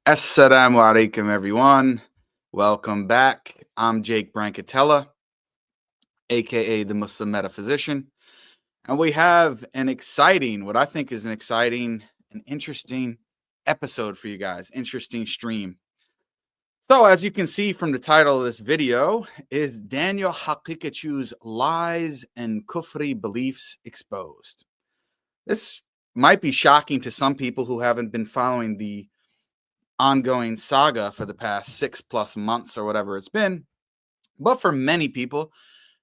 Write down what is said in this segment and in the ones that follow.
Assalamu alaikum, everyone. Welcome back. I'm Jake Brancatella, aka the Muslim Metaphysician, and we have an exciting, what I think is an exciting and interesting episode for you guys. Interesting stream. So, as you can see from the title of this video, is Daniel Haqiqatjou's lies and Kufri beliefs exposed? This might be shocking to some people who haven't been following the ongoing saga for the past 6+ months or whatever it's been. But for many people,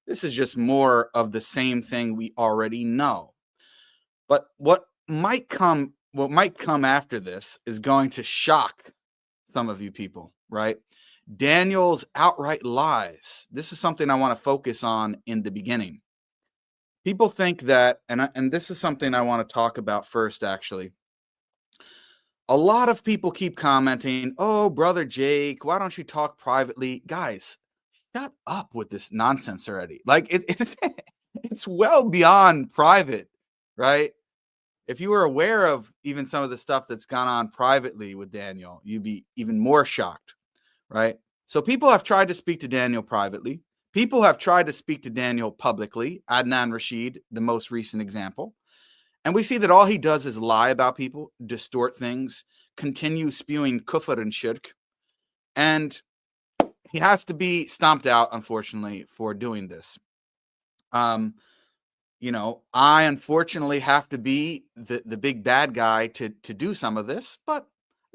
this is just more of the same thing we already know. But what might come after this is going to shock some of you people, right? Daniel's outright lies. This is something I want to focus on in the beginning. People think that, and this is something I want to talk about first, actually. A lot of people keep commenting, "Oh, brother Jake, why don't you talk privately?" Guys, shut up with this nonsense already. Like it's well beyond private, right? If you were aware of even some of the stuff that's gone on privately with Daniel, you'd be even more shocked, right? So people have tried to speak to Daniel privately. People have tried to speak to Daniel publicly. Adnan Rashid, the most recent example. And we see that all he does is lie about people, distort things, continue spewing kufr and shirk. And he has to be stomped out, unfortunately, for doing this. I unfortunately have to be the big bad guy to do some of this. But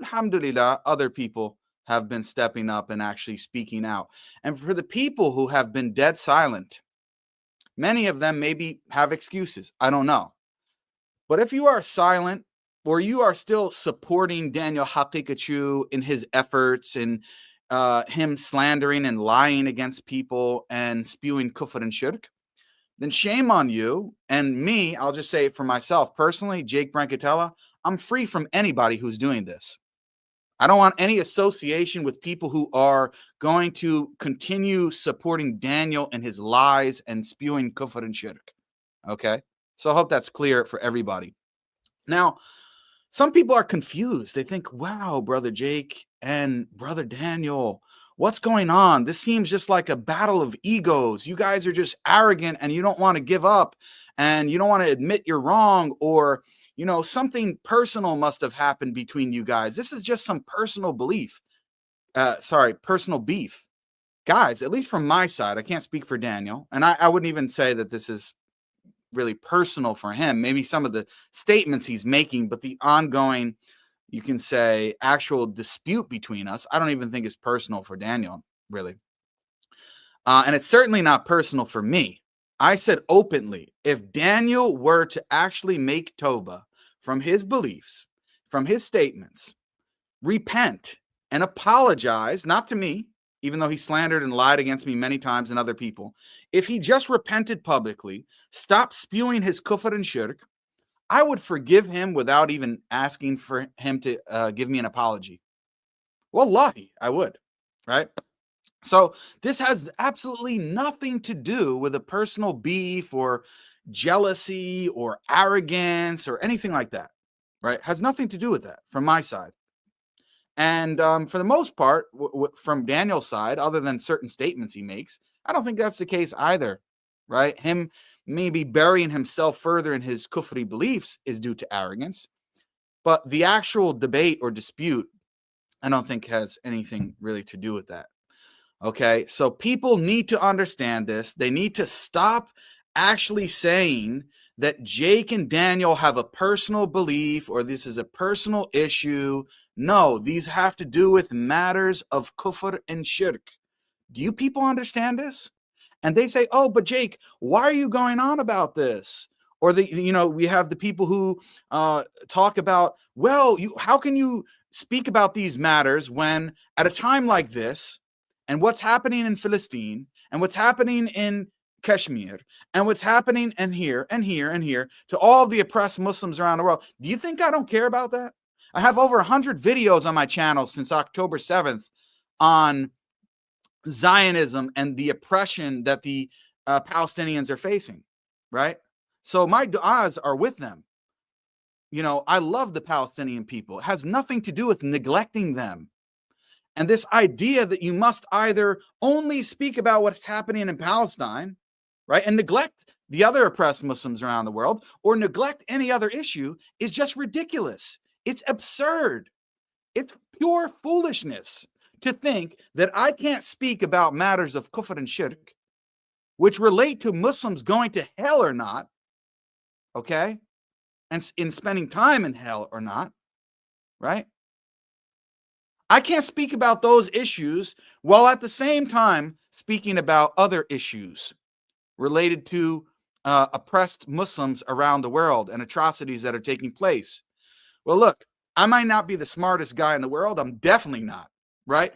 alhamdulillah, other people have been stepping up and actually speaking out. And for the people who have been dead silent, many of them maybe have excuses. I don't know. But if you are silent or you are still supporting Daniel Haqiqatjou in his efforts and him slandering and lying against people and spewing kufr and shirk, then shame on you. And me, I'll just say it for myself personally, Jake Brancatella, I'm free from anybody who's doing this. I don't want any association with people who are going to continue supporting Daniel and his lies and spewing kufr and shirk. Okay? So I hope that's clear for everybody. Now, some people are confused. They think, wow, brother Jake and brother Daniel, what's going on? This seems just like a battle of egos. You guys are just arrogant and you don't want to give up and you don't want to admit you're wrong, or, something personal must have happened between you guys. This is just some personal belief. Personal beef. Guys, at least from my side, I can't speak for Daniel. And I wouldn't even say that this is really personal for him. Maybe some of the statements he's making, but the ongoing, you can say, actual dispute between us, I don't even think is personal for Daniel, really. And it's certainly not personal for me. I said openly, if Daniel were to actually make Toba from his beliefs, from his statements, repent and apologize, not to me, even though he slandered and lied against me many times and other people, if he just repented publicly, stopped spewing his kufr and shirk, I would forgive him without even asking for him to give me an apology. Wallahi, I would, right? So this has absolutely nothing to do with a personal beef or jealousy or arrogance or anything like that, right? Has nothing to do with that from my side. And for the most part, from Daniel's side, other than certain statements he makes, I don't think that's the case either, right? Him maybe burying himself further in his kufri beliefs is due to arrogance. But the actual debate or dispute, I don't think has anything really to do with that. Okay, so people need to understand this. They need to stop actually saying that Jake and Daniel have a personal belief or this is a personal issue. No, these have to do with matters of kufr and shirk. Do you people understand this? And they say, oh, but Jake, why are you going on about this? Or we have the people who talk about, well, how can you speak about these matters when at a time like this and what's happening in Palestine and what's happening in Kashmir and what's happening and here and here and here to all the oppressed Muslims around the world. Do you think I don't care about that? I have over 100 videos on my channel since October 7th on Zionism and the oppression that the Palestinians are facing, right? So my du'as are with them. I love the Palestinian people. It has nothing to do with neglecting them. And this idea that you must either only speak about what's happening in Palestine, right, and neglect the other oppressed Muslims around the world, or neglect any other issue is just ridiculous. It's absurd. It's pure foolishness to think that I can't speak about matters of Kufr and Shirk, which relate to Muslims going to hell or not, okay, and in spending time in hell or not, right? I can't speak about those issues while at the same time speaking about other issues related to oppressed Muslims around the world and atrocities that are taking place. Well, look, I might not be the smartest guy in the world. I'm definitely not, right?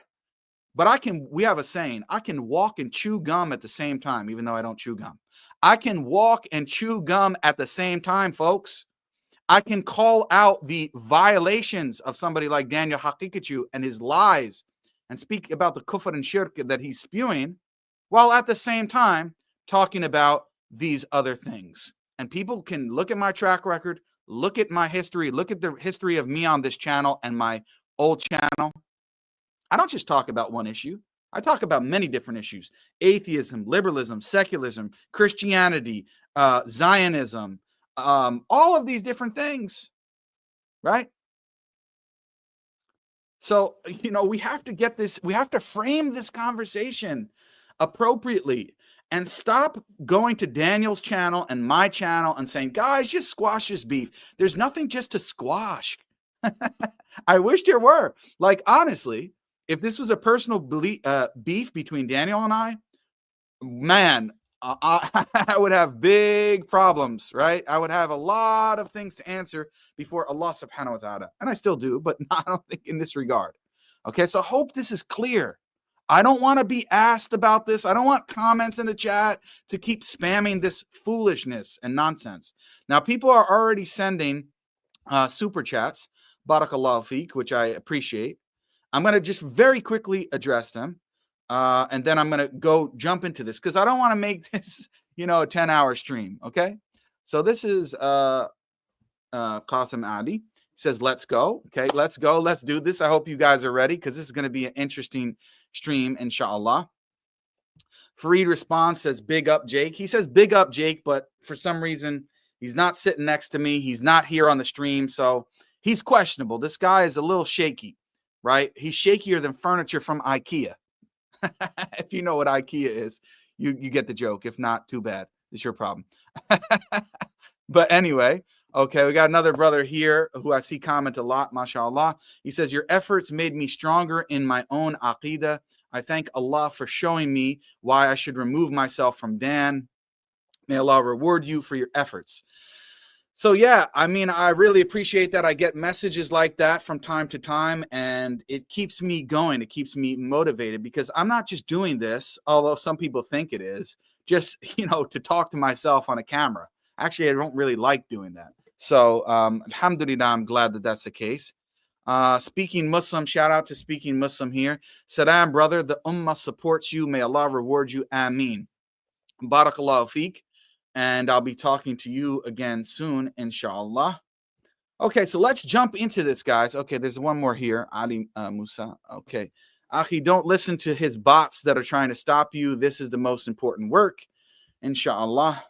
But we have a saying, I can walk and chew gum at the same time, even though I don't chew gum. I can walk and chew gum at the same time, folks. I can call out the violations of somebody like Daniel Haqiqatjou and his lies and speak about the Kufr and Shirk that he's spewing, while at the same time talking about these other things. And people can look at my track record, look at my history, look at the history of me on this channel and my old channel. I don't just talk about one issue. I talk about many different issues: atheism, liberalism, secularism, Christianity, Zionism, all of these different things, right? So, we have to get this, we have to frame this conversation appropriately and stop going to Daniel's channel and my channel and saying, guys, just squash this beef. There's nothing just to squash. I wish there were. Like, honestly, if this was a personal beef between Daniel and I, man, I would have big problems, right? I would have a lot of things to answer before Allah subhanahu wa ta'ala. And I still do, but I don't think in this regard. Okay, so I hope this is clear. I don't want to be asked about this. I don't want comments in the chat to keep spamming this foolishness and nonsense. Now, people are already sending super chats, barakallahu feek, which I appreciate. I'm going to just very quickly address them. And then I'm going to jump into this because I don't want to make this, a 10-hour stream. Okay. So this is Qasim Adi. He says, let's go. Okay, let's go. Let's do this. I hope you guys are ready because this is going to be an interesting stream, inshallah. Fareed responds, says, big up, Jake. He says, big up, Jake, but for some reason, he's not sitting next to me. He's not here on the stream. So he's questionable. This guy is a little shaky, right? He's shakier than furniture from IKEA. If you know what IKEA is, you get the joke. If not, too bad. It's your problem. But anyway, okay, we got another brother here who I see comment a lot, mashallah. He says, your efforts made me stronger in my own aqidah. I thank Allah for showing me why I should remove myself from Dan. May Allah reward you for your efforts. So yeah, I mean, I really appreciate that. I get messages like that from time to time, and it keeps me going. It keeps me motivated because I'm not just doing this, although some people think it is, just, to talk to myself on a camera. Actually, I don't really like doing that. So, alhamdulillah, I'm glad that that's the case. Speaking Muslim, shout out to Speaking Muslim here. Saddam, brother, the ummah supports you. May Allah reward you. Ameen. Barakallahu feek. And I'll be talking to you again soon, inshallah. Okay, so let's jump into this, guys. Okay, there's one more here. Ali Musa. Okay. Akhi, don't listen to his bots that are trying to stop you. This is the most important work, inshallah.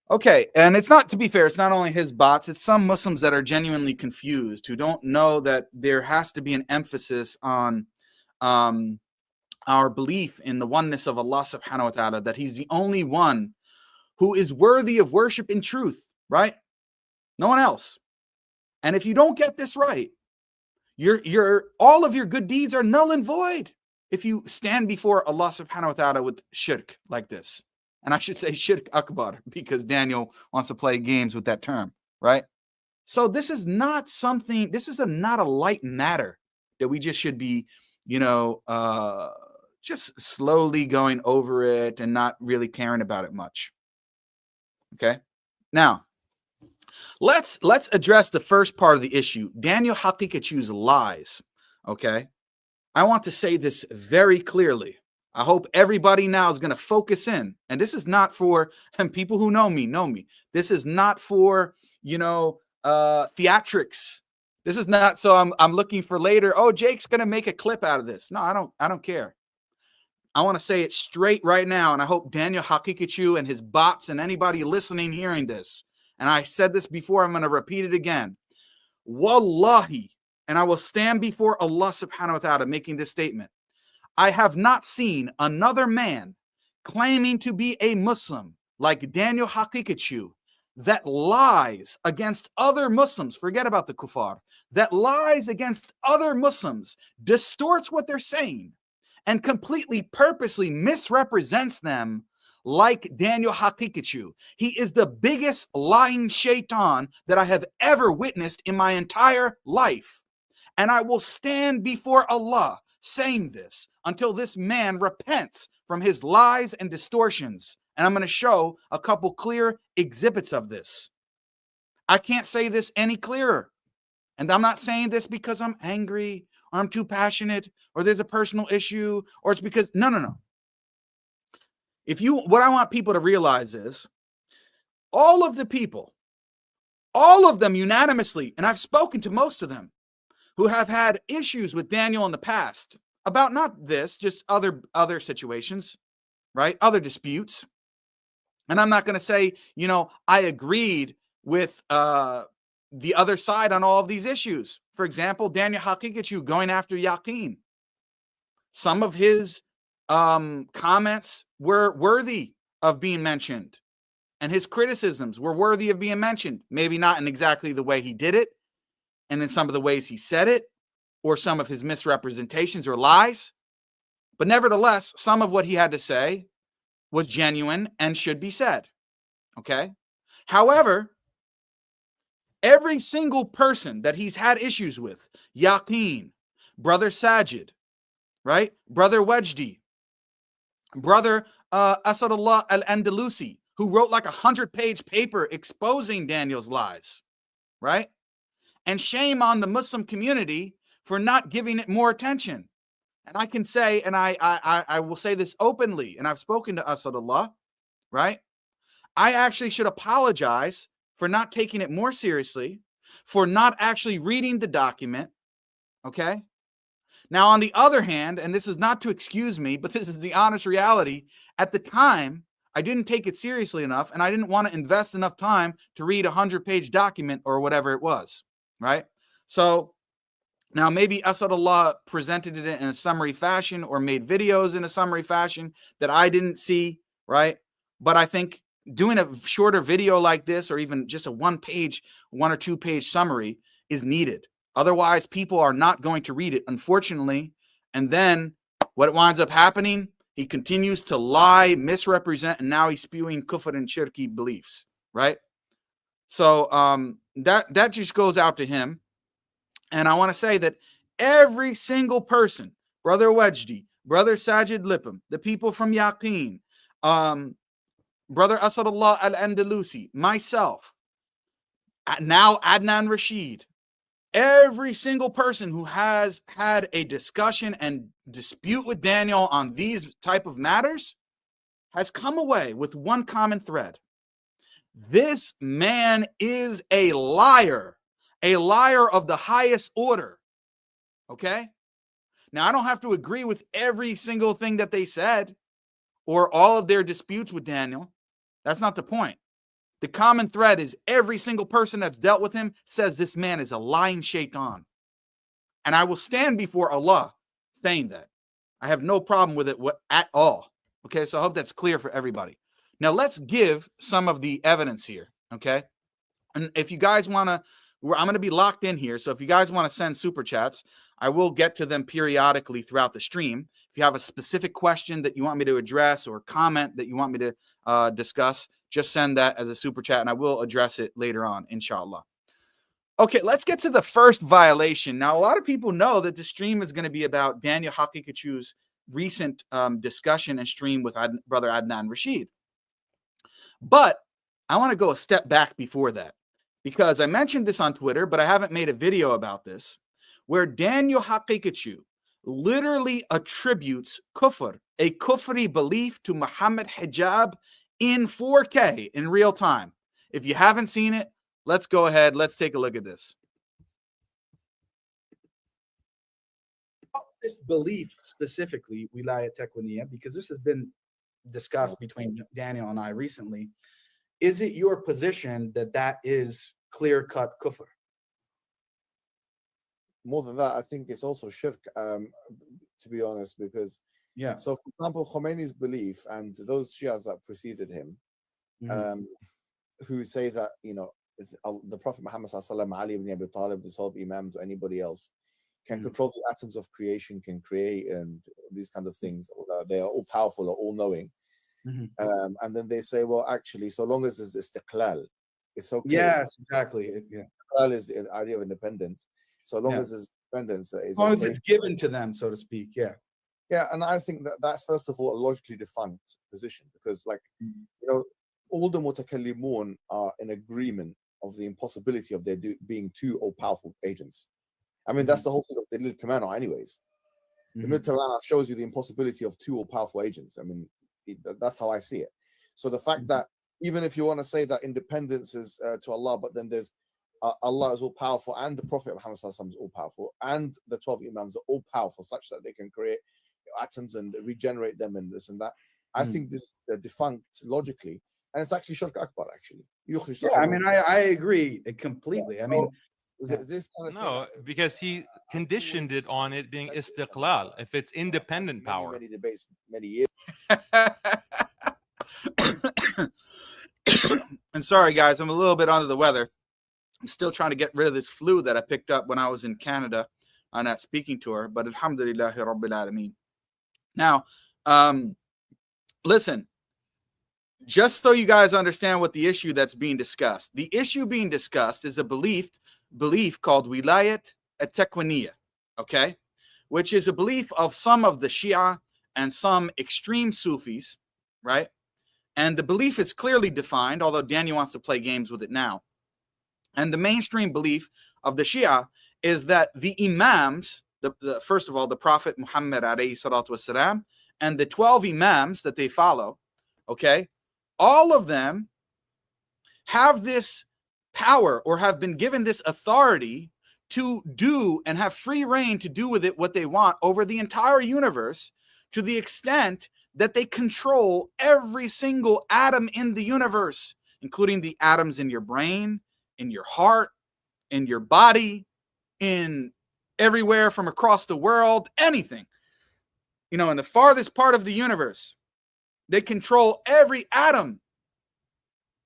Okay, and it's not, to be fair, it's not only his bots. It's some Muslims that are genuinely confused, who don't know that there has to be an emphasis on our belief in the oneness of Allah subhanahu wa ta'ala, that he's the only one who is worthy of worship in truth, right? No one else. And if you don't get this right, all of your good deeds are null and void if you stand before Allah subhanahu wa ta'ala with shirk like this. And I should say shirk akbar because Daniel wants to play games with that term, right? So this is not something, this is not a light matter that we just should be, just slowly going over it and not really caring about it much. Okay, now let's address the first part of the issue, Daniel Haqiqatjou's lies. Okay, I want to say this very clearly. I hope everybody now is going to focus in, and this is not for, and people who know me. This is not for theatrics. This is not so I'm looking for later. Oh, Jake's gonna make a clip out of this. No, I don't care. I want to say it straight right now, and I hope Daniel Haqiqatjou and his bots and anybody listening hearing this, and I said this before, I'm going to repeat it again. Wallahi, and I will stand before Allah subhanahu wa ta'ala making this statement. I have not seen another man claiming to be a Muslim like Daniel Haqiqatjou that lies against other Muslims, forget about the kuffar, that lies against other Muslims, distorts what they're saying, and completely purposely misrepresents them like Daniel Haqiqatjou. He is the biggest lying shaitan that I have ever witnessed in my entire life. And I will stand before Allah saying this until this man repents from his lies and distortions. And I'm going to show a couple clear exhibits of this. I can't say this any clearer. And I'm not saying this because I'm angry or I'm too passionate or there's a personal issue or it's because, no. What I want people to realize is all of the people, all of them unanimously, and I've spoken to most of them who have had issues with Daniel in the past about not this, just other situations, right? Other disputes. And I'm not going to say, I agreed with the other side on all of these issues. For example, Daniel Haqiqatjou going after Yaqeen. Some of his comments were worthy of being mentioned, and his criticisms were worthy of being mentioned. Maybe not in exactly the way he did it, and in some of the ways he said it, or some of his misrepresentations or lies. But nevertheless, some of what he had to say was genuine and should be said. Okay? However, every single person that he's had issues with, Yaqeen, Brother Sajid, right? Brother Wajdi, Brother Asadullah al-Andalusi, who wrote like 100-page paper exposing Daniel's lies, right? And shame on the Muslim community for not giving it more attention. And I can say, and I will say this openly, and I've spoken to Asadullah, right? I actually should apologize for not taking it more seriously, for not actually reading the document, okay? Now, on the other hand, and this is not to excuse me, but this is the honest reality, at the time, I didn't take it seriously enough, and I didn't want to invest enough time to read a 100-page document or whatever it was, right? So now maybe Asadullah presented it in a summary fashion or made videos in a summary fashion that I didn't see, right? But I think doing a shorter video like this, or even just a one or two page summary, is needed. Otherwise, people are not going to read it, unfortunately. And then what winds up happening, he continues to lie, misrepresent, and now he's spewing Kufr and Shirky beliefs, right? So that just goes out to him. And I want to say that every single person, Brother Wajdi, Brother Sajid Lippam, the people from Yaqeen, Brother Asadullah al-Andalusi, myself, now Adnan Rashid, every single person who has had a discussion and dispute with Daniel on these type of matters has come away with one common thread. This man is a liar of the highest order. Okay? Now, I don't have to agree with every single thing that they said or all of their disputes with Daniel. That's not the point. The common thread is every single person that's dealt with him says this man is a lying shaitan. And I will stand before Allah saying that. I have no problem with it at all. Okay, so I hope that's clear for everybody. Now, let's give some of the evidence here, okay? And if you guys want to, I'm going to be locked in here, so if you guys want to send super chats, I will get to them periodically throughout the stream. If you have a specific question that you want me to address or comment that you want me to discuss, just send that as a super chat, and I will address it later on, inshallah. Okay, let's get to the first violation. Now, a lot of people know that the stream is going to be about Daniel Haqiqatjou's recent discussion and stream with Brother Adnan Rashid. But I want to go a step back before that, because I mentioned this on Twitter, but I haven't made a video about this, where Daniel Haqiqatjou literally attributes Kufr, a Kufri belief, to Mohammed Hijab in 4K in real time. If you haven't seen it, let's go ahead. Let's take a look at this. This belief specifically, wilayat takwiniyah, because this has been discussed between Daniel and I recently. Is it your position that that is clear-cut kufr? More than that, I think it's also shirk, to be honest, because so for example, Khomeini's belief and those Shias that preceded him, who say that, you know, the Prophet Muhammad sallallahu Ali ibn Abi Talib, the 12 Imams, or anybody else can control the atoms of creation, can create, and these kind of things. They are all powerful or all knowing. And then they say, well, actually, so long as it's istiqlal, it's okay. Yes, exactly. Istiqlal is the idea of independence. So long as it's independence, that is as long as it's given to them, so to speak. Yeah, and I think that that's first of all a logically defunct position, because, like, you know, all the mutakallimun are in agreement of the impossibility of there being two all-powerful agents. I mean, that's the whole thing of the Dalil Tamana anyways. The Dalil Tamana shows you the impossibility of two all-powerful agents. I mean, that's how I see it. So the fact that even if you want to say that independence is to Allah, but then there's Allah is all-powerful, and the Prophet Muhammad is all-powerful, and the 12 Imams are all-powerful, such that they can create atoms and regenerate them and this and that. I think this is defunct logically, and it's actually Shirk Akbar, actually. I mean, I agree completely. I mean, this kind of thing, because he conditioned it on it being istiqlal, if it's independent power. Many debates, many years. And sorry, guys, I'm a little bit under the weather. I'm still trying to get rid of this flu that I picked up when I was in Canada on that speaking tour. But alhamdulillahi rabbil alameen. Now, listen, just so you guys understand what the issue that's being discussed. The issue being discussed is a belief called wilayat at-takwiniyah, okay? Which is a belief of some of the Shi'a and some extreme Sufis, right? And the belief is clearly defined, although Daniel wants to play games with it now. And the mainstream belief of the Shia is that the Imams, first of all, the Prophet Mohammed alayhi salatu wasalam, and the 12 Imams that they follow, okay, all of them have this power or have been given this authority to do and have free reign to do with it what they want over the entire universe, to the extent that they control every single atom in the universe, including the atoms in your brain, in your heart, in your body, in everywhere from across the world, anything. You know, in the farthest part of the universe, they control every atom.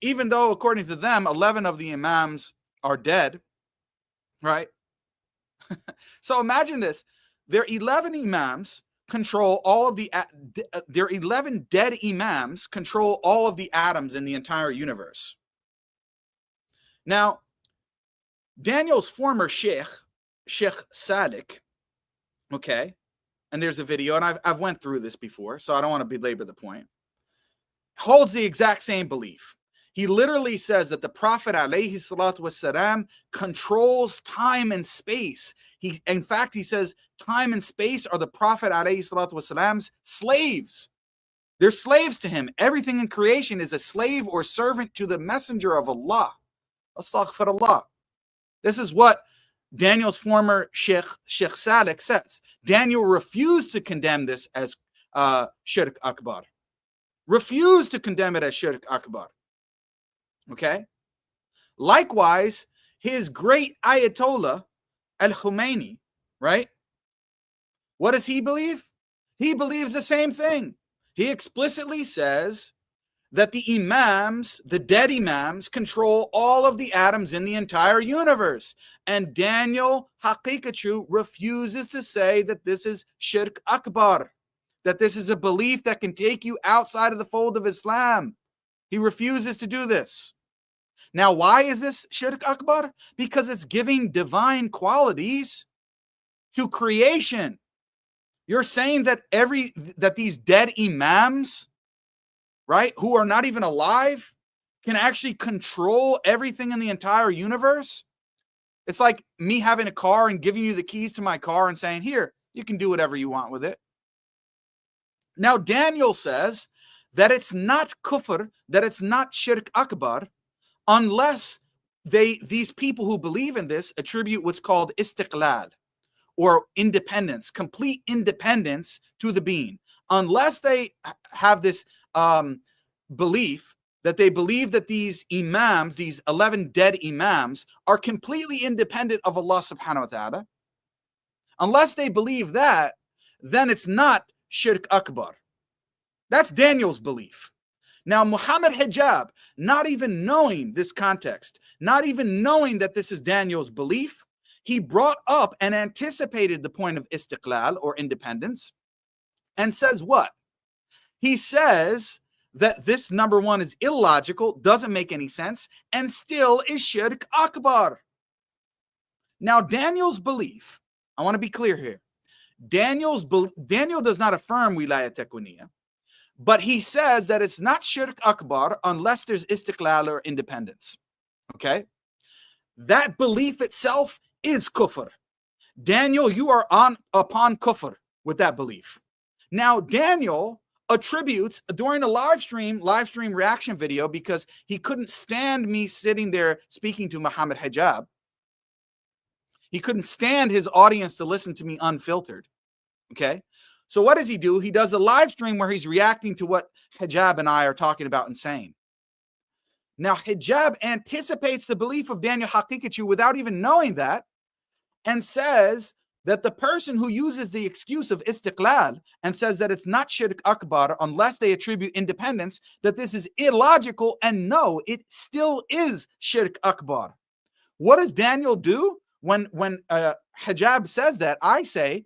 Even though, according to them, 11 of the Imams are dead, right? So imagine this. Their 11 Imams control all of their 11 dead Imams control all of the atoms in the entire universe. Now, Daniel's former Sheikh Saleh, okay, and there's a video, and I've went through this before, so I don't want to belabor the point, holds the exact same belief. He literally says that the Prophet alayhi salatu wasalam controls time and space. In fact, he says time and space are the Prophet alayhi salatu wasalam's slaves. They're slaves to him. Everything in creation is a slave or servant to the messenger of Allah. Astaghfirullah. This is what Daniel's former Sheikh Saleh says. Daniel refused to condemn this as Shirk Akbar. Refused to condemn it as Shirk Akbar. Okay? Likewise, his great Ayatollah al-Khomeini, right? What does he believe? He believes the same thing. He explicitly says that the Imams, the dead Imams, control all of the atoms in the entire universe. And Daniel Haqiqatjou refuses to say that this is Shirk Akbar, that this is a belief that can take you outside of the fold of Islam. He refuses to do this. Now, why is this Shirk Akbar? Because it's giving divine qualities to creation. You're saying that these dead Imams, right, who are not even alive, can actually control everything in the entire universe? It's like me having a car and giving you the keys to my car and saying, here, you can do whatever you want with it. Now, Daniel says that it's not kufr, that it's not Shirk Akbar, unless these people who believe in this attribute what's called istiqlal, or independence, complete independence to the being, unless they have this belief that they believe that these imams, these 11 dead imams, are completely independent of Allah subhanahu wa ta'ala. Unless they believe that, then it's not shirk akbar. That's Daniel's belief. Now, Muhammad Hijab, not even knowing this context, not even knowing that this is Daniel's belief, he brought up and anticipated the point of istiqlal, or independence, and says what? He says that this, number one, is illogical, doesn't make any sense, and still is shirk akbar. Now, Daniel's belief, I want to be clear here. Daniel does not affirm wilayat takwiniyah, but he says that it's not shirk akbar unless there's istiqlal, or independence. Okay? That belief itself is kufr. Daniel, you are upon kufr with that belief. Now, Daniel attributes, during a live stream reaction video, because he couldn't stand me sitting there speaking to Muhammad Hijab. He couldn't stand his audience to listen to me unfiltered. Okay? So what does he do? He does a live stream where he's reacting to what Hijab and I are talking about and saying. Now, Hijab anticipates the belief of Daniel Haqiqatjou without even knowing that, and says that the person who uses the excuse of istiqlal and says that it's not shirk akbar unless they attribute independence, that this is illogical, and no, it still is shirk akbar. What does Daniel do when Hijab says that? I say,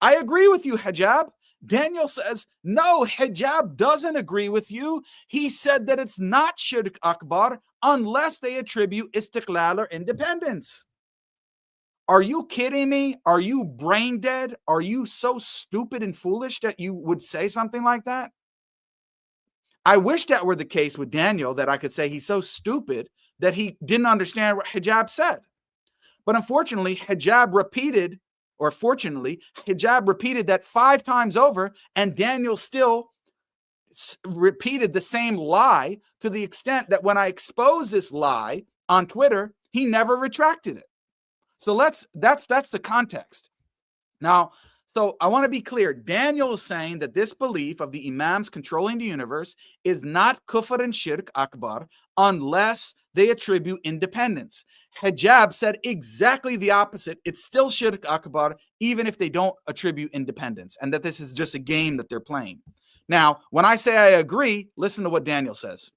I agree with you, Hijab. Daniel says, no, Hijab doesn't agree with you. He said that it's not shirk akbar unless they attribute istiqlal, or independence. Are you kidding me? Are you brain dead? Are you so stupid and foolish that you would say something like that? I wish that were the case with Daniel, that I could say he's so stupid that he didn't understand what Hijab said. But unfortunately, Hijab repeated that 5 times over, and Daniel still repeated the same lie, to the extent that when I exposed this lie on Twitter, he never retracted it. So that's the context. Now, so I want to be clear. Daniel is saying that this belief of the imams controlling the universe is not kufr and shirk akbar unless they attribute independence. Hijab said exactly the opposite. It's still shirk akbar even if they don't attribute independence, and that this is just a game that they're playing. Now, when I say I agree, listen to what Daniel says.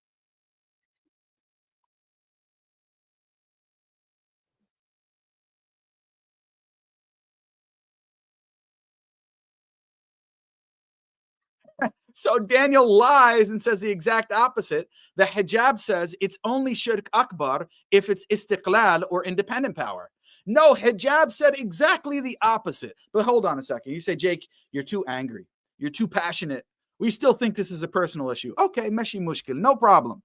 So Daniel lies and says the exact opposite. The Hijab says it's only shirk akbar if it's istiqlal, or independent power. No, Hijab said exactly the opposite. But hold on a second. You say, Jake, you're too angry. You're too passionate. We still think this is a personal issue. Okay, meshi mushkil, no problem.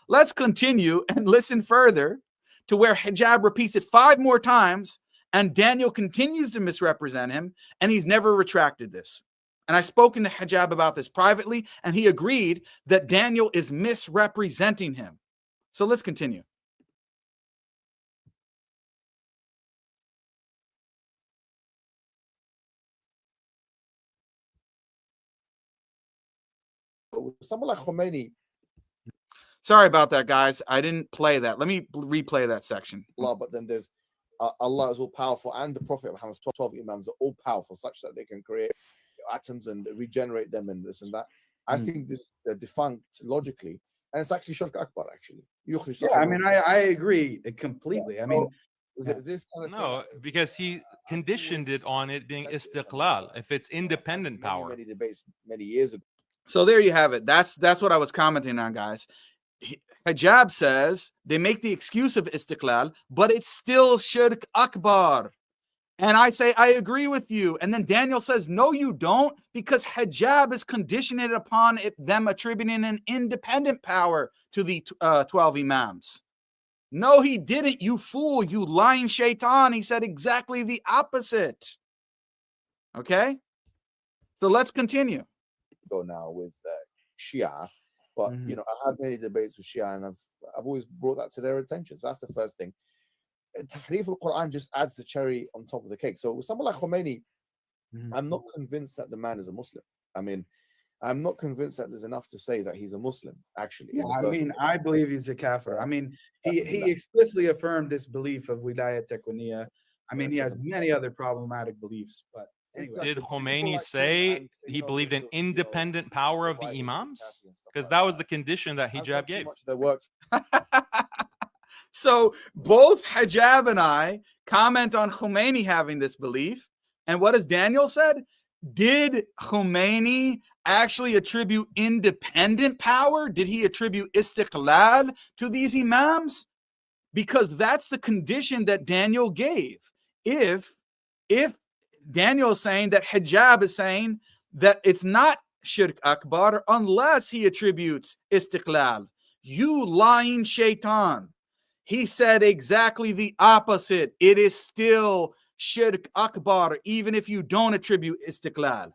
Let's continue and listen further to where Hijab repeats it 5 more times, and Daniel continues to misrepresent him, and he's never retracted this. And I've spoken to Hijab about this privately, and he agreed that Daniel is misrepresenting him. So let's continue. Someone like Khomeini. Sorry about that, guys. I didn't play that. Let me replay that section. Allah, but then there's Allah is all powerful, and the Prophet Muhammad's 12 Imams are all powerful, such that they can create atoms and regenerate them and this and that. I think this defunct logically, and it's actually shirk akbar. Actually, yeah, I mean, I agree completely. Yeah. I mean, this kind of thing, because he conditioned it on it being istiqlal, if it's independent power. Many debates many years ago. So there you have it. That's what I was commenting on, guys. Hijab says they make the excuse of istiqlal, but it's still shirk akbar. And I say, I agree with you. And then Daniel says, no, you don't, because Hijab is conditioning it upon them attributing an independent power to the 12 imams. No, he didn't, you fool, you lying shaitan. He said exactly the opposite. Okay? So let's continue. Go now with Shi'a, But Mhm. you know, I had many debates with Shia, and I've always brought that to their attention. So that's the first thing. Tahrif al-Quran just adds the cherry on top of the cake. So with someone like Khomeini, Mhm. I'm not convinced that the man is a Muslim. I mean, I'm not convinced that there's enough to say that he's a Muslim, actually. Yeah, in the I first mean, place. I believe he's a kafir. I mean, he Yeah. explicitly affirmed this belief of wilayat taqwaniyya. I mean, he Yeah. has many other problematic beliefs, but anyway. Exactly. Did So people Khomeini like him say and, you he know, believed in you know, independent power of the dividing Imams? Kafi and stuff Because like that was the condition that I've Hijab read too gave. much of their works. So both Hijab and I comment on Khomeini having this belief. And what has Daniel said? Did Khomeini actually attribute independent power? Did he attribute istiqlal to these imams? Because that's the condition that Daniel gave. If Daniel is saying that Hijab is saying that it's not Shirk Akbar unless he attributes istiqlal. You lying shaitan. He said exactly the opposite. It is still Shirk Akbar, even if you don't attribute istiqlal.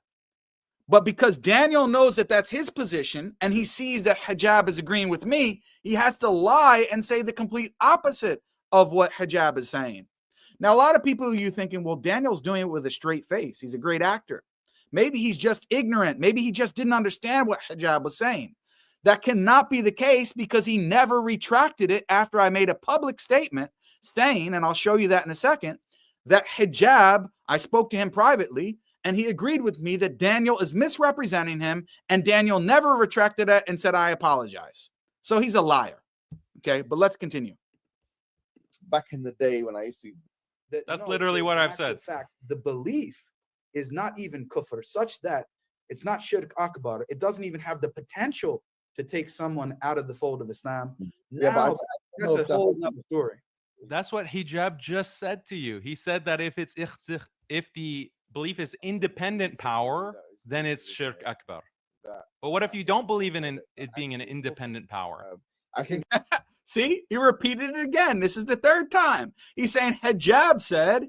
But because Daniel knows that that's his position and he sees that Hijab is agreeing with me, he has to lie and say the complete opposite of what Hijab is saying. Now, a lot of people you thinking, well, Daniel's doing it with a straight face. He's a great actor. Maybe he's just ignorant. Maybe he just didn't understand what Hijab was saying. That cannot be the case because he never retracted it after I made a public statement saying, and I'll show you that in a second, that Hijab, I spoke to him privately, and he agreed with me that Daniel is misrepresenting him, and Daniel never retracted it and said, I apologize. So he's a liar. Okay, but let's continue. Back in the day when I used to. That's literally what I've said. In fact, the belief is not even kufr, such that it's not shirk akbar. It doesn't even have the potential to take someone out of the fold of Islam. Yeah, Now, but that's a whole other story. That's what Hijab just said to you. He said that if the belief is independent power, then it's Shirk Akbar. But what if you don't believe in it being an independent power? I think. See, he repeated it again. This is the third time. He's saying Hijab said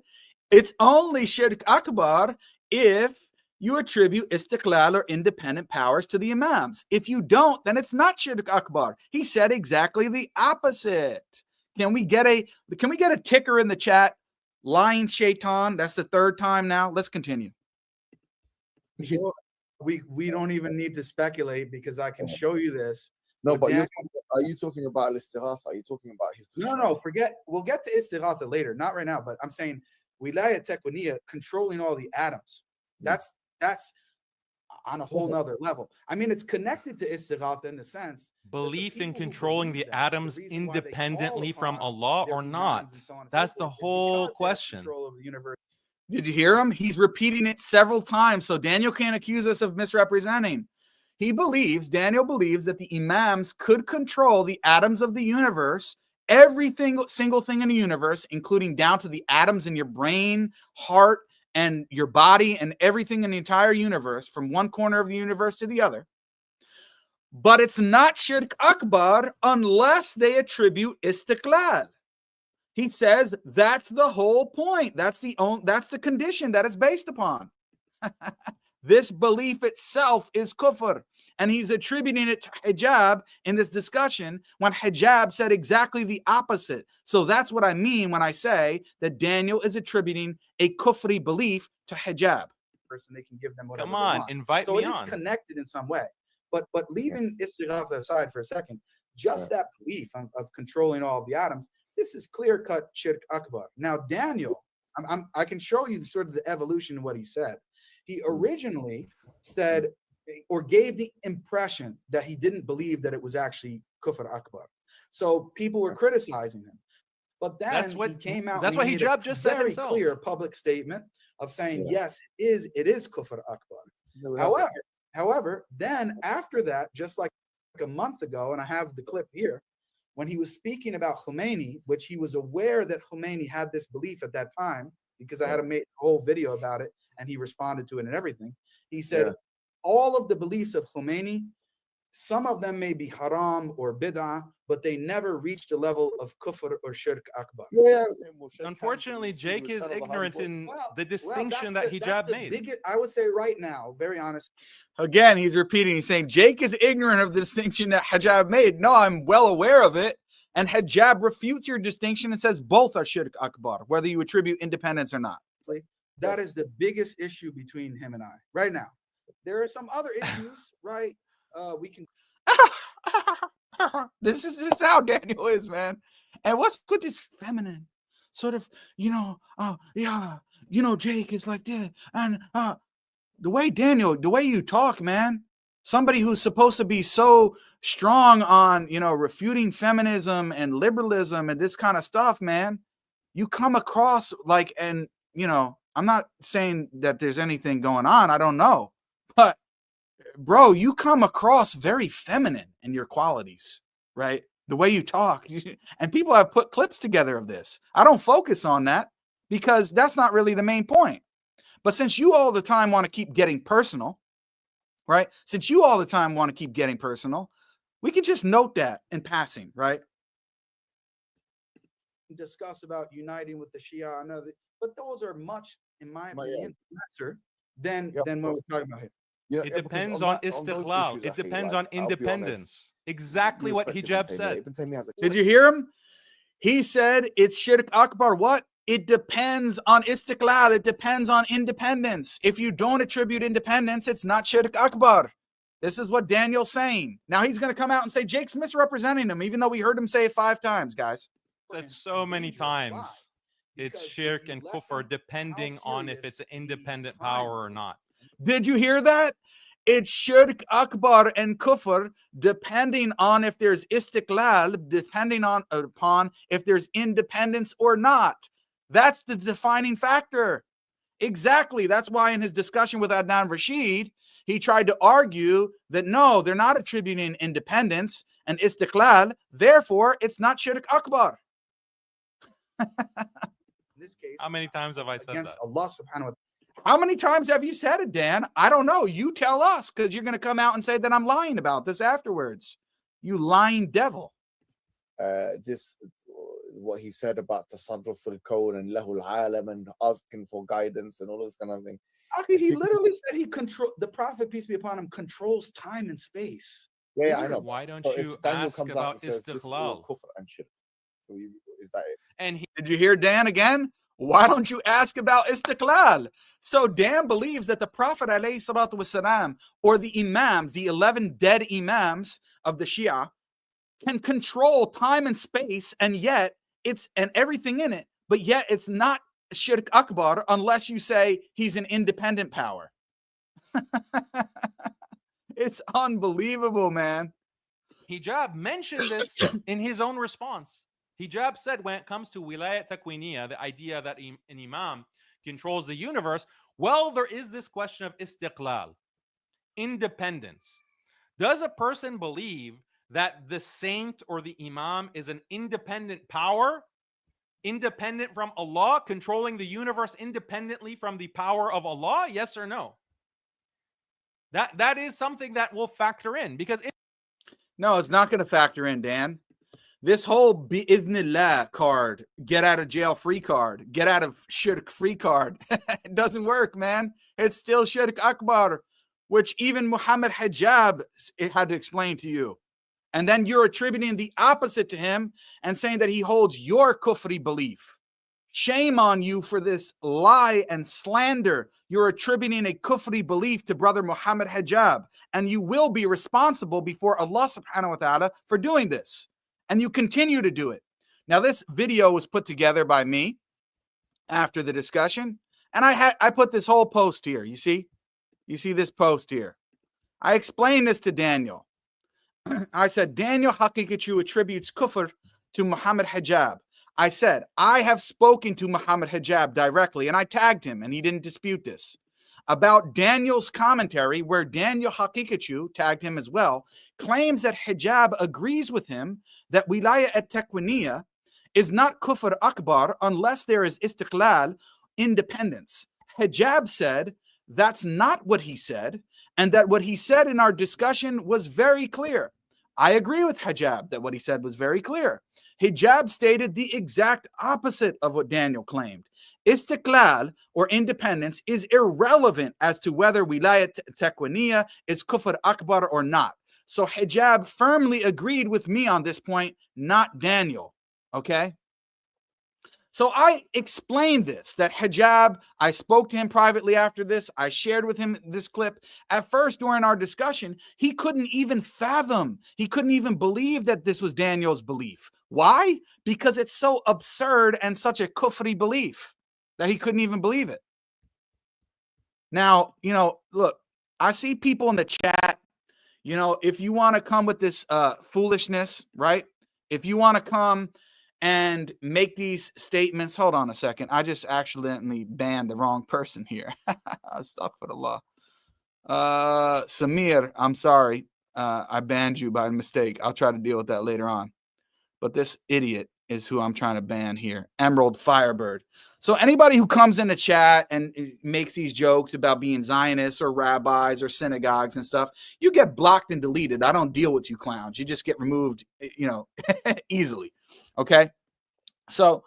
it's only Shirk Akbar if you attribute istiqlal or independent powers to the Imams. If you don't, then it's not Shirk Akbar. He said exactly the opposite. Can we get a ticker in the chat? Lying shaitan. That's the third time now. Let's continue. We don't even need to speculate because I can show you this. No, but are you talking about istighatha? Are you talking about his position? No, forget. We'll get to istighatha later, not right now. But I'm saying wilayat taqwaniyya, controlling all the atoms. That's on a whole nother level. I mean, it's connected to istighatha in the sense belief in controlling the atoms independently from Allah or not. That's the whole question. Did you hear him? He's repeating it several times, so Daniel can't accuse us of misrepresenting. Daniel believes that the Imams could control the atoms of the universe, everything, single thing in the universe, including down to the atoms in your brain, heart, and your body, and everything in the entire universe, from one corner of the universe to the other. But it's not Shirk Akbar unless they attribute istiqlal. He says that's the whole point. That's the condition that it's based upon. This belief itself is kufr, and he's attributing it to Hijab in this discussion when Hijab said exactly the opposite. So that's what I mean when I say that Daniel is attributing a kufri belief to Hijab. Person, they can give them whatever. Come on, invite me on. So it is connected in some way. But leaving istighatha aside for a second, just that belief of controlling all of the atoms, this is clear-cut Shirk Akbar. Now, Daniel, I can show you sort of the evolution of what he said. He originally said or gave the impression that he didn't believe that it was actually Kufr Akbar. So people were criticizing him. But then he came out. That's what Hijab just said himself. Very clear public statement of saying, yes, it is Kufr Akbar. However, then after that, just like a month ago, and I have the clip here, when he was speaking about Khomeini, which he was aware that Khomeini had this belief at that time, because I had made a whole video about it, and he responded to it and everything. He said, all of the beliefs of Khomeini Some of them may be haram or bid'ah, but they never reach the level of kufr or shirk akbar. Unfortunately, Jake is ignorant in the distinction that hijab made. I would say right now, very honest. Again, he's repeating, he's saying, Jake is ignorant of the distinction that hijab made. No, I'm well aware of it. And hijab refutes your distinction and says both are shirk akbar, whether you attribute independence or not. That is the biggest issue between him and I right now. There are some other issues, right? We can. This is just how Daniel is, man. And what's with this feminine sort of, Jake is like this. And the way you talk, man, somebody who's supposed to be so strong on, refuting feminism and liberalism and this kind of stuff, man, you come across like, and, I'm not saying that there's anything going on. I don't know. But, bro, you come across very feminine in your qualities, right? The way you talk. And people have put clips together of this. I don't focus on that because that's not really the main point. But since you all the time want to keep getting personal, right? Since you all the time want to keep getting personal, we can just note that in passing, right? Discuss about uniting with the Shia and other, but those are much, in my opinion, lesser than what we're talking about here. Yeah, it depends on istighlal. It depends on independence. Exactly what Hijab said. Did you hear him? He said it's shirk akbar. What? It depends on istighlal. It depends on independence. If you don't attribute independence, it's not shirk akbar. This is what Daniel's saying. Now he's going to come out and say Jake's misrepresenting him, even though we heard him say it 5 times, guys. Said so many times. It's shirk and kufr, depending on if it's an independent power or not. Did you hear that? It's shirk akbar and kufr, depending on if there's istiqlal, depending upon if there's independence or not. That's the defining factor. Exactly. That's why in his discussion with Adnan Rashid, he tried to argue that no, they're not attributing independence and istiqlal. Therefore, it's not shirk akbar. In this case, how many times have I said against that? Allah subhanahu wa ta'ala. How many times have you said it, Dan? I don't know. You tell us, because you're going to come out and say that I'm lying about this afterwards. You lying devil. What he said about tasarruf al-kawn and lahul alam and asking for guidance and all this kind of thing. He literally said the Prophet, peace be upon him, controls time and space. Yeah, I know. Why don't you ask about istighlal? Is that it? And did you hear Dan again? Why don't you ask about istiqlal? So Dan believes that the Prophet alayhi salatu wasalam, or the Imams, the 11 dead Imams of the Shia, can control time and space, and yet and everything in it, but yet it's not shirk akbar unless you say he's an independent power. It's unbelievable, man. Hijab mentioned this in his own response. Hijab said when it comes to wilayat takwiniya, the idea that an imam controls the universe, well, there is this question of istiqlal, independence. Does a person believe that the saint or the imam is an independent power, independent from Allah, controlling the universe independently from the power of Allah? Yes or no? That is something that will factor in, because no, it's not going to factor in, Dan. This whole bi'idhnillah card, get out of jail free card, get out of shirk free card, it doesn't work, man. It's still shirk akbar, which even Muhammad Hijab had to explain to you. And then you're attributing the opposite to him and saying that he holds your kufri belief. Shame on you for this lie and slander. You're attributing a kufri belief to brother Muhammad Hijab, and you will be responsible before Allah subhanahu wa ta'ala for doing this. And you continue to do it. Now, this video was put together by me after the discussion, and I put this whole post here. You see this post here. I explained this to Daniel. I said, Daniel Haqiqatjou attributes kufr to Muhammad Hijab. I said, I have spoken to Muhammad Hijab directly, and I tagged him, and he didn't dispute this, about Daniel's commentary, where Daniel Haqiqatjou, tagged him as well, claims that Hijab agrees with him that wilaya at-takwiniya is not kufr akbar unless there is istiqlal, independence. Hijab said that's not what he said, and that what he said in our discussion was very clear. I agree with Hijab that what he said was very clear. Hijab stated the exact opposite of what Daniel claimed. Istiqlal, or independence, is irrelevant as to whether wilayat taqwaniyya is kufr akbar or not. So Hijab firmly agreed with me on this point, not Daniel. Okay? So I explained this, that Hijab, I spoke to him privately after this. I shared with him this clip. At first, during our discussion, he couldn't even fathom, he couldn't even believe that this was Daniel's belief. Why? Because it's so absurd and such a kufri belief that he couldn't even believe it. Now, look, I see people in the chat, if you want to come with this foolishness, right? If you want to come and make these statements, hold on a second. I just accidentally banned the wrong person here. Astaghfirullah. Samir, I'm sorry. I banned you by mistake. I'll try to deal with that later on. But this idiot is who I'm trying to ban here. Emerald Firebird. So anybody who comes in the chat and makes these jokes about being Zionists or rabbis or synagogues and stuff, you get blocked and deleted. I don't deal with you clowns. You just get removed, easily. Okay. So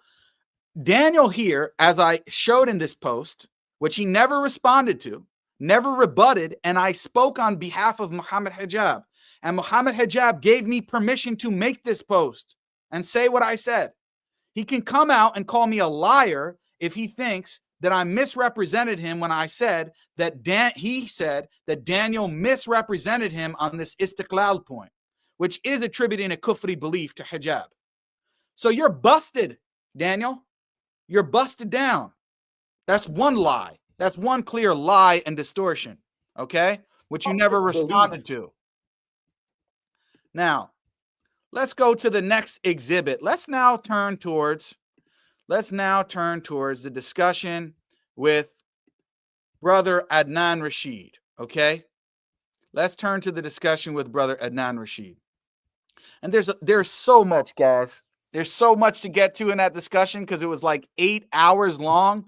Daniel here, as I showed in this post, which he never responded to, never rebutted, and I spoke on behalf of Muhammad Hijab. And Muhammad Hijab gave me permission to make this post and say what I said. He can come out and call me a liar if he thinks that I misrepresented him when I said that he said that Daniel misrepresented him on this istiqlal point, which is attributing a kufri belief to Hijab. So you're busted, Daniel. You're busted down. That's one lie. That's one clear lie and distortion, okay? Which you never responded to. Now, let's go to the next exhibit. Let's now turn towards the discussion with Brother Adnan Rashid, okay? Let's turn to the discussion with Brother Adnan Rashid. And there's so much, guys. There's so much to get to in that discussion because it was like 8 hours long.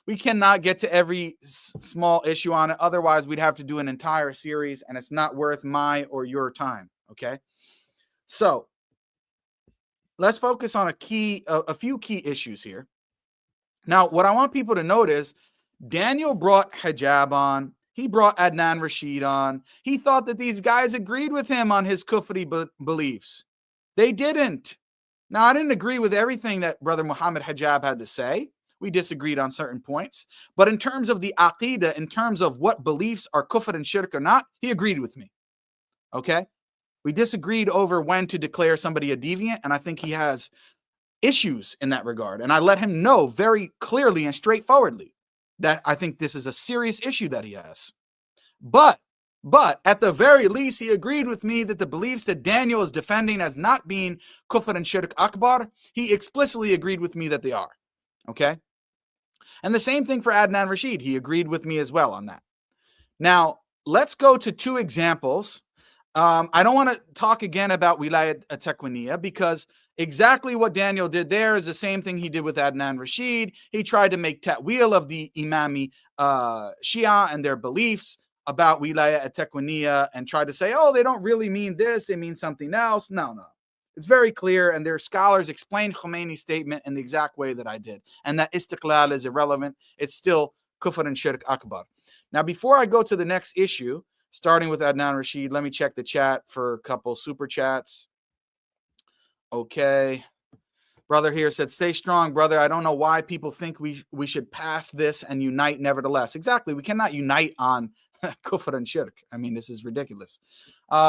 We cannot get to every small issue on it. Otherwise, we'd have to do an entire series, and it's not worth my or your time, okay? So let's focus on a few key issues here. Now, what I want people to note is Daniel brought Hijab on. He brought Adnan Rashid on. He thought that these guys agreed with him on his kufri beliefs. They didn't. Now, I didn't agree with everything that Brother Muhammad Hijab had to say. We disagreed on certain points. But in terms of the aqidah, in terms of what beliefs are kufr and shirk or not, he agreed with me. Okay? We disagreed over when to declare somebody a deviant, and I think he has issues in that regard. And I let him know very clearly and straightforwardly that I think this is a serious issue that he has. But at the very least, he agreed with me that the beliefs that Daniel is defending as not being kufr and shirk akbar, he explicitly agreed with me that they are. Okay? And the same thing for Adnan Rashid. He agreed with me as well on that. Now, let's go to two examples. I don't want to talk again about wilayat taqwaniyya because exactly what Daniel did there is the same thing he did with Adnan Rashid. He tried to make ta'wil of the Imami Shi'a and their beliefs about wilayat taqwaniyya and tried to say, oh, they don't really mean this, they mean something else. No. It's very clear, and their scholars explained Khomeini's statement in the exact way that I did, and that istiqlal is irrelevant. It's still kufr and shirk akbar. Now, before I go to the next issue, starting with Adnan Rashid, let me check the chat for a couple super chats. Okay. Brother here said, stay strong, brother. I don't know why people think we should pass this and unite nevertheless. Exactly. We cannot unite on kufr and shirk. I mean, this is ridiculous.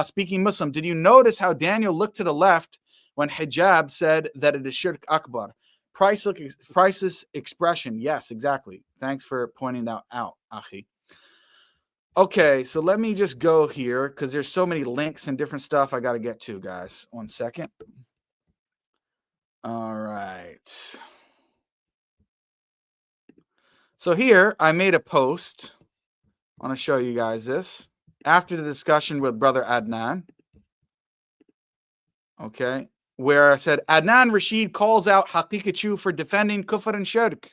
Speaking Muslim, did you notice how Daniel looked to the left when Hijab said that it is shirk akbar? Priceless expression. Yes, exactly. Thanks for pointing that out, Akhi. Okay, so let me just go here because there's so many links and different stuff I got to get to, guys. 1 second. All right. So here I made a post. I want to show you guys this after the discussion with Brother Adnan. Okay, where I said Adnan Rashid calls out Haqiqatjou for defending kufr and shirk.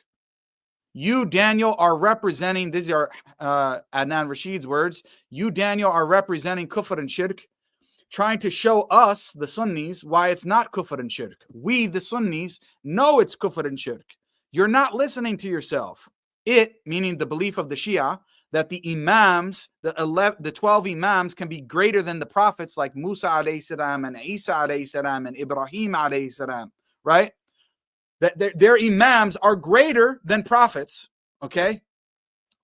You, Daniel, are representing, these are Adnan Rashid's words, you, Daniel, are representing Kufr and Shirk, trying to show us, the Sunnis, why it's not Kufr and Shirk. We, the Sunnis, know it's Kufr and Shirk. You're not listening to yourself. It, meaning the belief of the Shia, that the Imams, the 12 Imams can be greater than the prophets like Musa alayhi salam and Isa alayhi salam and Ibrahim alayhi salam, right? That their Imams are greater than prophets, okay?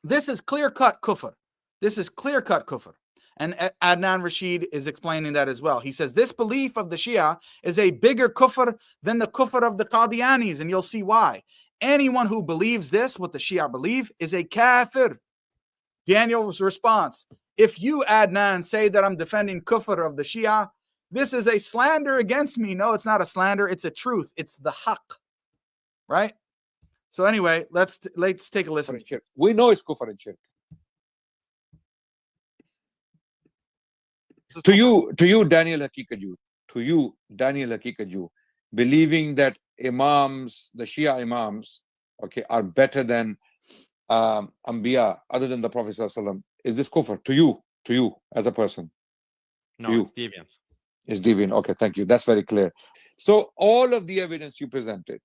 This is clear-cut kufr. This is clear-cut kufr. And Adnan Rashid is explaining that as well. He says this belief of the Shia is a bigger kufr than the kufr of the Qadianis, and you'll see why. Anyone who believes this, what the Shia believe, is a kafir. Daniel's response, if you, Adnan, say that I'm defending kufr of the Shia, this is a slander against me. No, it's not a slander. It's a truth. It's the haqq, right? So anyway, let's take a listen. We know it's kufr and shirk. To you, Daniel Haqiqatjou, believing that Imams, the Shia Imams, okay, are better than Anbiya, other than the Prophet ﷺ, is this kufr to you as a person? No, it's deviant. It's deviant. Okay, thank you. That's very clear. So all of the evidence you presented,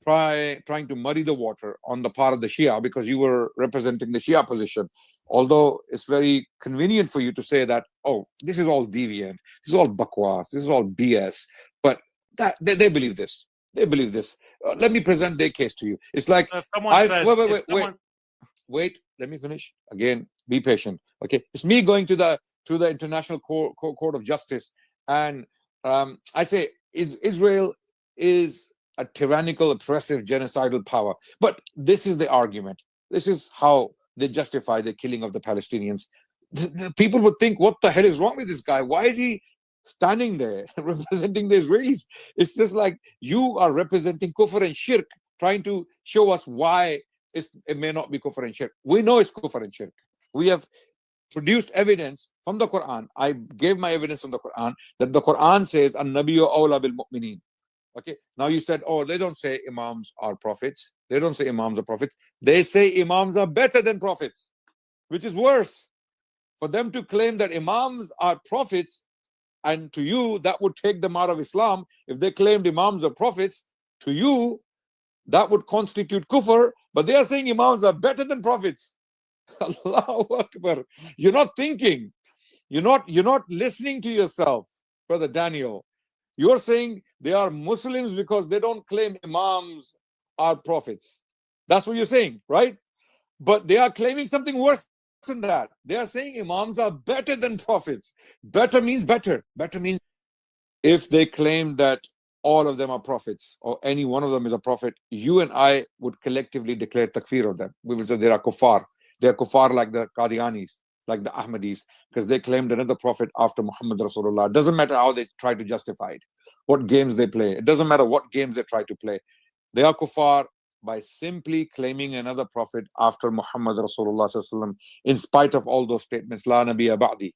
trying to muddy the water on the part of the Shia, because you were representing the Shia position, although it's very convenient for you to say that, oh, this is all deviant, this is all bakwas, this is all BS, but that they believe this. They believe this. Let me present their case to you. It's like, So wait, let me finish. Again, be patient. Okay, it's me going to the International Court of Justice, and I say, Israel is a tyrannical, oppressive, genocidal power. But this is the argument. This is how they justify the killing of the Palestinians. The people would think, what the hell is wrong with this guy? Why is he standing there representing the Israelis? It's just like you are representing Kufr and Shirk, trying to show us why it may not be Kufr and Shirk. We know it's Kufr and Shirk. We have produced evidence from the Quran. I gave my evidence from the Quran that the Quran says, An-Nabiyyu awla bil mu'mineen. Okay, now you said, oh, they don't say Imams are prophets. They don't say Imams are prophets. They say Imams are better than prophets, which is worse. For them to claim that Imams are prophets, and to you, that would take them out of Islam. If they claimed Imams are prophets, to you, that would constitute kufr. But they are saying Imams are better than prophets. Allahu Akbar. You're not thinking. You're not listening to yourself, Brother Daniel. You're saying they are Muslims because they don't claim Imams are prophets. That's what you're saying, right? But they are claiming something worse than that. They are saying Imams are better than prophets. Better means better. Better means if they claim that all of them are prophets or any one of them is a prophet, you and I would collectively declare takfir of them. We would say they are kuffar. They are kuffar like the Qadianis, like the Ahmadis, because they claimed another prophet after Muhammad Rasulullah. It doesn't matter how they try to justify it, what games they play. It doesn't matter what games they try to play. They are kuffar by simply claiming another prophet after Muhammad Rasulullah, in spite of all those statements. La nabiyya ba'di.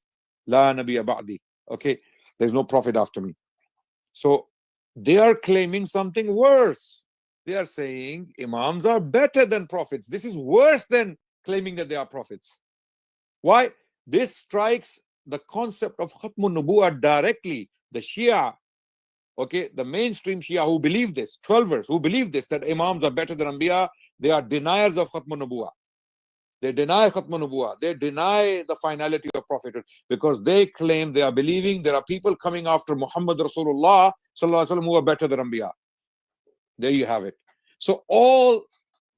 La nabiyya ba'di. Okay, there's no prophet after me. So they are claiming something worse. They are saying Imams are better than prophets. This is worse than claiming that they are prophets. Why? This strikes the concept of Khatmun Nubuwwah directly. The Shia, okay, the mainstream Shia who believe this, 12ers who believe this, that Imams are better than Anbiya, they are deniers of Khatmun Nubuwwah. They deny Khatmun Nubuwwah. They deny the finality of prophethood because they claim, they are believing there are people coming after Muhammad Rasulullah who are better than Anbiya. There you have it. So all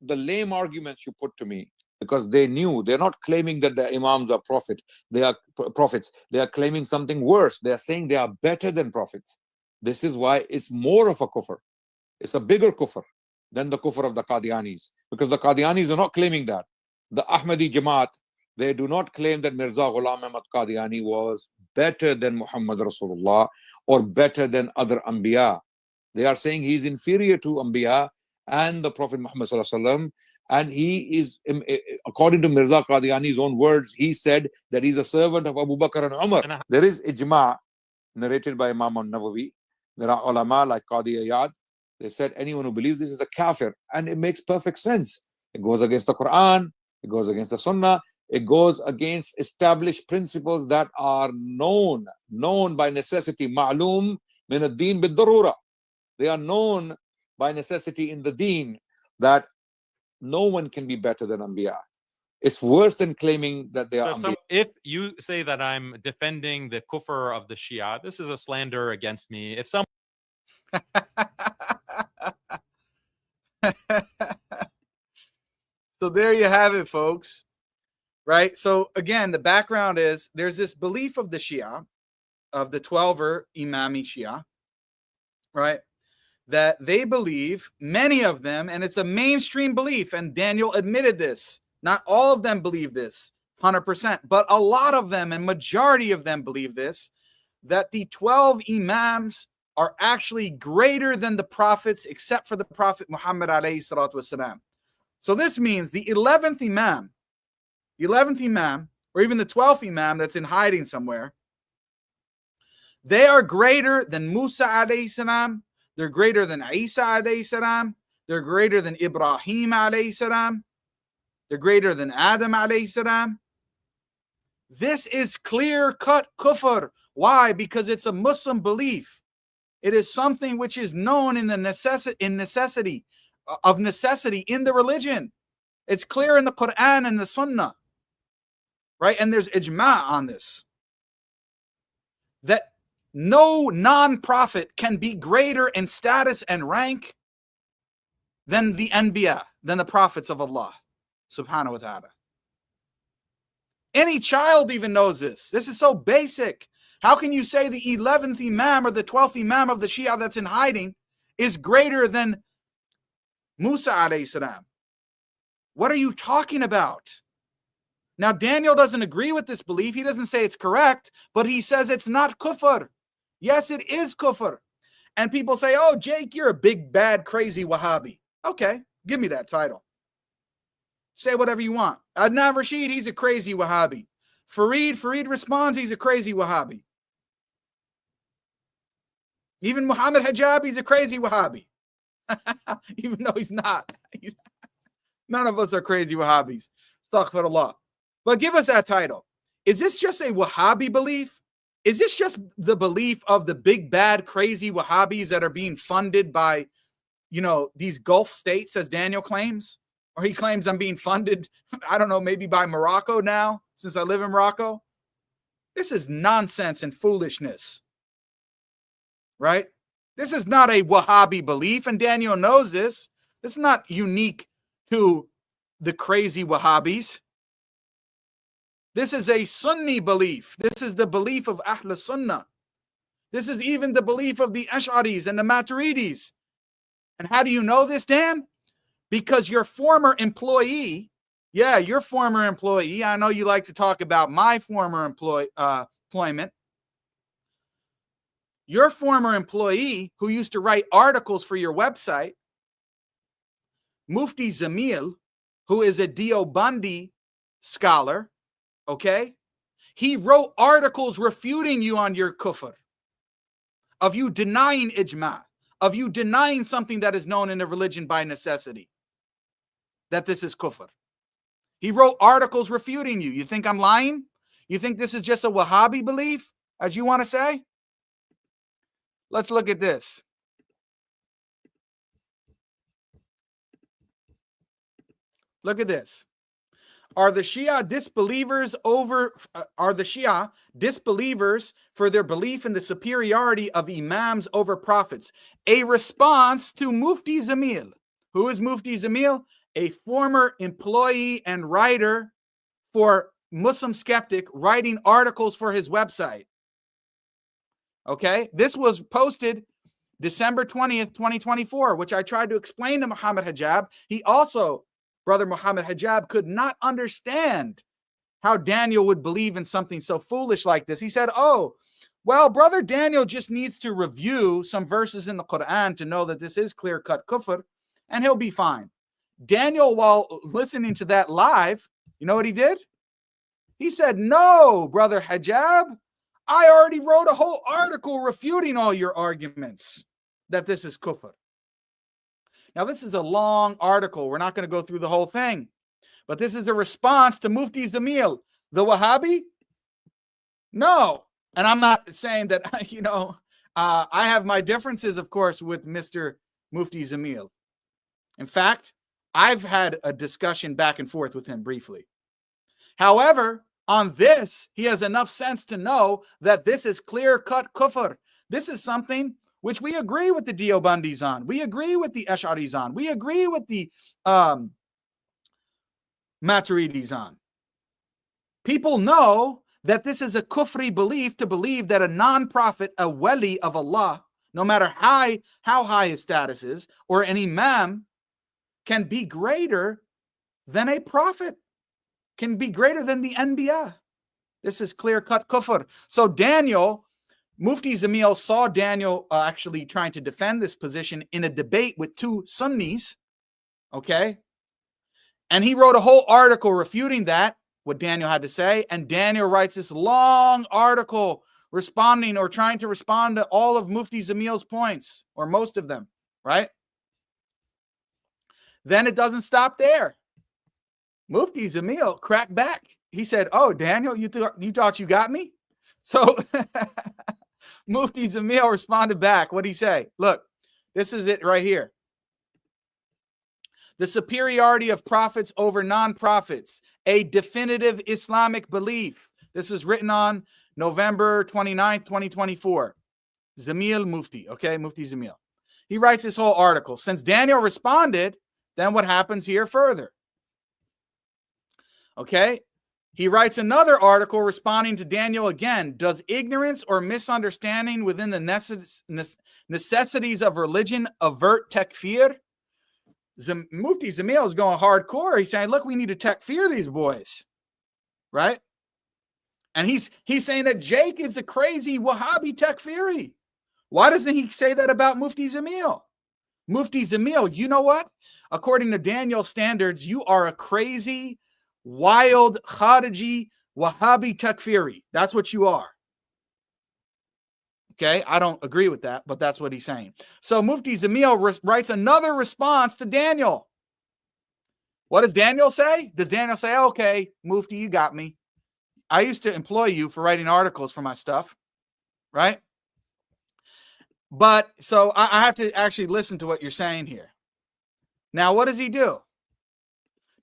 the lame arguments you put to me, because they knew, they're not claiming that the Imams are they are prophets. They are claiming something worse. They are saying they are better than prophets. This is why it's more of a kufr. It's a bigger kufr than the kufr of the Qadianis, because the Qadianis are not claiming that. The Ahmadi Jamaat, they do not claim that Mirza Ghulam Ahmad Qadiani was better than Muhammad Rasulullah or better than other Anbiya. They are saying he's inferior to Anbiya and the Prophet Muhammad Sallallahu Alaihi Wasallam, and he is, according to Mirza Qadiani's own words, he said that he's a servant of Abu Bakr and Umar. There is ijma narrated by Imam al-Nawawi. There are ulama like Qadi Iyad. They said anyone who believes this is a kafir, and it makes perfect sense. It goes against the Quran. It goes against the Sunnah. It goes against established principles that are known by necessity. Ma'loom min ad-din bid-darura. They are known by necessity in the deen that no one can be better than Anbiya. It's worse than claiming that they are So Anbiya. if you say that I'm defending the kufr of the Shia, this is a slander against me. If someone So there you have it, folks. Right? So again, the background is there's this belief of the Shia, of the 12er Imami Shia, right? That they believe, many of them, and it's a mainstream belief, and Daniel admitted this. Not all of them believe this 100%, but a lot of them and majority of them believe this, that the 12 Imams are actually greater than the prophets, except for the Prophet Muhammad alayhi salatu wasalam. So this means the 11th Imam, or even the 12th Imam that's in hiding somewhere, they are greater than Musa alayhi salam, they're greater than Isa alayhi salam, they're greater than Ibrahim alayhi salam, they're greater than Adam alayhi salam. This is clear-cut kufr. Why? Because it's a Muslim belief. It is something which is known in the necessity in the religion. It's clear in the Quran and the Sunnah, right? And there's ijma on this, that no non-prophet can be greater in status and rank than the Anbiya, than the prophets of Allah subhanahu wa ta'ala. Any child even knows this. This is so basic. How can you say the 11th Imam or the 12th Imam of the Shia that's in hiding is greater than Musa alayhi salam? What are you talking about? Now, Daniel doesn't agree with this belief. He doesn't say it's correct, but he says it's not kufr. Yes, it is kufr. And people say, oh, Jake, you're a big, bad, crazy Wahhabi. Okay, give me that title. Say whatever you want. Adnan Rashid, he's a crazy Wahhabi. Fareed responds, he's a crazy Wahhabi. Even Muhammad Hijab, he's a crazy Wahhabi. Even though he's not. None of us are crazy Wahhabis. Astaghfirullah. But give us that title. Is this just a Wahhabi belief? Is this just the belief of the big, bad, crazy Wahhabis that are being funded by, these Gulf states, as Daniel claims? Or he claims I'm being funded, I don't know, maybe by Morocco now, since I live in Morocco? This is nonsense and foolishness, right? This is not a Wahhabi belief, and Daniel knows this. This is not unique to the crazy Wahhabis. This is a Sunni belief. This is the belief of Ahl Sunnah. This is even the belief of the Ash'aris and the Maturidis. And how do you know this, Dan? Because your former employee, I know you like to talk about my former employment. Your former employee who used to write articles for your website, Mufti Zameel, who is a Deobandi scholar, okay? He wrote articles refuting you on your kufr, of you denying ijma, of you denying something that is known in the religion by necessity, that this is kufr. He wrote articles refuting you. You think I'm lying? You think this is just a Wahhabi belief, as you want to say? Let's look at this. Look at this. Are the Shia disbelievers for their belief in the superiority of Imams over prophets? A response to Mufti Zameel. Who is Mufti Zameel? A former employee and writer for Muslim Skeptic, writing articles for his website. Okay, this was posted December 20th, 2024, which I tried to explain to Muhammad Hijab. He also, Brother Muhammad Hijab, could not understand how Daniel would believe in something so foolish like this. He said, oh, well, Brother Daniel just needs to review some verses in the Quran to know that this is clear-cut kufr, and he'll be fine. Daniel, while listening to that live, you know what he did? He said, no, Brother Hijab, I already wrote a whole article refuting all your arguments that this is kufr. Now, this is a long article. We're not going to go through the whole thing, but this is a response to Mufti Zameel. The Wahhabi? No. And I'm not saying that, I have my differences, of course, with Mr. Mufti Zameel. In fact, I've had a discussion back and forth with him briefly. However, on this, he has enough sense to know that this is clear-cut kufr. This is something which we agree with the Deobandis on. We agree with the Ash'aris on. We agree with the Maturidis on. People know that this is a kufri belief, to believe that a non-prophet, a wali of Allah, no matter how high his status is, or an imam, can be greater than a prophet, can be greater than the Anbiya. This is clear-cut kufr. So Daniel, Mufti Zameel saw Daniel actually trying to defend this position in a debate with two Sunnis, okay? And he wrote a whole article refuting that, what Daniel had to say, and Daniel writes this long article responding or trying to respond to all of Mufti Zameel's points, or most of them, right? Then it doesn't stop there. Mufti Zameel cracked back. He said, "Oh, Daniel, you thought you got me?" So Mufti Zameel responded back. What'd he say? Look, this is it right here. The superiority of prophets over non-prophets, a definitive Islamic belief. This is written on November 29th, 2024. Zameel Mufti, okay, Mufti Zameel. He writes this whole article. Since Daniel responded, then what happens here further? Okay, he writes another article responding to Daniel again. Does ignorance or misunderstanding within the necessities of religion avert takfir? Mufti Zameel is going hardcore. He's saying, look, we need to takfir these boys, right? And he's saying that Jake is a crazy Wahhabi takfiri. Why doesn't he say that about Mufti Zameel? Mufti Zameel, you know what? According to Daniel's standards, you are a crazy, wild, Khariji, Wahhabi takfiri. That's what you are. Okay, I don't agree with that, but that's what he's saying. So Mufti Zameel writes another response to Daniel. What does Daniel say? Does Daniel say, okay, Mufti, you got me. I used to employ you for writing articles for my stuff, right? But so I have to actually listen to what you're saying here. Now, what does he do?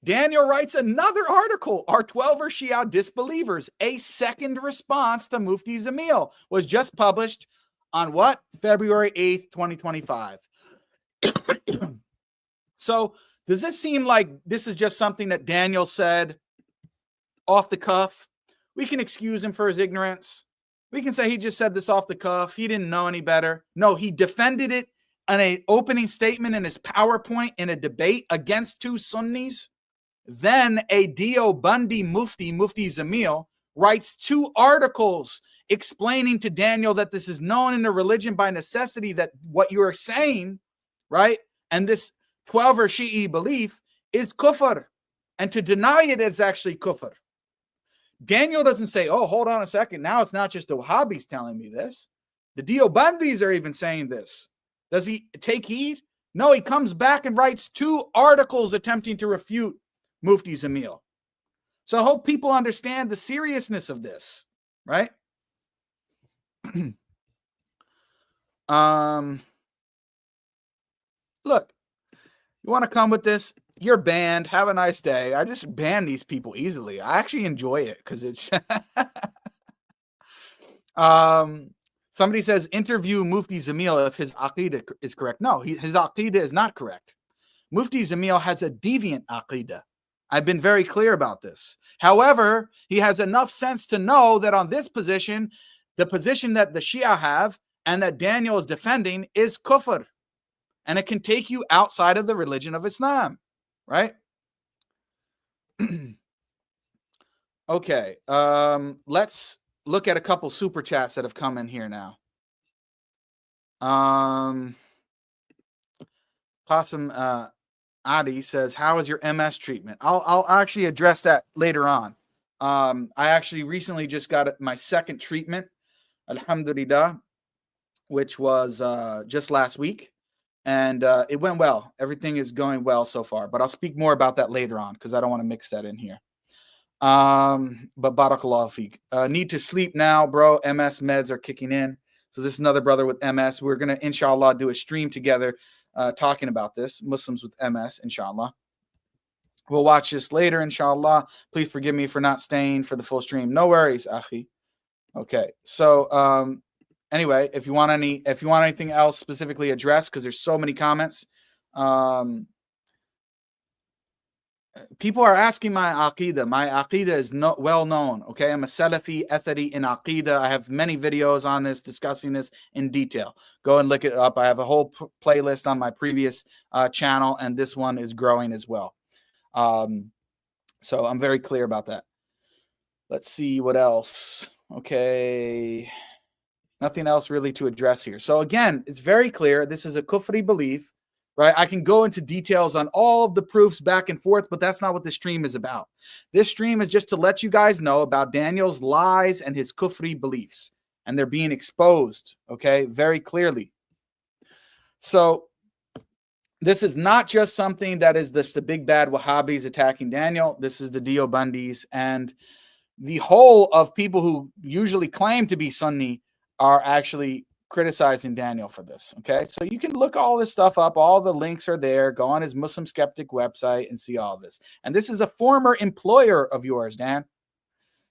Daniel writes another article, Are 12er Shia Disbelievers? A second response to Mufti Zameel was just published on what? February 8th, 2025. So does this seem like this is just something that Daniel said off the cuff? We can excuse him for his ignorance. We can say he just said this off the cuff. He didn't know any better. No, he defended it in an opening statement in his PowerPoint in a debate against two Sunnis. Then a Deobandi Mufti Zameel, writes two articles explaining to Daniel that this is known in the religion by necessity, that what you are saying, right, and this 12er Shi'i belief is kufr, and to deny it is actually kufr. Daniel doesn't say, oh, hold on a second, now it's not just the Wahhabis telling me this. The Deobandis are even saying this. Does he take heed? No, he comes back and writes two articles attempting to refute Mufti Zameel. So I hope people understand the seriousness of this, right? Look, you want to come with this? You're banned. Have a nice day. I just ban these people easily. I actually enjoy it because it's somebody says interview Mufti Zameel if his aqidah is correct. No, his aqidah is not correct. Mufti Zameel has a deviant aqidah. I've been very clear about this. However, he has enough sense to know that on this position, the position that the Shia have and that Daniel is defending is kufr. And it can take you outside of the religion of Islam, right? Okay, let's look at a couple super chats that have come in here now. Qasim Adi says, how is your MS treatment? I'll actually address that later on. I actually recently just got my second treatment, alhamdulillah, which was just last week. And it went well. Everything is going well so far, but I'll speak more about that later on because I don't want to mix that in here. But barakallahu feek. Need to sleep now, bro. MS meds are kicking in. So this is another brother with MS. We're going to, inshallah, do a stream together talking about this. Muslims with MS, inshallah. We'll watch this later, inshallah. Please forgive me for not staying for the full stream. No worries, akhi. Okay. So anyway, if you want anything else specifically addressed, because there's so many comments. People are asking my aqidah. My aqidah is not well known. Okay, I'm a Salafi Athari in aqidah. I have many videos on this discussing this in detail. Go and look it up. I have a whole playlist on my previous channel, and this one is growing as well. So I'm very clear about that. Let's see what else. Okay, nothing else really to address here. So again, it's very clear. This is a Kufri belief. Right, I can go into details on all of the proofs back and forth, but that's not what this stream is about. This stream is just to let you guys know about Daniel's lies and his Kufri beliefs, and they're being exposed, okay, very clearly. So this is not just something that is the big bad Wahhabis attacking Daniel. This is the Deobandis, and the whole of people who usually claim to be Sunni are actually criticizing Daniel for this. Okay, so you can look all this stuff up. All the links are there. Go on his Muslim Skeptic website and see all this. And this is a former employer of yours, Dan.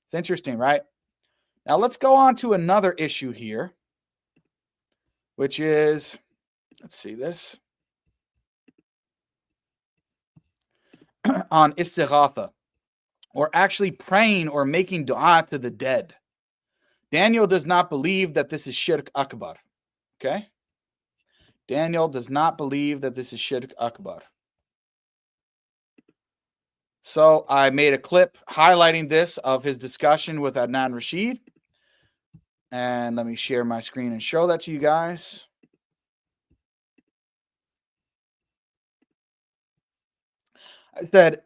It's interesting, right? Now let's go on to another issue here, which is, let's see this, on istighatha, or actually praying or making dua to the dead. Daniel does not believe that this is Shirk akbar. Okay? Daniel does not believe that this is Shirk akbar. So I made a clip highlighting this of his discussion with Adnan Rashid. And let me share my screen and show that to you guys. I said,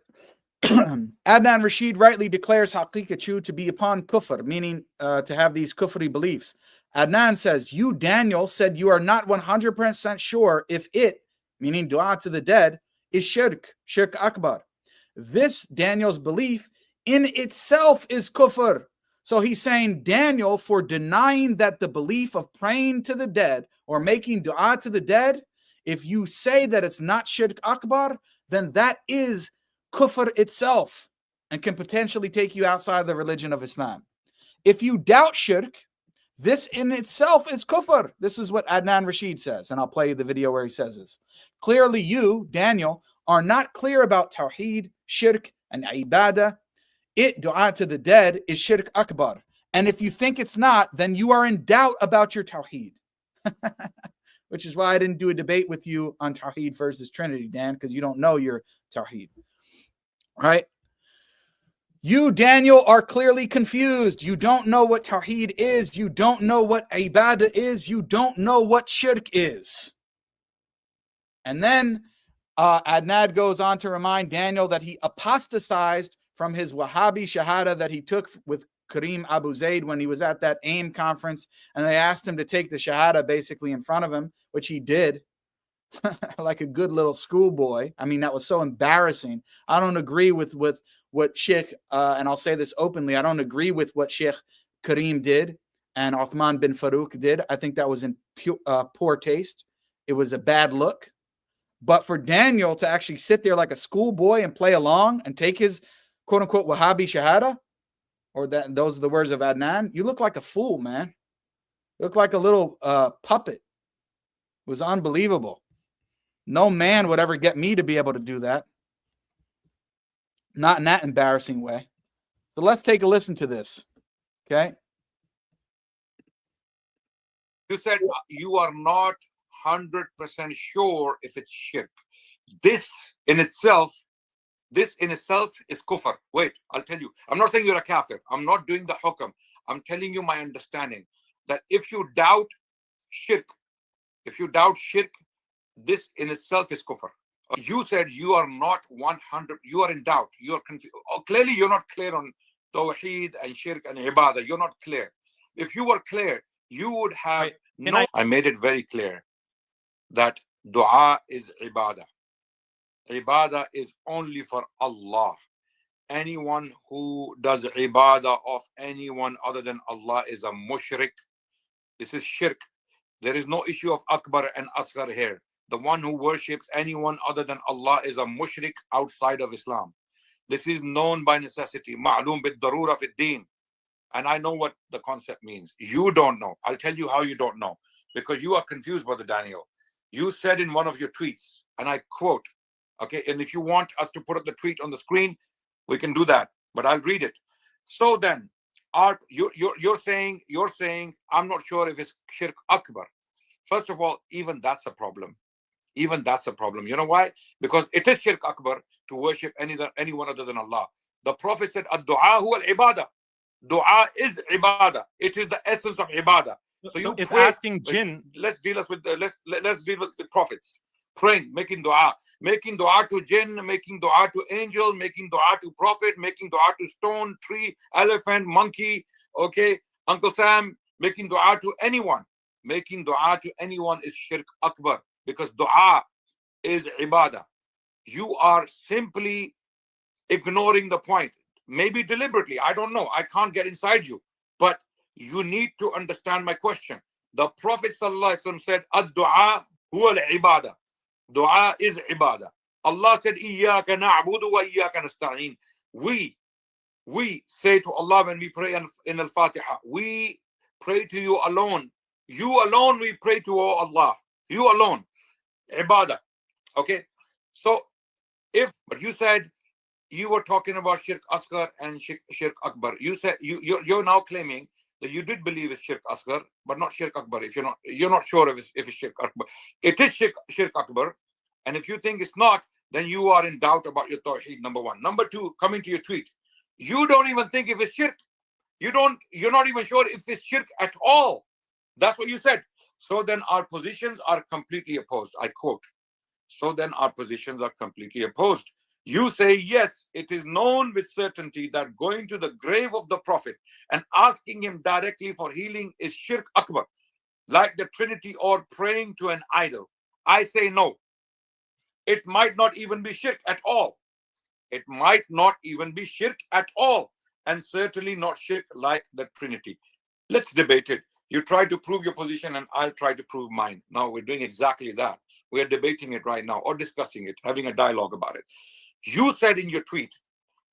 Adnan Rashid rightly declares Haqiqatjou to be upon Kufr, meaning to have these Kufri beliefs. Adnan says, you, Daniel, said you are not 100% sure if it, meaning dua to the dead, is Shirk, Shirk akbar. This, Daniel's belief, in itself is Kufr. So he's saying, Daniel, for denying that the belief of praying to the dead or making dua to the dead, if you say that it's not Shirk akbar, then that is Kufr itself and can potentially take you outside the religion of Islam. If you doubt Shirk, this in itself is Kufr. This is what Adnan Rashid says, and I'll play you the video where he says this. Clearly you, Daniel, are not clear about Tawheed, Shirk, and Ibadah. It, dua to the dead, is Shirk Akbar. And if you think it's not, then you are in doubt about your Tawheed. Which is why I didn't do a debate with you on Tawheed versus Trinity, Dan, because you don't know your Tawheed. Right? You, Daniel, are clearly confused. You don't know what Tawheed is. You don't know what Ibadah is. You don't know what Shirk is. And then Adnan goes on to remind Daniel that he apostatized from his Wahhabi Shahada that he took with Karim Abu Zayd when he was at that AIM conference. And they asked him to take the Shahada basically in front of him, which he did. Like a good little schoolboy. I mean, that was so embarrassing. I don't agree with what Sheikh, and I'll say this openly, I don't agree with what Sheikh Karim did and Uthman bin Farouk did. I think that was in poor taste. It was a bad look. But for Daniel to actually sit there like a schoolboy and play along and take his quote-unquote Wahhabi Shahada, or that those are the words of Adnan, you look like a fool, man. You look like a little puppet. It was unbelievable. No man would ever get me to be able to do that. Not in that embarrassing way. So let's take a listen to this. Okay. You said you are not 100% sure if it's Shirk. This in itself is Kufr. Wait, I'll tell you. I'm not saying you're a kafir. I'm not doing the hukam. I'm telling you my understanding that if you doubt Shirk, this in itself is Kufr. You said you are not 100, you are in doubt, you are confused. Oh, clearly you're not clear on Tawheed and Shirk and Ibadah. You're not clear. If you were clear, you would have I made it very clear that Dua is ibadah. Ibadah is only for Allah. Anyone who does ibadah of anyone other than Allah is a mushrik. This is shirk. There is no issue of akbar and asghar here. The one who worships anyone other than Allah is a mushrik outside of Islam. This is known by necessity. Ma'loom bid-darura fid-deen. And I know what the concept means. You don't know. I'll tell you how you don't know. Because you are confused, Brother Daniel. You said in one of your tweets, and I quote, okay, and if you want us to put up the tweet on the screen, we can do that, but I'll read it. So then, you're saying, I'm not sure if it's shirk akbar. First of all, even that's a problem. Even that's a problem. You know why? Because it is shirk akbar to worship anyone other than Allah. The Prophet said, ad-du'a huwa al-ibadah. Dua is ibadah. It is the essence of ibadah. So you it's pray, asking Jinn. Let's deal with the prophets. Praying, making dua to jinn, making dua to angel, making dua to prophet, making dua to stone, tree, elephant, monkey, okay, Uncle Sam, making dua to anyone. Making dua to anyone is shirk akbar, because dua is ibadah. You are simply ignoring the point, maybe deliberately, I don't know, I can't get inside you, but you need to understand my question. The Prophet ﷺ said, ad-du'a huwa al-ibadah. Dua is ibadah. Allah said, Iyyaka na'budu wa iyyaka nasta'in. We say to Allah when we pray in Al-Fatiha, we pray to you alone. You alone we pray to, oh Allah. You alone. Ibadah. Okay? So, but you said you were talking about shirk asghar and shirk akbar. You said you're now claiming that you did believe it's shirk asghar, but not shirk akbar. If you're not sure if it's shirk akbar. It is shirk akbar, and if you think it's not, then you are in doubt about your tawheed, number one. Number two, coming to your tweet, you don't even think if it's shirk. You're not even sure if it's shirk at all. That's what you said. So then our positions are completely opposed. I quote. So then our positions are completely opposed. You say, yes, it is known with certainty that going to the grave of the Prophet and asking him directly for healing is shirk akbar, like the Trinity or praying to an idol. I say no. It might not even be shirk at all. It might not even be shirk at all, and certainly not shirk like the Trinity. Let's debate it. You try to prove your position and I'll try to prove mine. Now we're doing exactly that. We are debating it right now, or discussing it, having a dialogue about it. You said in your tweet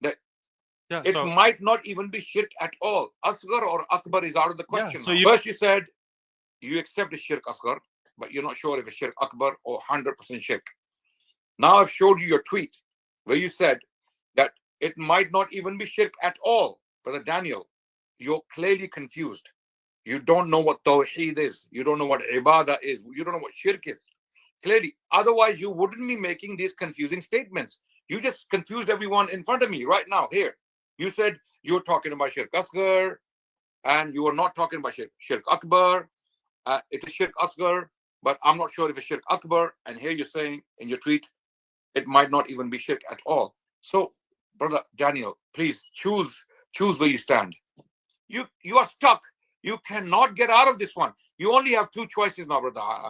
that it might not even be shirk at all. Asghar or akbar is out of the question. So first you said you accept the shirk asghar, but you're not sure if it's shirk akbar or 100% shirk. Now I've showed you your tweet where you said that it might not even be shirk at all. Brother Daniel, you're clearly confused. You don't know what tawheed is. You don't know what ibadah is. You don't know what shirk is. Clearly, otherwise you wouldn't be making these confusing statements. You just confused everyone in front of me right now here. You said you're talking about shirk asghar and you are not talking about shirk akbar. It is shirk asghar, but I'm not sure if it's shirk akbar. And here you're saying in your tweet, it might not even be shirk at all. So, Brother Daniel, please choose where you stand. You are stuck. You cannot get out of this one. You only have two choices now,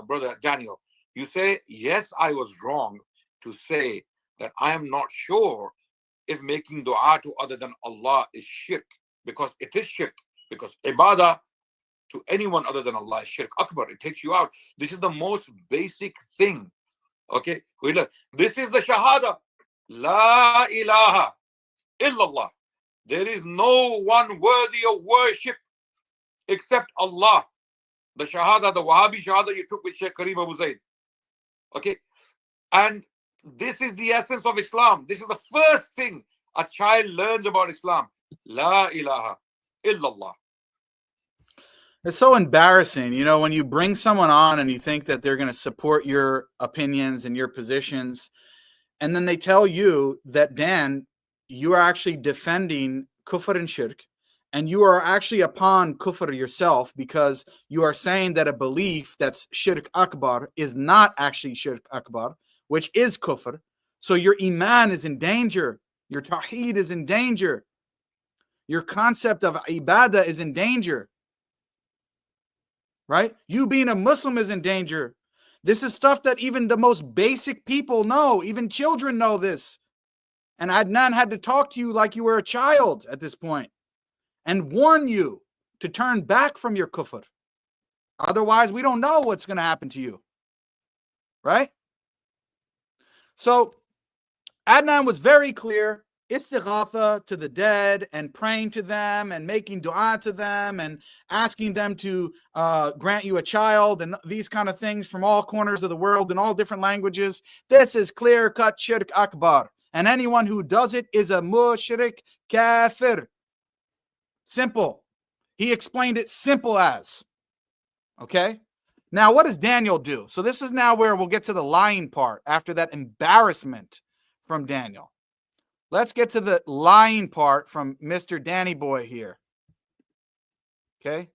Brother Daniel. You say, yes, I was wrong to say that I am not sure if making dua to other than Allah is shirk, because it is shirk, because ibadah to anyone other than Allah is shirk akbar. It takes you out. This is the most basic thing. Okay, this is the shahada. La ilaha illallah. There is no one worthy of worship except Allah. The shahada, the Wahhabi shahada you took with Sheikh Karim Abu Zaid. Okay, and this is the essence of Islam. This is the first thing a child learns about Islam. La ilaha illallah. It's so embarrassing, you know, when you bring someone on and you think that they're going to support your opinions and your positions, and then they tell you that, Dan, you are actually defending Kufr and Shirk, and you are actually upon Kufr yourself, because you are saying that a belief that's Shirk Akbar is not actually Shirk Akbar, which is Kufr. So your Iman is in danger. Your Tawheed is in danger. Your concept of Ibadah is in danger. Right? You being a Muslim is in danger. This is stuff that even the most basic people know. Even children know this. And Adnan had to talk to you like you were a child at this point and warn you to turn back from your kufr. Otherwise, we don't know what's going to happen to you. Right? So Adnan was very clear. Istighatha to the dead and praying to them and making dua to them and asking them to grant you a child and these kind of things from all corners of the world in all different languages. This is clear-cut shirk akbar. And anyone who does it is a mushrik kafir. Simple. He explained it simple as. Okay? Now, what does Daniel do? So this is now where we'll get to the lying part after that embarrassment from Daniel. Let's get to the lying part from Mr. Danny Boy here. Okay?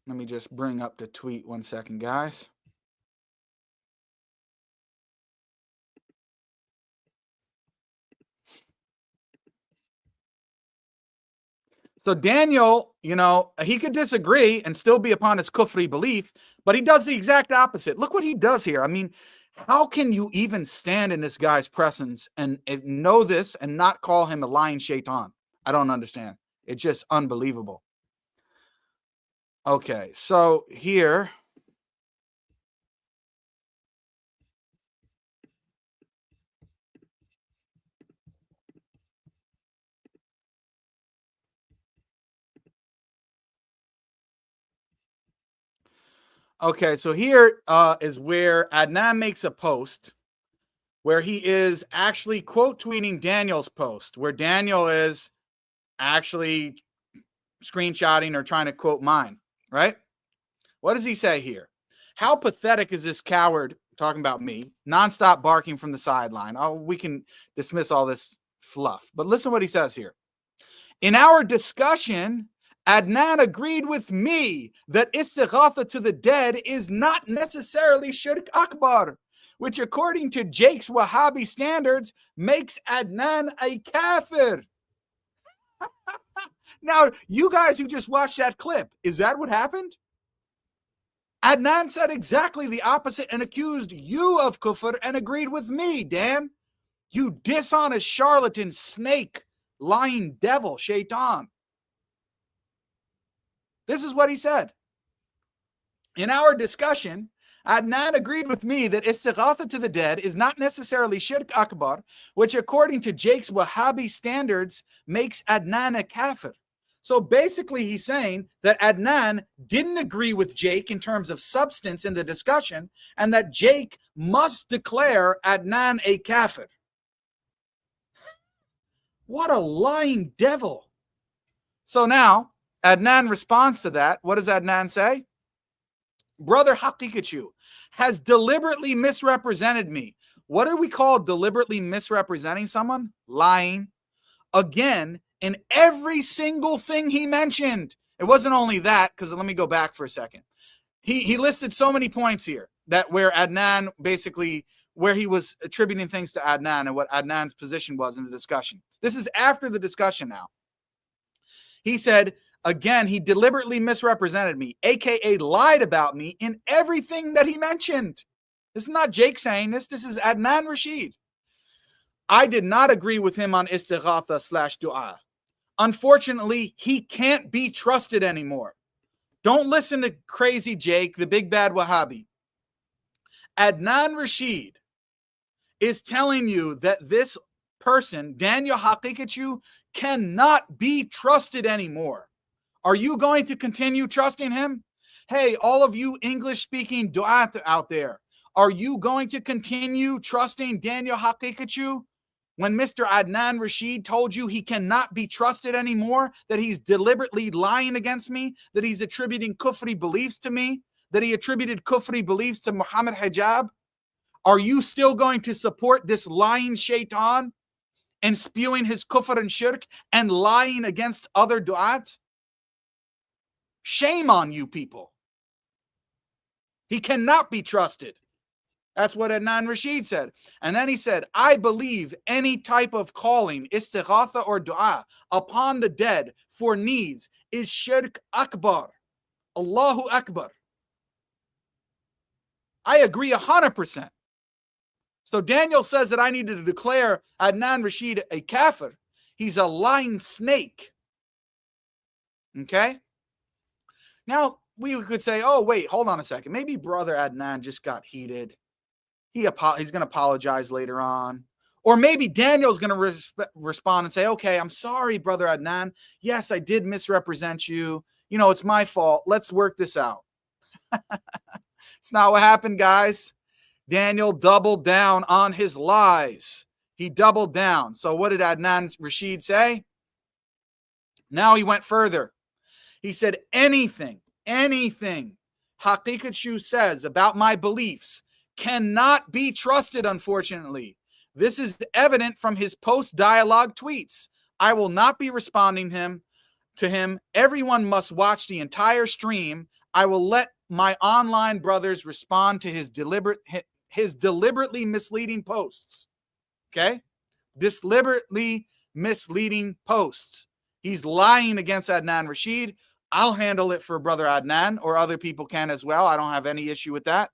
Let me just bring up the tweet 1 second, guys. So Daniel, you know, he could disagree and still be upon his kufri belief, but he does the exact opposite. Look what he does here. I mean, how can you even stand in this guy's presence and know this and not call him a lying shaitan? I don't understand. It's just unbelievable. Okay, so here. Okay, so here is where Adnan makes a post where he is actually quote tweeting Daniel's post, where Daniel is actually screenshotting or trying to quote mine, right? What does he say here? How pathetic is this coward, talking about me, nonstop barking from the sideline? Oh, we can dismiss all this fluff, but listen what he says here. In our discussion, Adnan agreed with me that istighatha to the dead is not necessarily shirk akbar, which according to Jake's Wahhabi standards makes Adnan a kafir. Now, you guys who just watched that clip, is that what happened? Adnan said exactly the opposite and accused you of kufr and agreed with me, Dan. You dishonest charlatan, snake, lying devil, shaitan. This is what he said. In our discussion, Adnan agreed with me that istighatha to the dead is not necessarily shirk akbar, which according to Jake's Wahhabi standards makes Adnan a kafir. So basically he's saying that Adnan didn't agree with Jake in terms of substance in the discussion and that Jake must declare Adnan a kafir. What a lying devil. So now Adnan responds to that. What does Adnan say? Brother Haqiqatjou has deliberately misrepresented me. What do we call deliberately misrepresenting someone? Lying. Again, in every single thing he mentioned. It wasn't only that, because let me go back for a second. He listed so many points here that where Adnan basically, where he was attributing things to Adnan and what Adnan's position was in the discussion. This is after the discussion now. He said, again, he deliberately misrepresented me, aka lied about me in everything that he mentioned. This is not Jake saying this. This is Adnan Rashid. I did not agree with him on istighatha / dua. Unfortunately, he can't be trusted anymore. Don't listen to crazy Jake, the big bad Wahhabi. Adnan Rashid is telling you that this person, Daniel Haqiqatjou, cannot be trusted anymore. Are you going to continue trusting him? Hey, all of you English-speaking du'at out there, are you going to continue trusting Daniel Haqiqatjou when Mr. Adnan Rashid told you he cannot be trusted anymore, that he's deliberately lying against me, that he's attributing Kufri beliefs to me, that he attributed Kufri beliefs to Mohammed Hijab? Are you still going to support this lying shaitan and spewing his kufr and shirk and lying against other du'at? Shame on you people. He cannot be trusted. That's what Adnan Rashid said. And then he said, I believe any type of calling, istighatha or dua, upon the dead for needs is shirk akbar. Allahu Akbar. I agree 100%. So Daniel says that I needed to declare Adnan Rashid a kafir. He's a lying snake. Okay? Now, we could say, oh, wait, hold on a second. Maybe brother Adnan just got heated. He's going to apologize later on. Or maybe Daniel's going to respond and say, okay, I'm sorry, brother Adnan. Yes, I did misrepresent you. You know, it's my fault. Let's work this out. It's not what happened, guys. Daniel doubled down on his lies. He doubled down. So what did Adnan Rashid say? Now he went further. He said, anything Haqiqatjou says about my beliefs cannot be trusted, unfortunately. This is evident from his post-dialogue tweets. I will not be responding to him. Everyone must watch the entire stream. I will let my online brothers respond to his deliberately misleading posts. Okay? Deliberately misleading posts. He's lying against Adnan Rashid. I'll handle it for brother Adnan, or other people can as well. I don't have any issue with that.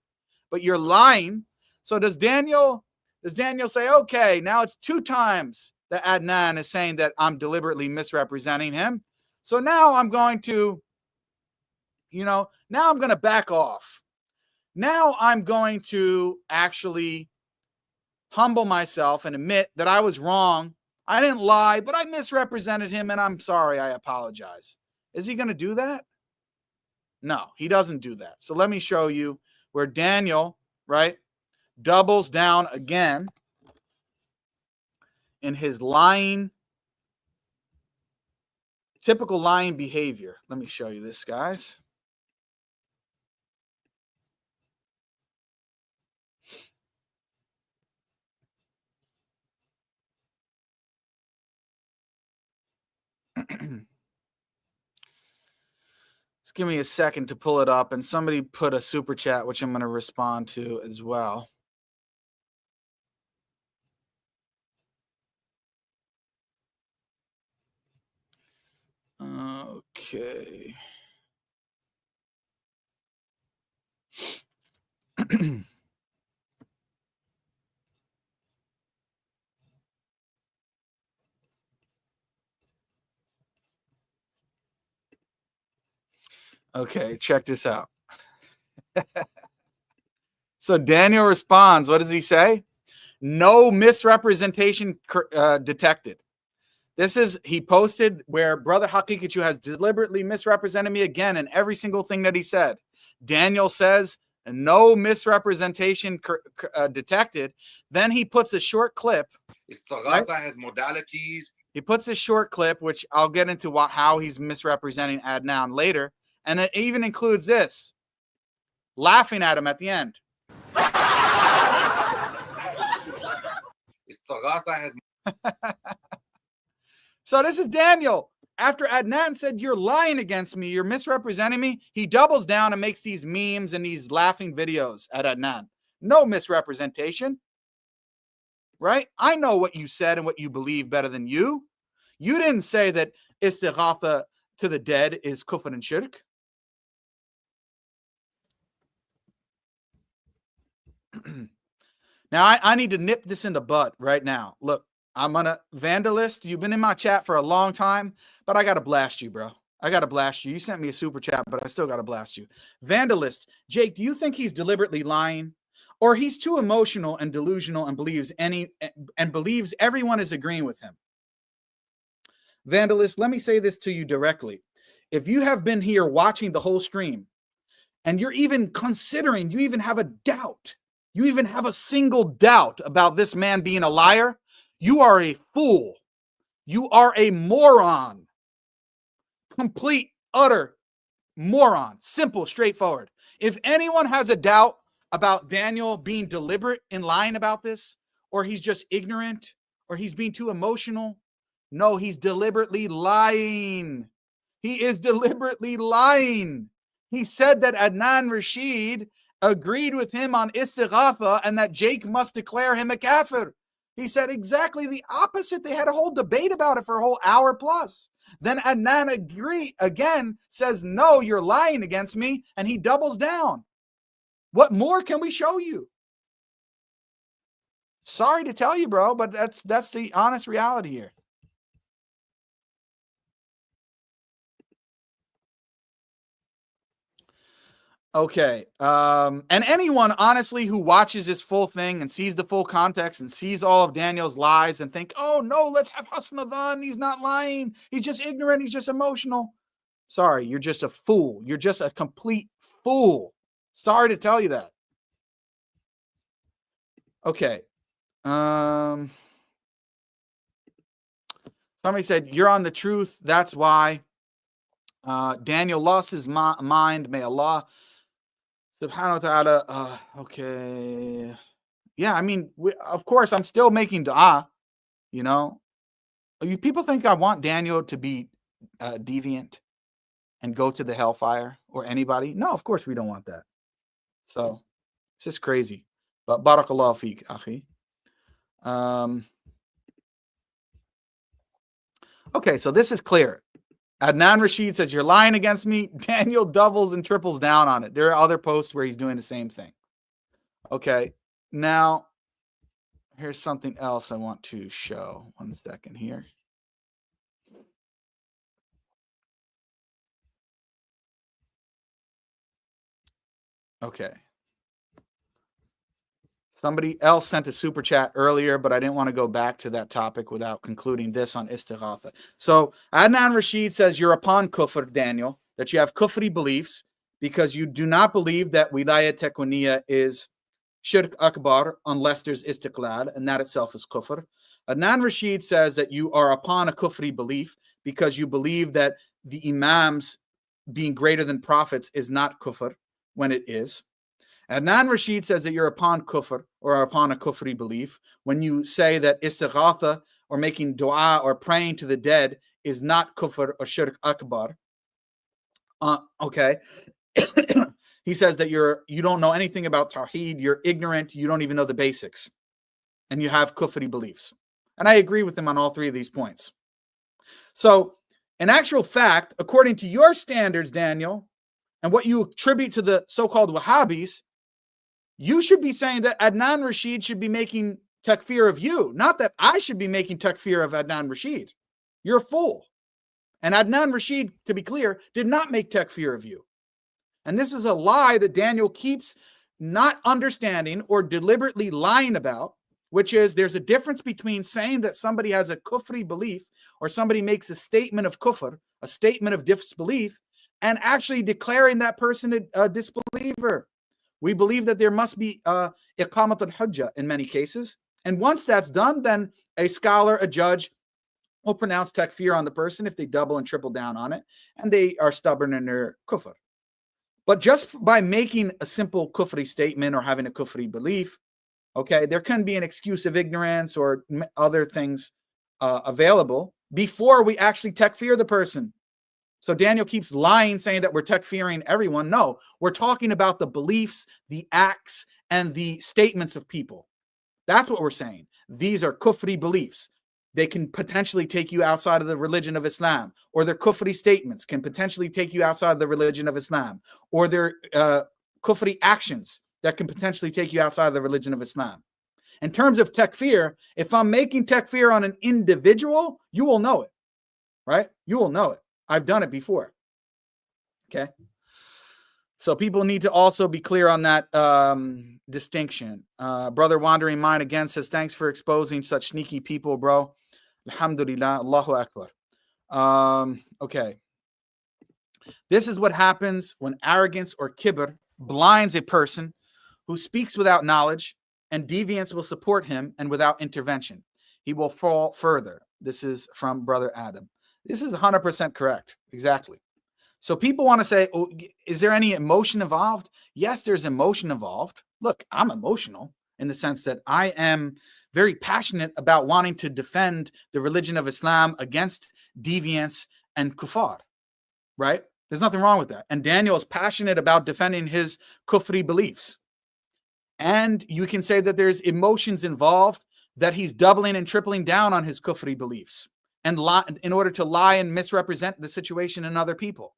But you're lying. So does Daniel say, okay, now it's 2 times that Adnan is saying that I'm deliberately misrepresenting him. So now I'm going to, now I'm going to back off. Now I'm going to actually humble myself and admit that I was wrong. I didn't lie, but I misrepresented him, and I'm sorry. I apologize. Is he going to do that? No, he doesn't do that. So let me show you where Daniel, right, doubles down again in his lying, typical lying behavior. Let me show you this, guys. Just give me a second to pull it up, and somebody put a super chat, which I'm going to respond to as well. Okay. Okay, check this out. So Daniel responds. What does he say? No misrepresentation detected. This is, he posted where brother Haqiqatjou has deliberately misrepresented me again in every single thing that he said. Daniel says, no misrepresentation detected. Then he puts a short clip. Istighatha has modalities. He puts a short clip, which I'll get into how he's misrepresenting Adnan later. And it even includes this, laughing at him at the end. So this is Daniel. After Adnan said, you're lying against me, you're misrepresenting me, he doubles down and makes these memes and these laughing videos at Adnan. No misrepresentation. Right? I know what you said and what you believe better than you. You didn't say that istighatha to the dead is kufr and shirk. Now, I need to nip this in the bud right now. Look, I'm on a vandalist. You've been in my chat for a long time, but I got to blast you, bro. I got to blast you. You sent me a super chat, but I still got to blast you. Vandalist, Jake, do you think he's deliberately lying? Or he's too emotional and delusional and believes everyone is agreeing with him? Vandalist, let me say this to you directly. If you have been here watching the whole stream and you're even considering, you even have a doubt, you even have a single doubt about this man being a liar, you are a fool. You are a moron. Complete, utter moron. Simple, straightforward. If anyone has a doubt about Daniel being deliberate in lying about this, or he's just ignorant, or he's being too emotional, no, he's deliberately lying. He is deliberately lying. He said that Adnan Rashid agreed with him on istighatha and that Jake must declare him a kafir. He said exactly the opposite. They had a whole debate about it for a whole hour plus. Then Adnan again says, no, you're lying against me, and he doubles down. What more can we show you? Sorry to tell you, bro, but that's the honest reality here. Okay. And anyone, honestly, who watches this full thing and sees the full context and sees all of Daniel's lies and think, oh, no, let's have husn adhan. He's not lying. He's just ignorant. He's just emotional. Sorry, you're just a fool. You're just a complete fool. Sorry to tell you that. Okay. Somebody said, you're on the truth. That's why. Daniel lost his mind. May Allah subhanahu wa ta'ala. Okay. Yeah, I mean, of course, I'm still making dua, you know. People think I want Daniel to be deviant and go to the hellfire, or anybody. No, of course we don't want that. So it's just crazy. But barakallahu feek, akhi. Okay, so this is clear. Adnan Rashid says, you're lying against me. Daniel doubles and triples down on it. There are other posts where he's doing the same thing. Okay, now here's something else I want to show. 1 second here. Okay. Somebody else sent a super chat earlier, but I didn't want to go back to that topic without concluding this on istighatha. So Adnan Rashid says you're upon kufr, Daniel, that you have kufri beliefs because you do not believe that wilayat tekwaniya is shirk akbar unless there's istiqlal, and that itself is kufr. Adnan Rashid says that you are upon a kufri belief because you believe that the imams being greater than prophets is not kufr when it is. Adnan Rashid says that you're upon kufr or upon a kufri belief when you say that istighatha or making dua or praying to the dead is not kufr or shirk akbar. Okay. He says that you don't know anything about tawheed, you're ignorant, you don't even know the basics, and you have kufri beliefs. And I agree with him on all three of these points. So, in actual fact, according to your standards, Daniel, and what you attribute to the so-called Wahhabis, you should be saying that Adnan Rashid should be making takfir of you, not that I should be making takfir of Adnan Rashid. You're a fool. And Adnan Rashid, to be clear, did not make takfir of you. And this is a lie that Daniel keeps not understanding or deliberately lying about, which is there's a difference between saying that somebody has a kufri belief or somebody makes a statement of kufr, a statement of disbelief, and actually declaring that person a disbeliever. We believe that there must be iqamat al-hujjah in many cases. And once that's done, then a scholar, a judge, will pronounce takfir on the person if they double and triple down on it, and they are stubborn in their kufr. But just by making a simple kufri statement or having a kufri belief, okay, there can be an excuse of ignorance or other things available before we actually takfir the person. So Daniel keeps lying, saying that we're takfiring everyone. No, we're talking about the beliefs, the acts, and the statements of people. That's what we're saying. These are kufri beliefs. They can potentially take you outside of the religion of Islam, or their kufri statements can potentially take you outside of the religion of Islam, or their kufri actions that can potentially take you outside of the religion of Islam. In terms of takfir, if I'm making takfir on an individual, you will know it, right? You will know it. I've done it before. Okay. So people need to also be clear on that distinction. Brother Wandering Mind again says, thanks for exposing such sneaky people, bro. Alhamdulillah. Allahu Akbar. Okay. This is what happens when arrogance or kibr blinds a person who speaks without knowledge, and deviance will support him, and without intervention, he will fall further. This is from Brother Adam. This is 100% correct. Exactly. So people want to say, oh, is there any emotion involved? Yes, there's emotion involved. Look, I'm emotional in the sense that I am very passionate about wanting to defend the religion of Islam against deviance and kuffar, right? There's nothing wrong with that. And Daniel is passionate about defending his Kufri beliefs. And you can say that there's emotions involved, that he's doubling and tripling down on his Kufri beliefs and in order to lie and misrepresent the situation in other people.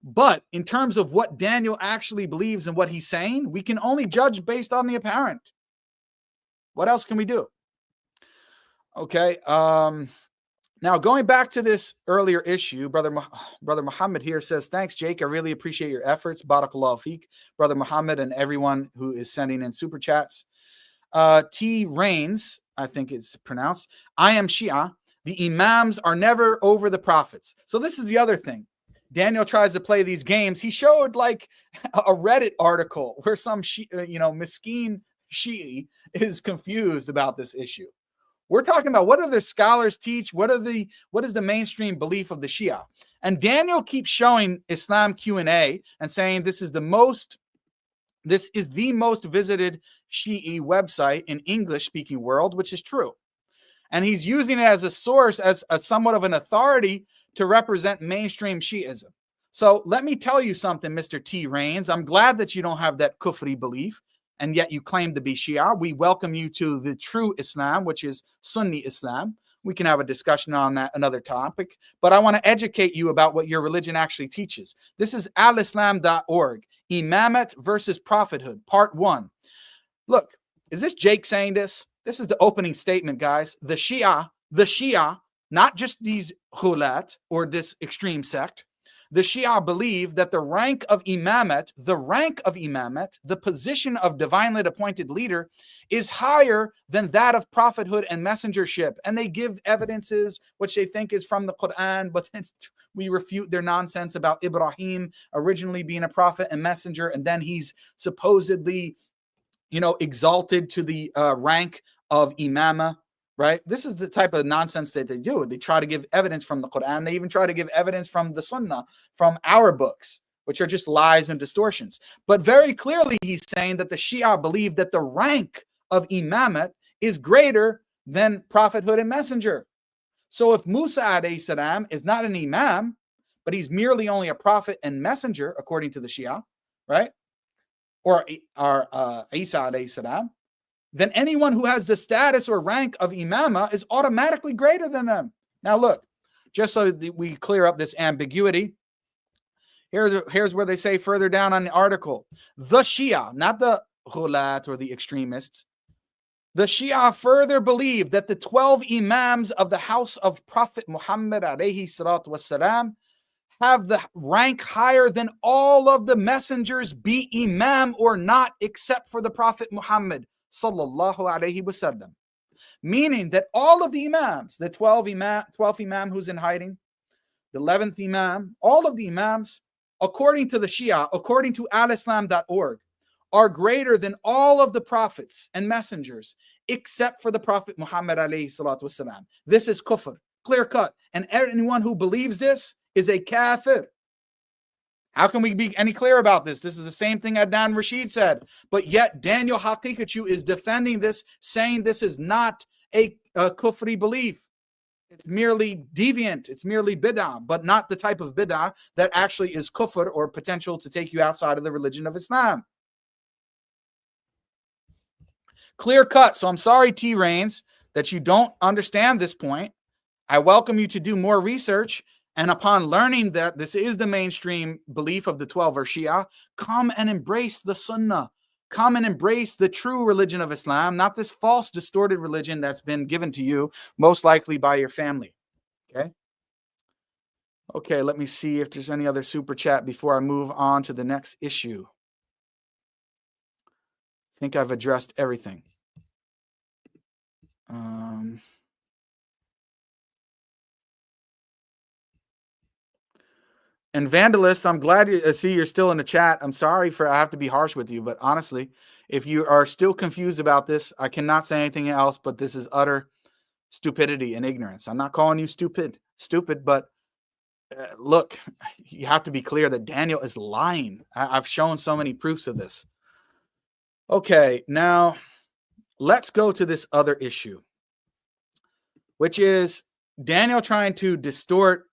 But in terms of what Daniel actually believes and what he's saying, we can only judge based on the apparent. What else can we do? Okay. Now, going back to this earlier issue, Brother Mohammed here says, thanks, Jake. I really appreciate your efforts. Barakallahu feek, Brother Mohammed, and everyone who is sending in super chats. T. Rains, I think it's pronounced, I am Shia. The Imams are never over the prophets. So this is the other thing. Daniel tries to play these games. He showed like a Reddit article where some, miskeen Shi'i is confused about this issue. We're talking about what do the scholars teach? What is the mainstream belief of the Shia? And Daniel keeps showing Islam Q&A and saying this is the most visited Shi'i website in English-speaking world, which is true. And he's using it as a source, as somewhat of an authority to represent mainstream Shi'ism. So let me tell you something, Mr. T. Rains. I'm glad that you don't have that Kufri belief, and yet you claim to be Shia. We welcome you to the true Islam, which is Sunni Islam. We can have a discussion on that, another topic. But I want to educate you about what your religion actually teaches. This is alislam.org, Imamat versus Prophethood, Part 1. Look, is this Jake saying this? This is the opening statement, guys. The Shia, not just these Khulat or this extreme sect, the Shia believe that the rank of imamat, the position of divinely appointed leader, is higher than that of prophethood and messengership. And they give evidences which they think is from the Quran, but then we refute their nonsense about Ibrahim originally being a prophet and messenger, and then he's supposedly, exalted to the rank of imama. Right? This is the type of nonsense that they do. They try to give evidence from the Quran. They even try to give evidence from the Sunnah, from our books, which are just lies and distortions. But very clearly, he's saying that the Shia believe that the rank of imamat is greater than prophethood and messenger. So if Musa alayhi salam is not an imam, but he's merely only a prophet and messenger, according to the Shia, right? Or Isa alayhi salam, then anyone who has the status or rank of imama is automatically greater than them. Now look, just so that we clear up this ambiguity, here's where they say further down on the article, the Shia, not the Ghulat or the extremists, the Shia further believe that the 12 imams of the house of Prophet Muhammad alayhi salatu wasalam have the rank higher than all of the messengers, be imam or not, except for the Prophet Muhammad sallallahu alayhi wasallam. Meaning that all of the imams, the 12th imam who's in hiding, the 11th imam, all of the imams, according to the Shia, according to alislam.org, are greater than all of the prophets and messengers, except for the Prophet Muhammad alayhi salatu wasalam. This is kufr, clear cut. And anyone who believes this is a kafir. How can we be any clearer about this? This is the same thing Adnan Rashid said, but yet Daniel Haqiqatjou is defending this, saying this is not a kufri belief. It's merely deviant. It's merely bid'ah, but not the type of bid'ah that actually is kufr or potential to take you outside of the religion of Islam. Clear cut. So I'm sorry, T. Rains, that you don't understand this point. I welcome you to do more research. And upon learning that this is the mainstream belief of the 12 or Shia, come and embrace the Sunnah. Come and embrace the true religion of Islam, not this false, distorted religion that's been given to you, most likely by your family. Okay, let me see if there's any other super chat before I move on to the next issue. I think I've addressed everything. And Vandalist, I'm glad to see you're still in the chat. I'm sorry I have to be harsh with you, but honestly, if you are still confused about this, I cannot say anything else, but this is utter stupidity and ignorance. I'm not calling you stupid, but look, you have to be clear that Daniel is lying. I've shown so many proofs of this. Okay, now let's go to this other issue, which is Daniel trying to distort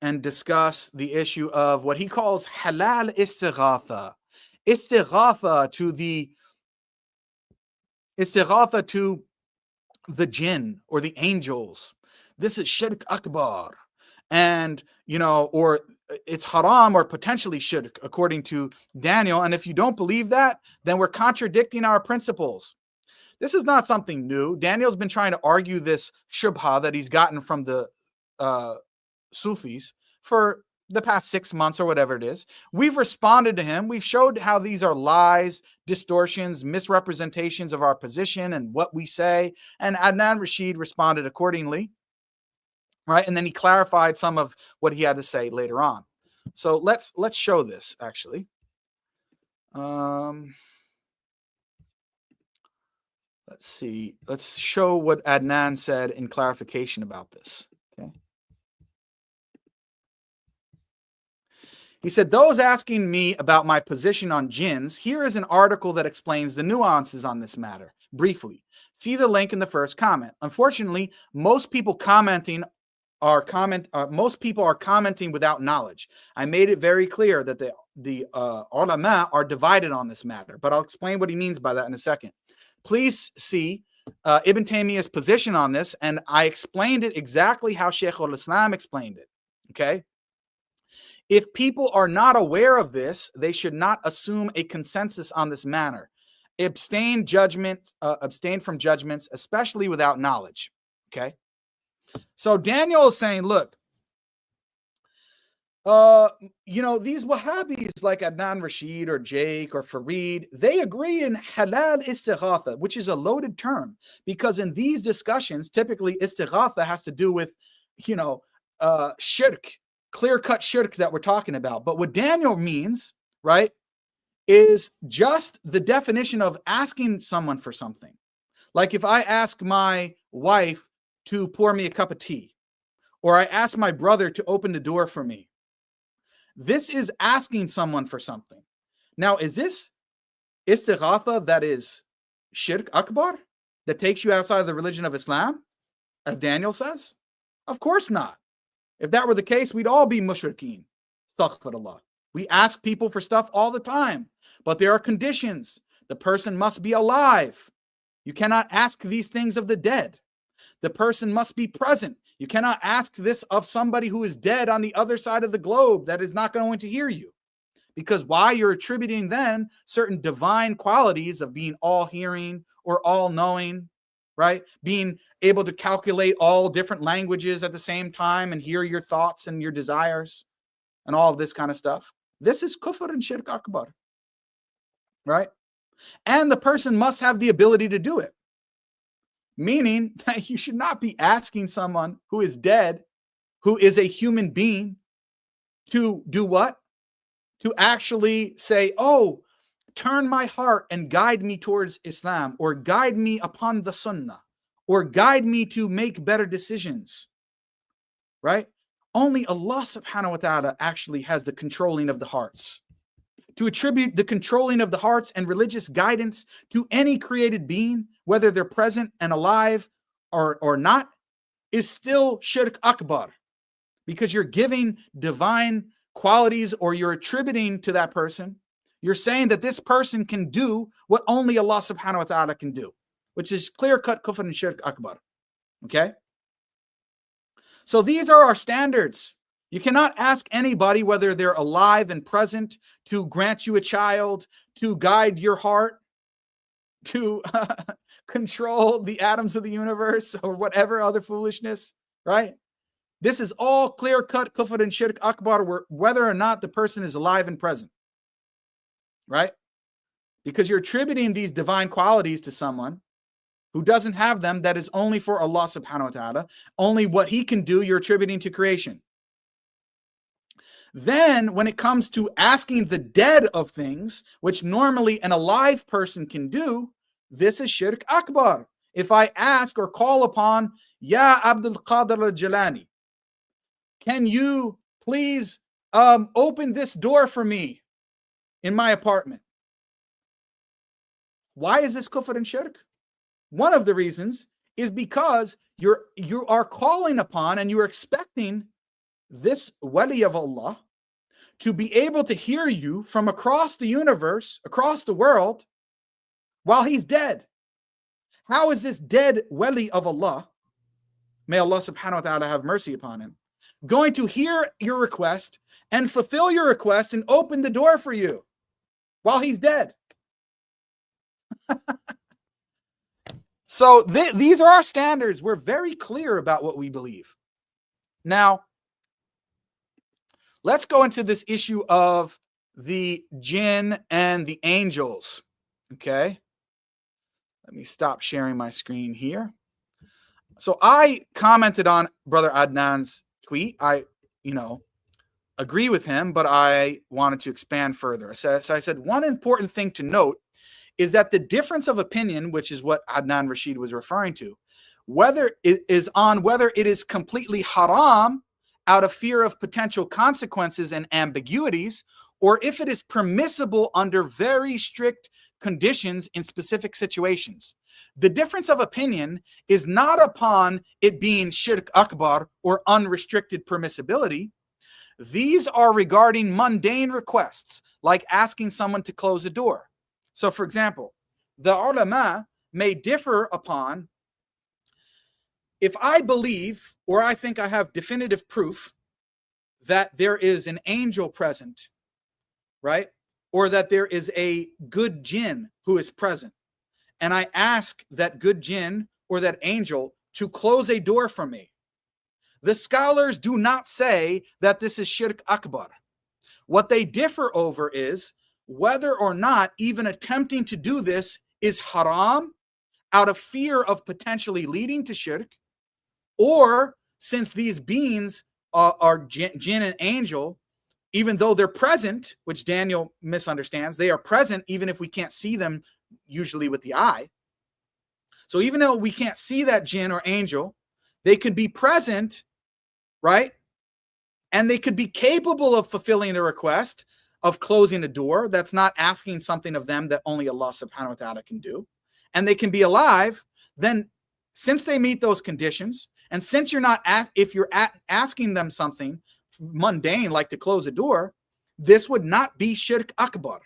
and discuss the issue of what he calls halal istighatha. Istighatha to the jinn or the angels. This is shirk akbar. And, or it's haram or potentially shirk, according to Daniel. And if you don't believe that, then we're contradicting our principles. This is not something new. Daniel's been trying to argue this shubha that he's gotten from the Sufis for the past 6 months or whatever it is. We've responded to him. We've showed how these are lies, distortions, misrepresentations of our position and what we say. And Adnan Rashid responded accordingly. Right. And then he clarified some of what he had to say later on. So let's show this actually. Let's see. Let's show what Adnan said in clarification about this. Okay. He said, those asking me about my position on jinns, here is an article that explains the nuances on this matter briefly. See the link in the first comment. Unfortunately, most people are commenting without knowledge. I made it very clear that the ulama are divided on this matter, but I'll explain what he means by that in a second. Please see Ibn Taymiyyah's position on this, and I explained it exactly how Shaykh al-Islam explained it. Okay. If people are not aware of this, they should not assume a consensus on this matter. Abstain from judgments, especially without knowledge. Okay. So Daniel is saying, look, these Wahhabis like Adnan Rashid or Jake or Fareed, they agree in halal istighatha, which is a loaded term, because in these discussions, typically istighatha has to do with, shirk, clear-cut shirk that we're talking about. But what Daniel means, right, is just the definition of asking someone for something. Like if I ask my wife to pour me a cup of tea, or I ask my brother to open the door for me. This is asking someone for something. Now, is this istighatha that is shirk akbar, that takes you outside of the religion of Islam, as Daniel says? Of course not. If that were the case, we'd all be mushrikeen. Astaghfirullah. We ask people for stuff all the time, but there are conditions. The person must be alive. You cannot ask these things of the dead. The person must be present. You cannot ask this of somebody who is dead on the other side of the globe that is not going to hear you. Because why? You're attributing then certain divine qualities of being all-hearing or all-knowing, right? Being able to calculate all different languages at the same time and hear your thoughts and your desires and all of this kind of stuff. This is kufr and shirk akbar, right? And the person must have the ability to do it. Meaning that you should not be asking someone who is dead, who is a human being, to do what? To actually say, oh, turn my heart and guide me towards Islam, or guide me upon the sunnah, or guide me to make better decisions, right? Only Allah subhanahu wa ta'ala actually has the controlling of the hearts. To attribute the controlling of the hearts and religious guidance to any created being, whether they're present and alive or not, is still shirk akbar, because you're giving divine qualities, or you're attributing to that person. You're saying that this person can do what only Allah subhanahu wa ta'ala can do, which is clear-cut kufr and shirk akbar. Okay? So these are our standards. You cannot ask anybody, whether they're alive and present, to grant you a child, to guide your heart, to control the atoms of the universe, or whatever other foolishness, right? This is all clear-cut kufr and shirk akbar, whether or not the person is alive and present, right? Because you're attributing these divine qualities to someone who doesn't have them, that is only for Allah subhanahu wa ta'ala. Only what he can do, you're attributing to creation. Then when it comes to asking the dead of things, which normally an alive person can do, this is shirk akbar. If I ask or call upon, Ya Abdul Qadir al-Jilani, can you please open this door for me in my apartment? Why is this kufr and shirk? One of the reasons is because you are calling upon and you are expecting this wali of Allah to be able to hear you from across the universe, across the world, while he's dead? How is this dead wali of Allah, may Allah subhanahu wa ta'ala have mercy upon him, going to hear your request and fulfill your request and open the door for you while he's dead? So these are our standards. We're very clear about what we believe. Now, let's go into this issue of the jinn and the angels. Okay. Let me stop sharing my screen here. So I commented on Brother Adnan's tweet. I, agree with him, but I wanted to expand further. So I said, one important thing to note is that the difference of opinion, which is what Adnan Rashid was referring to, whether it is completely haram out of fear of potential consequences and ambiguities, or if it is permissible under very strict conditions in specific situations. The difference of opinion is not upon it being shirk akbar or unrestricted permissibility. These are regarding mundane requests, like asking someone to close a door. So, for example, the ulama may differ upon, if I believe or I think I have definitive proof that there is an angel present, right? Or that there is a good jinn who is present, and I ask that good jinn or that angel to close a door for me. The scholars do not say that this is shirk akbar. What they differ over is whether or not even attempting to do this is haram out of fear of potentially leading to shirk, or since these beings are jinn and angel, even though they're present, which Daniel misunderstands, they are present even if we can't see them usually with the eye. So even though we can't see that jinn or angel, they could be present, right? And they could be capable of fulfilling the request of closing a door. That's not asking something of them that only Allah subhanahu wa ta'ala can do. And they can be alive. Then since they meet those conditions, and since you're not if you're asking them something mundane like to close a door, this would not be shirk akbar.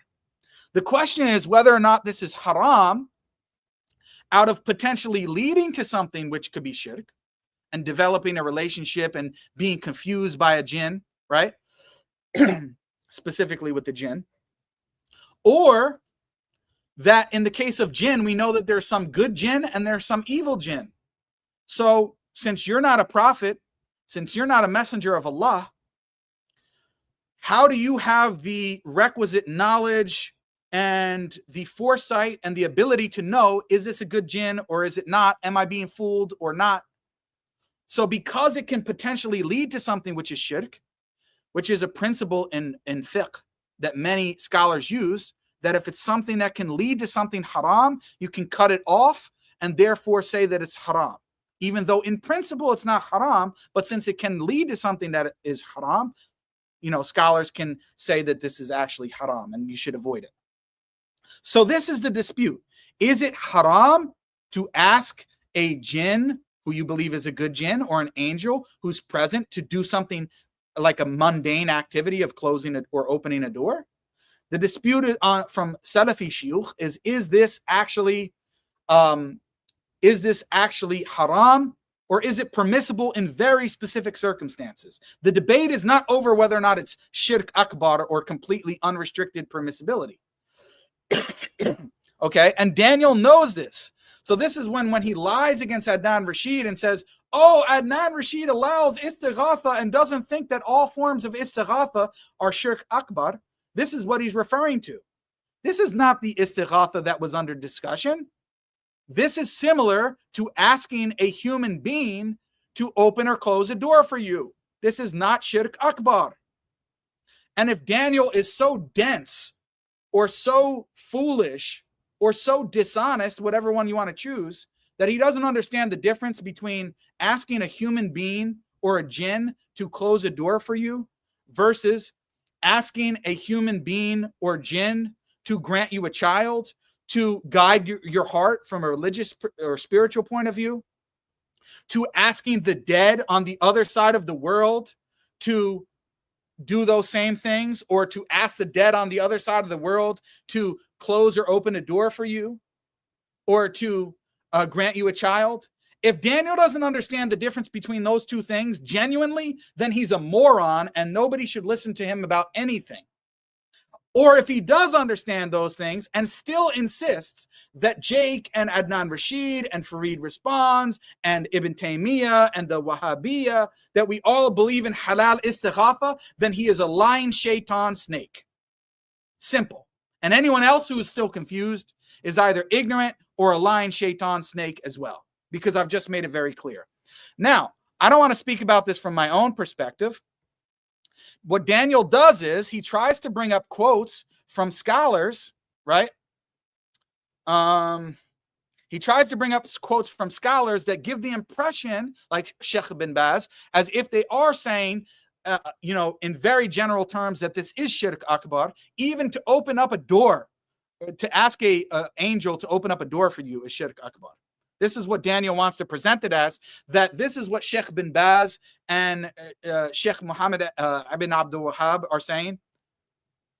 The question is whether or not this is haram out of potentially leading to something which could be shirk and developing a relationship and being confused by a jinn, right? Specifically with the jinn. Or that in the case of jinn, we know that there's some good jinn and there's some evil jinn. So since you're not a prophet, since you're not a messenger of Allah, how do you have the requisite knowledge and the foresight and the ability to know, is this a good jinn or is it not? Am I being fooled or not? So because it can potentially lead to something which is shirk, which is a principle in fiqh that many scholars use, that if it's something that can lead to something haram, you can cut it off and therefore say that it's haram. Even though in principle it's not haram, but since it can lead to something that is haram, scholars can say that this is actually haram and you should avoid it. So this is the dispute. Is it haram to ask a jinn who you believe is a good jinn or an angel who's present to do something like a mundane activity of closing it or opening a door? The dispute from Salafi shuyukh is this actually haram, or is it permissible in very specific circumstances? The debate is not over whether or not it's shirk akbar or completely unrestricted permissibility. Okay, and Daniel knows this. So this is when he lies against Adnan Rashid and says, oh, Adnan Rashid allows istighatha and doesn't think that all forms of istighatha are shirk akbar. This is what he's referring to. This is not the istighatha that was under discussion. This is similar to asking a human being to open or close a door for you. This is not shirk akbar. And if Daniel is so dense or so foolish or so dishonest, whatever one you want to choose, that he doesn't understand the difference between asking a human being or a jinn to close a door for you versus asking a human being or jinn to grant you a child, to guide your heart from a religious or spiritual point of view, to asking the dead on the other side of the world to do those same things, or to ask the dead on the other side of the world to close or open a door for you, or to grant you a child? If Daniel doesn't understand the difference between those two things genuinely, then he's a moron and nobody should listen to him about anything. Or if he does understand those things and still insists that Jake and Adnan Rashid and Farid Responds and Ibn Taymiyyah and the Wahhabiyya, that we all believe in halal istighatha, then he is a lying shaitan snake. Simple. And anyone else who is still confused is either ignorant or a lying shaitan snake as well, because I've just made it very clear. Now, I don't want to speak about this from my own perspective. What Daniel does is he tries to bring up quotes from scholars, right? He tries to bring up quotes from scholars that give the impression, like Sheikh bin Baz, as if they are saying, in very general terms, that this is shirk akbar. Even to open up a door, to ask a angel to open up a door for you is shirk akbar. This is what Daniel wants to present it as, that this is what Sheikh bin Baz and Sheikh Mohammed ibn Abdul-Wahhab are saying.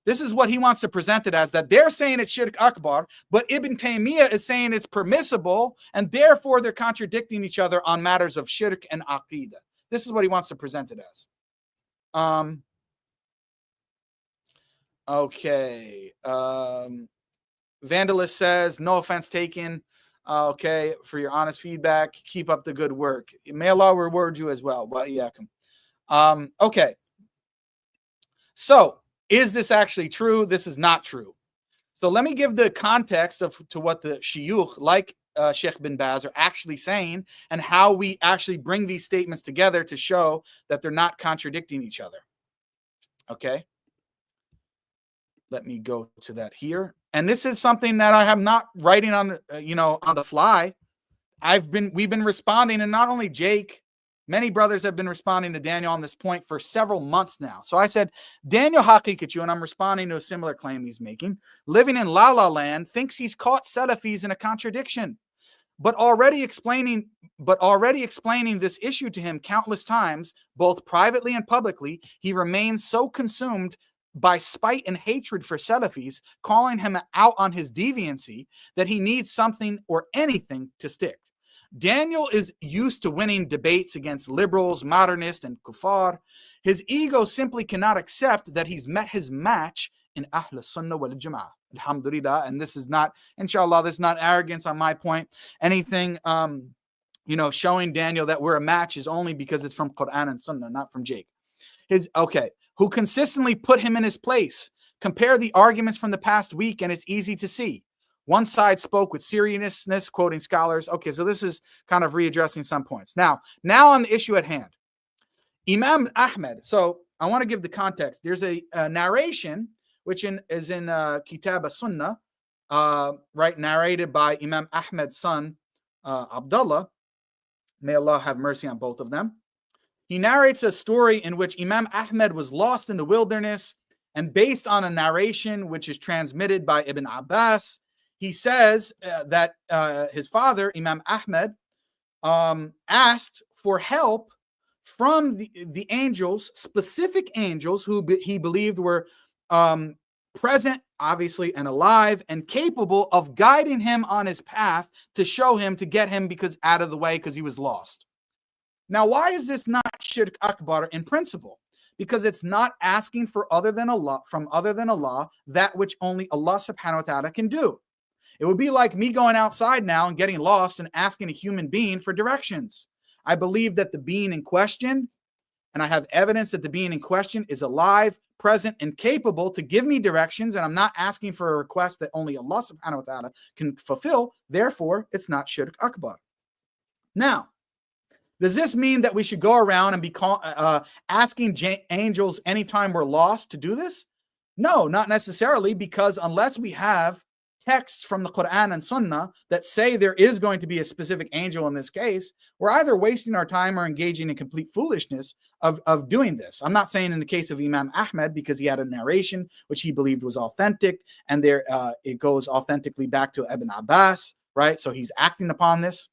This is what he wants to present it as, that they're saying it's shirk akbar, but Ibn Taymiyyah is saying it's permissible, and therefore they're contradicting each other on matters of shirk and aqidah. This is what he wants to present it as. Okay. Vandalist says, no offense taken. Okay, for your honest feedback. Keep up the good work. May Allah reward you as well. Okay. So, is this actually true? This is not true. So let me give the context to what the shuyukh, like Sheikh bin Baz, are actually saying, and how we actually bring these statements together to show that they're not contradicting each other. Okay. Let me go to that here. And this is something that I have not writing on, on the fly. We've been responding, and not only Jake, many brothers have been responding to Daniel on this point for several months now. So I said, Daniel Haqiqatjou, and I'm responding to a similar claim he's making, living in La La Land, thinks he's caught Salafis in a contradiction. But already explaining this issue to him countless times, both privately and publicly, he remains so consumed by spite and hatred for Salafis, calling him out on his deviancy, that he needs something or anything to stick. Daniel is used to winning debates against liberals, modernists, and kuffar. His ego simply cannot accept that he's met his match in Ahl Sunnah wal Jama'ah. Alhamdulillah. And this is not, inshallah, this is not arrogance on my point. Anything, showing Daniel that we're a match is only because it's from Quran and Sunnah, not from Jake. Who consistently put him in his place. Compare the arguments from the past week, and it's easy to see. One side spoke with seriousness, quoting scholars. Okay, so this is kind of readdressing some points. Now on the issue at hand. Imam Ahmad. So I want to give the context. There's a narration, which is in Kitab as-Sunnah, right, narrated by Imam Ahmad's son, Abdullah. May Allah have mercy on both of them. He narrates a story in which Imam Ahmad was lost in the wilderness, and based on a narration which is transmitted by Ibn Abbas, he says that his father, Imam Ahmad, asked for help from the angels, specific angels who he believed were present, obviously, and alive, and capable of guiding him on his path to show him, to get him out of the way because he was lost. Now, why is this not shirk akbar in principle? Because it's not asking from other than Allah, that which only Allah subhanahu wa ta'ala can do. It would be like me going outside now and getting lost and asking a human being for directions. I believe that the being in question, and I have evidence that the being in question is alive, present, and capable to give me directions, and I'm not asking for a request that only Allah subhanahu wa ta'ala can fulfill. Therefore, it's not shirk akbar. Now, does this mean that we should go around and be asking angels anytime we're lost to do this? No, not necessarily, because unless we have texts from the Quran and Sunnah that say there is going to be a specific angel in this case, we're either wasting our time or engaging in complete foolishness of doing this. I'm not saying in the case of Imam Ahmad, because he had a narration which he believed was authentic, and it goes authentically back to Ibn Abbas, right? So he's acting upon this.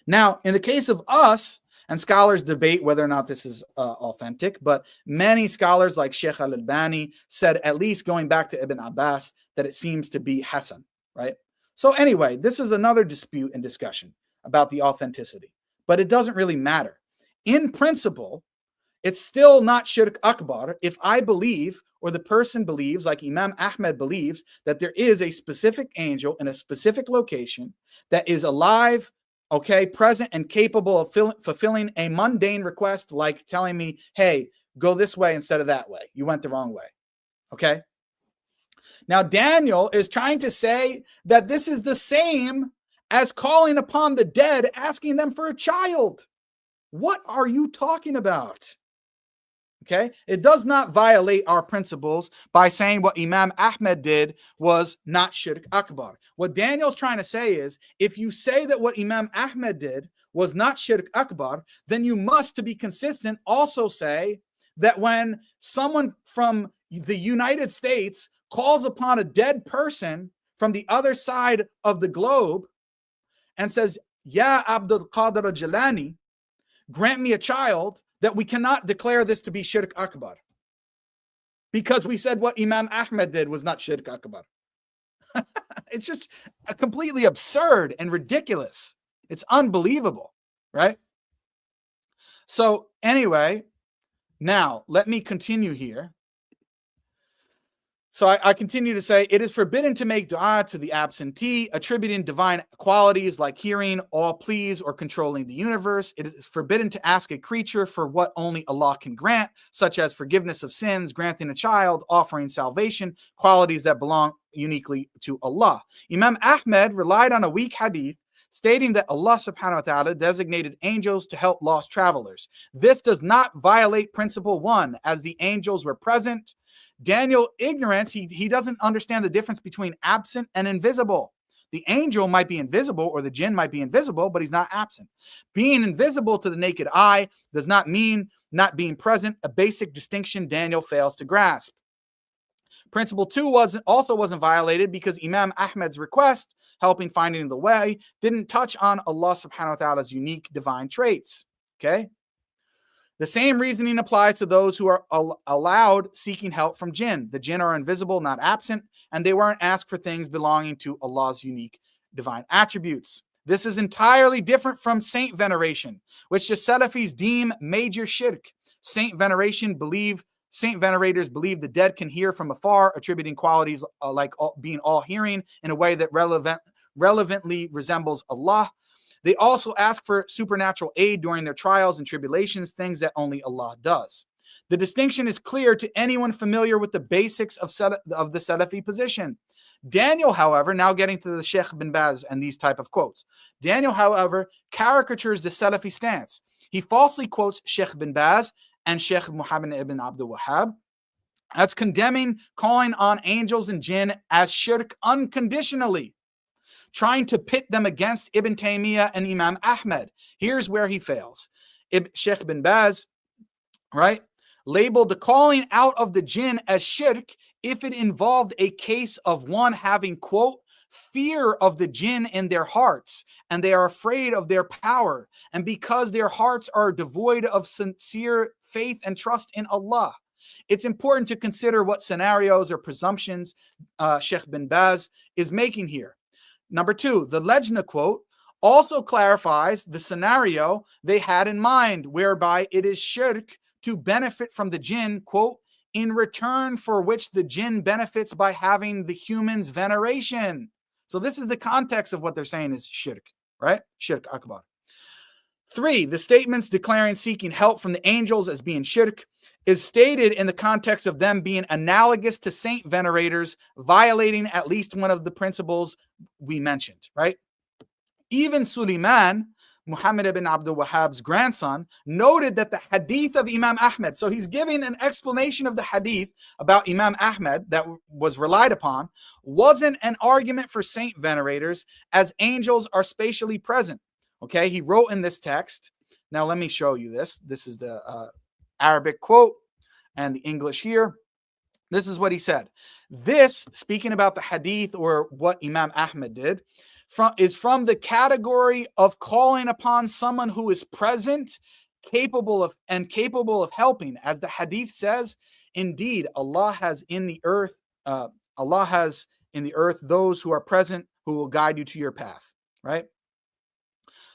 Now, in the case of us, And scholars debate whether or not this is authentic, but many scholars like Shaykh al-Albani said, at least going back to Ibn Abbas, that it seems to be Hasan, right? So anyway, this is another dispute and discussion about the authenticity, but it doesn't really matter. In principle, it's still not Shirk Akbar if I believe, or the person believes, like Imam Ahmad believes, that there is a specific angel in a specific location that is alive, okay, present and capable of fulfilling a mundane request, like telling me, hey, go this way instead of that way. You went the wrong way, okay? Now, Daniel is trying to say that this is the same as calling upon the dead, asking them for a child. What are you talking about? Okay, it does not violate our principles by saying what Imam Ahmad did was not Shirk Akbar. What Daniel's trying to say is, if you say that what Imam Ahmad did was not Shirk Akbar, then you must, to be consistent, also say that when someone from the United States calls upon a dead person from the other side of the globe and says, Ya Abdul Qadir al-Jilani, grant me a child, that we cannot declare this to be Shirk Akbar. Because we said what Imam Ahmad did was not Shirk Akbar. It's just completely absurd and ridiculous. It's unbelievable, right? So anyway, now let me continue here. So I continue to say, it is forbidden to make dua to the absentee, attributing divine qualities like hearing, all please, or controlling the universe. It is forbidden to ask a creature for what only Allah can grant, such as forgiveness of sins, granting a child, offering salvation, qualities that belong uniquely to Allah. Imam Ahmad relied on a weak hadith stating that Allah subhanahu wa ta'ala designated angels to help lost travelers. This does not violate principle 1, as the angels were present. Daniel, ignorance, he doesn't understand the difference between absent and invisible. The angel might be invisible, or the jinn might be invisible, but he's not absent. Being invisible to the naked eye does not mean not being present, a basic distinction Daniel fails to grasp. Principle 2 also wasn't violated because Imam Ahmad's request, helping finding the way, didn't touch on Allah subhanahu wa ta'ala's unique divine traits. Okay? The same reasoning applies to those who are allowed seeking help from jinn. The jinn are invisible, not absent, and they weren't asked for things belonging to Allah's unique divine attributes. This is entirely different from saint veneration, which the Salafis deem major shirk. Saint venerators believe the dead can hear from afar, attributing qualities like being all-hearing in a way that relevantly resembles Allah. They also ask for supernatural aid during their trials and tribulations, things that only Allah does. The distinction is clear to anyone familiar with the basics of the Salafi position. Daniel, however, now getting to the Sheikh bin Baz and these type of quotes. Daniel, however, caricatures the Salafi stance. He falsely quotes Sheikh bin Baz and Sheikh Mohammed ibn Abdul-Wahhab as condemning calling on angels and jinn as shirk unconditionally, trying to pit them against Ibn Taymiyyah and Imam Ahmad. Here's where he fails. Sheikh bin Baz, right, labeled the calling out of the jinn as shirk if it involved a case of one having, quote, fear of the jinn in their hearts, and they are afraid of their power, and because their hearts are devoid of sincere faith and trust in Allah. It's important to consider what scenarios or presumptions Sheikh bin Baz is making here. Number 2, the Lejna quote also clarifies the scenario they had in mind, whereby it is shirk to benefit from the jinn, quote, in return for which the jinn benefits by having the human's veneration. So this is the context of what they're saying is shirk, right? Shirk Akbar. 3, the statements declaring seeking help from the angels as being shirk is stated in the context of them being analogous to saint venerators, violating at least one of the principles we mentioned, right? Even Suleiman, Mohammed ibn Abdul-Wahhab's grandson, noted that the hadith of Imam Ahmad, so he's giving an explanation of the hadith about Imam Ahmad that was relied upon, wasn't an argument for saint venerators, as angels are spatially present. Okay, he wrote in this text. Now let me show you this. This is the Arabic quote and the English here. This is what he said. This, speaking about the hadith or what Imam Ahmad did, is from the category of calling upon someone who is present, capable of helping. As the hadith says, indeed, Allah has in the earth those who are present who will guide you to your path, right?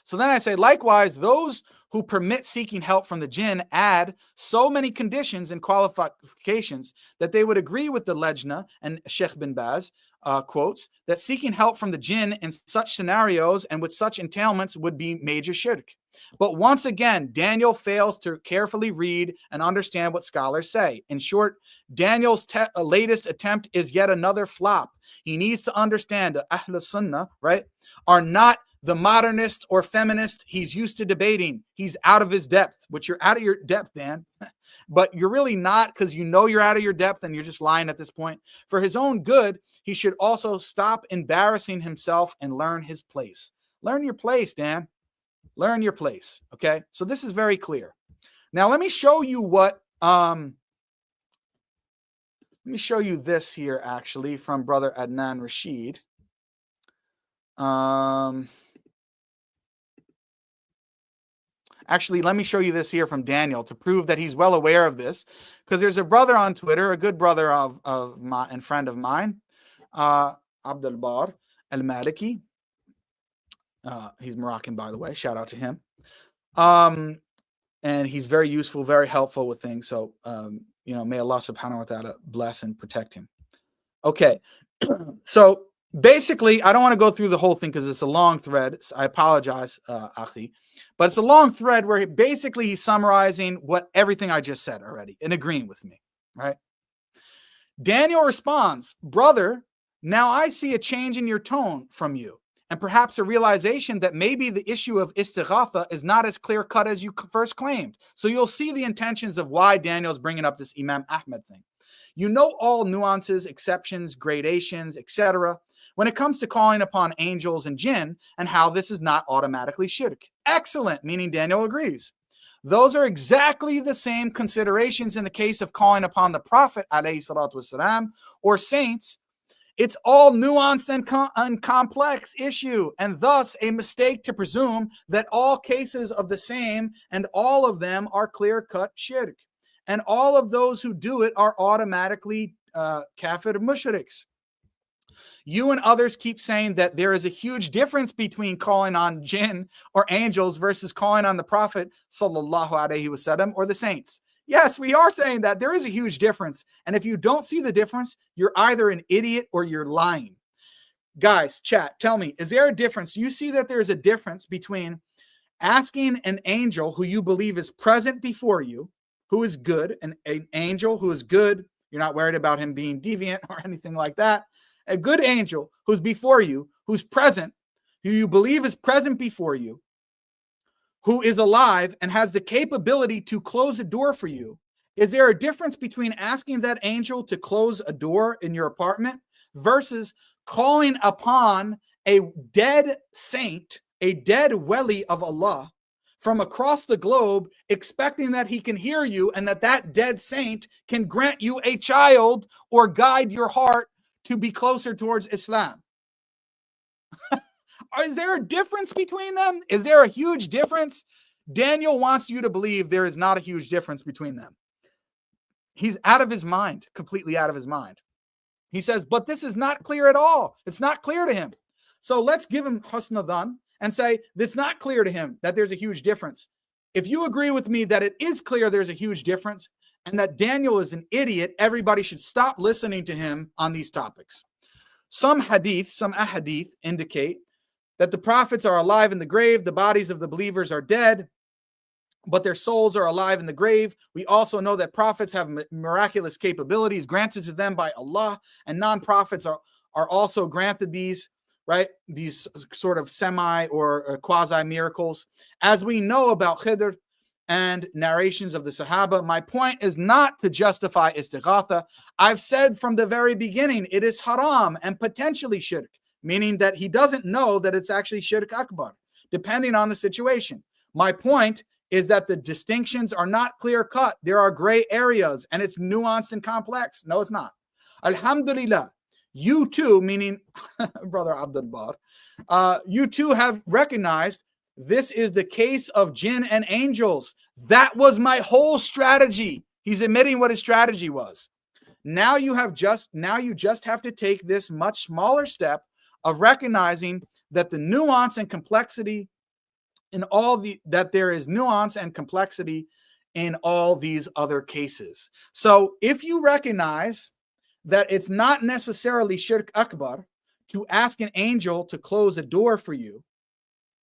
So then I say, likewise, those who permit seeking help from the jinn add so many conditions and qualifications that they would agree with the Lejna and Sheikh bin Baz quotes that seeking help from the jinn in such scenarios and with such entailments would be major shirk. But once again, Daniel fails to carefully read and understand what scholars say. In short, Daniel's latest attempt is yet another flop. He needs to understand that Ahl Sunnah, right, are not the modernist or feminist he's used to debating. He's out of his depth, which you're out of your depth, Dan. But you're really not, because you know you're out of your depth and you're just lying at this point. For his own good, he should also stop embarrassing himself and learn his place. Learn your place, Dan. Learn your place. Okay. So this is very clear. Now let me show you what let me show you this here actually from brother Adnan Rashid. Actually, let me show you this here from Daniel to prove that he's well aware of this, because there's a brother on Twitter, a good brother of my and friend of mine, Abdul Bar al-Maliki. He's Moroccan, by the way. Shout out to him. And he's very useful, very helpful with things. So, may Allah subhanahu wa ta'ala bless and protect him. Okay. So basically, I don't want to go through the whole thing because it's a long thread. So I apologize, Akhi. But it's a long thread where basically he's summarizing everything I just said already and agreeing with me, right? Daniel responds, brother, now I see a change in your tone from you, and perhaps a realization that maybe the issue of istighatha is not as clear-cut as you first claimed. So you'll see the intentions of why Daniel's bringing up this Imam Ahmad thing. You know all nuances, exceptions, gradations, etc. when it comes to calling upon angels and jinn, and how this is not automatically shirk. Excellent, meaning Daniel agrees. Those are exactly the same considerations in the case of calling upon the Prophet ﷺ or saints. It's all nuanced and complex issue, and thus a mistake to presume that all cases of the same and all of them are clear-cut shirk, and all of those who do it are automatically kafir mushriks. You and others keep saying that there is a huge difference between calling on jinn or angels versus calling on the Prophet sallallahu alaihi wasallam or the saints. Yes, we are saying that there is a huge difference. And if you don't see the difference, you're either an idiot or you're lying. Guys, chat, tell me, is there a difference? You see that there's a difference between asking an angel who you believe is present before you, who is good, an angel who is good, you're not worried about him being deviant or anything like that, a good angel who's before you, who's present, who you believe is present before you, who is alive and has the capability to close a door for you. Is there a difference between asking that angel to close a door in your apartment versus calling upon a dead saint, a dead wali of Allah from across the globe, expecting that he can hear you and that dead saint can grant you a child or guide your heart to be closer towards Islam? Is there a difference between them? Is there a huge difference? Daniel wants you to believe there is not a huge difference between them. He's out of his mind, completely out of his mind. He says, but this is not clear at all. It's not clear to him. So let's give him husn dhan and say it's not clear to him that there's a huge difference. If you agree with me that it is clear there's a huge difference and that Daniel is an idiot, everybody should stop listening to him on these topics. Some ahadith indicate that the prophets are alive in the grave, the bodies of the believers are dead, but their souls are alive in the grave. We also know that prophets have miraculous capabilities granted to them by Allah, and non-prophets are also granted these, right? These sort of semi or quasi miracles. As we know about Khidr and narrations of the Sahaba, my point is not to justify istighatha. I've said from the very beginning, it is haram and potentially shirk, meaning that he doesn't know that it's actually shirk akbar, depending on the situation. My point is that the distinctions are not clear cut. There are gray areas and it's nuanced and complex. No, it's not. Alhamdulillah, you too, meaning Brother Abdul Bar, you too have recognized this is the case of jinn and angels. That was my whole strategy. He's admitting what his strategy was. Now you just have to take this much smaller step of recognizing that the nuance and complexity in that there is nuance and complexity in all these other cases. So if you recognize that it's not necessarily shirk akbar to ask an angel to close a door for you,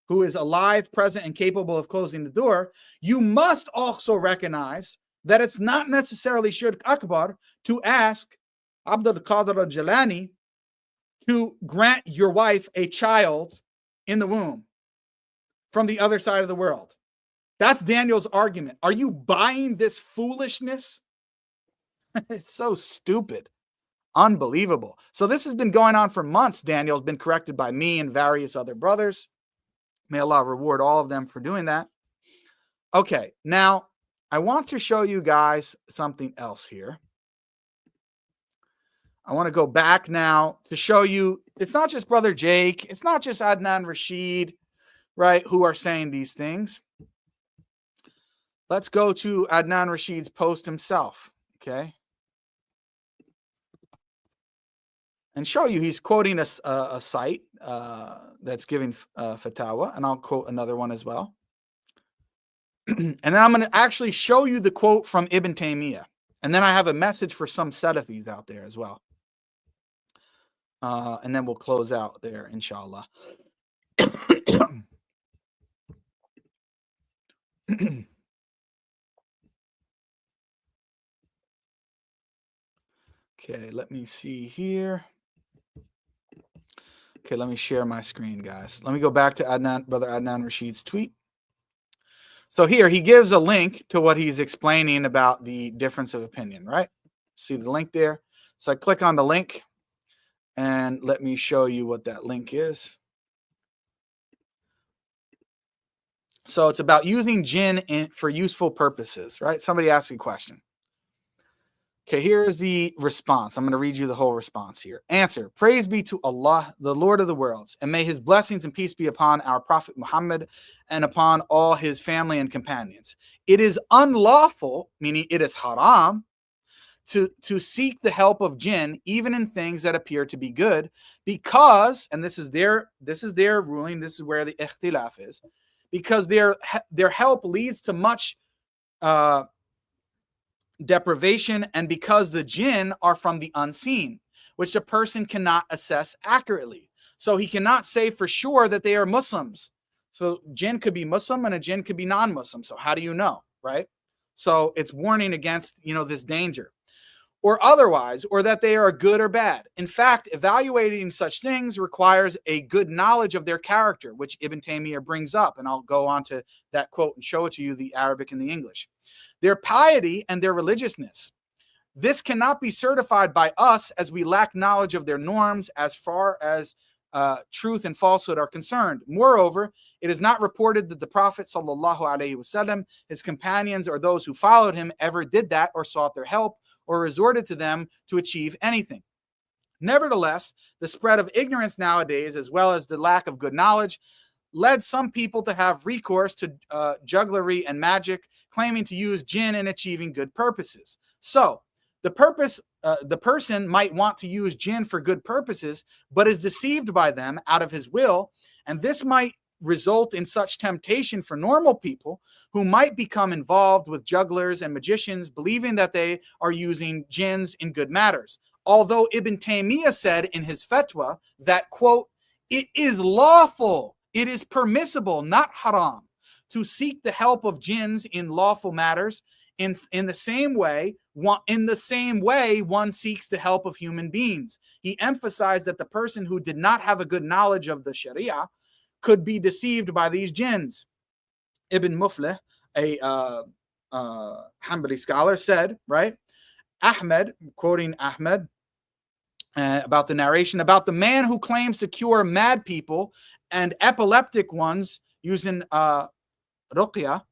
who is alive, present, and capable of closing the door, you must also recognize that it's not necessarily shirk akbar to ask Abdul Qadir al-Jilani to grant your wife a child in the womb from the other side of the world. That's Daniel's argument. Are you buying this foolishness? It's so stupid. Unbelievable. So this has been going on for months. Daniel's been corrected by me and various other brothers. May Allah reward all of them for doing that. Okay, now I want to show you guys something else here. I want to go back now to show you it's not just Brother Jake, it's not just Adnan Rashid, right, who are saying these things. Let's go to Adnan Rashid's post himself, okay? And show you he's quoting a site that's giving fatwa, and I'll quote another one as well. And then I'm going to actually show you the quote from Ibn Taymiyyah. And then I have a message for some Salafis out there as well. And then we'll close out there, inshallah. Okay, let me see here. Okay, let me share my screen, guys. Let me go back to Brother Adnan Rashid's tweet. So here he gives a link to what he's explaining about the difference of opinion, right? See the link there? So I click on the link and let me show you what that link is. So it's about using jinn for useful purposes, right? Somebody asked a question. Okay, here is the response. I'm going to read you the whole response here. Answer: praise be to Allah, the Lord of the worlds, and may his blessings and peace be upon our Prophet Muhammad and upon all his family and companions. It is unlawful, meaning it is haram, to seek the help of jinn, even in things that appear to be good, because, and this is their ruling, this is where the ikhtilaf is, because their help leads to much deprivation, and because the jinn are from the unseen, which a person cannot assess accurately. So he cannot say for sure that they are Muslims. So jinn could be Muslim and a jinn could be non-Muslim. So how do you know, right? So it's warning against, this danger. Or otherwise, or that they are good or bad. In fact, evaluating such things requires a good knowledge of their character, which Ibn Taymiyyah brings up. And I'll go on to that quote and show it to you, the Arabic and the English. Their piety and their religiousness. This cannot be certified by us, as we lack knowledge of their norms as far as truth and falsehood are concerned. Moreover, it is not reported that the Prophet ﷺ, his companions, or those who followed him ever did that or sought their help or resorted to them to achieve anything. Nevertheless, the spread of ignorance nowadays, as well as the lack of good knowledge, led some people to have recourse to jugglery and magic, claiming to use jinn in achieving good purposes. So the person might want to use jinn for good purposes, but is deceived by them out of his will, and this might result in such temptation for normal people who might become involved with jugglers and magicians, believing that they are using jinns in good matters. Although Ibn Taymiyyah said in his fatwa that, quote, it is lawful, it is permissible, not haram, to seek the help of jinns in lawful matters, in the same way one seeks the help of human beings. He emphasized that the person who did not have a good knowledge of the Sharia could be deceived by these jinns. Ibn Muflih, a Hanbali scholar, said, right, Ahmed, quoting Ahmed, about the narration, about the man who claims to cure mad people and epileptic ones using ruqya,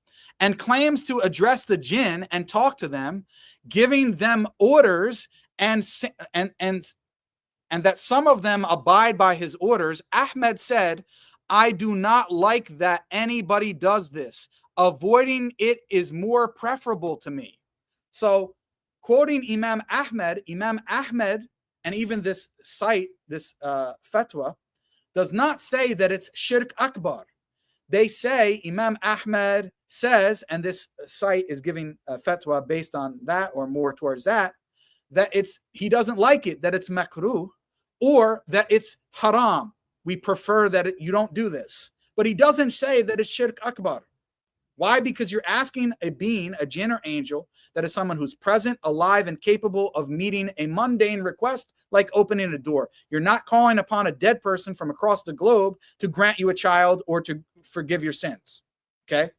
and claims to address the jinn and talk to them, giving them orders and that some of them abide by his orders, Ahmed said, I do not like that anybody does this. Avoiding it is more preferable to me. So, quoting Imam Ahmad, and even this site, this fatwa, does not say that it's shirk akbar. They say, Imam Ahmad says, and this site is giving a fatwa based on that or more towards that he doesn't like it, that it's makruh, or that it's haram. We prefer that you don't do this. But he doesn't say that it's shirk akbar. Why? Because you're asking a being, a jinn or angel, that is someone who's present, alive, and capable of meeting a mundane request like opening a door. You're not calling upon a dead person from across the globe to grant you a child or to forgive your sins. Okay?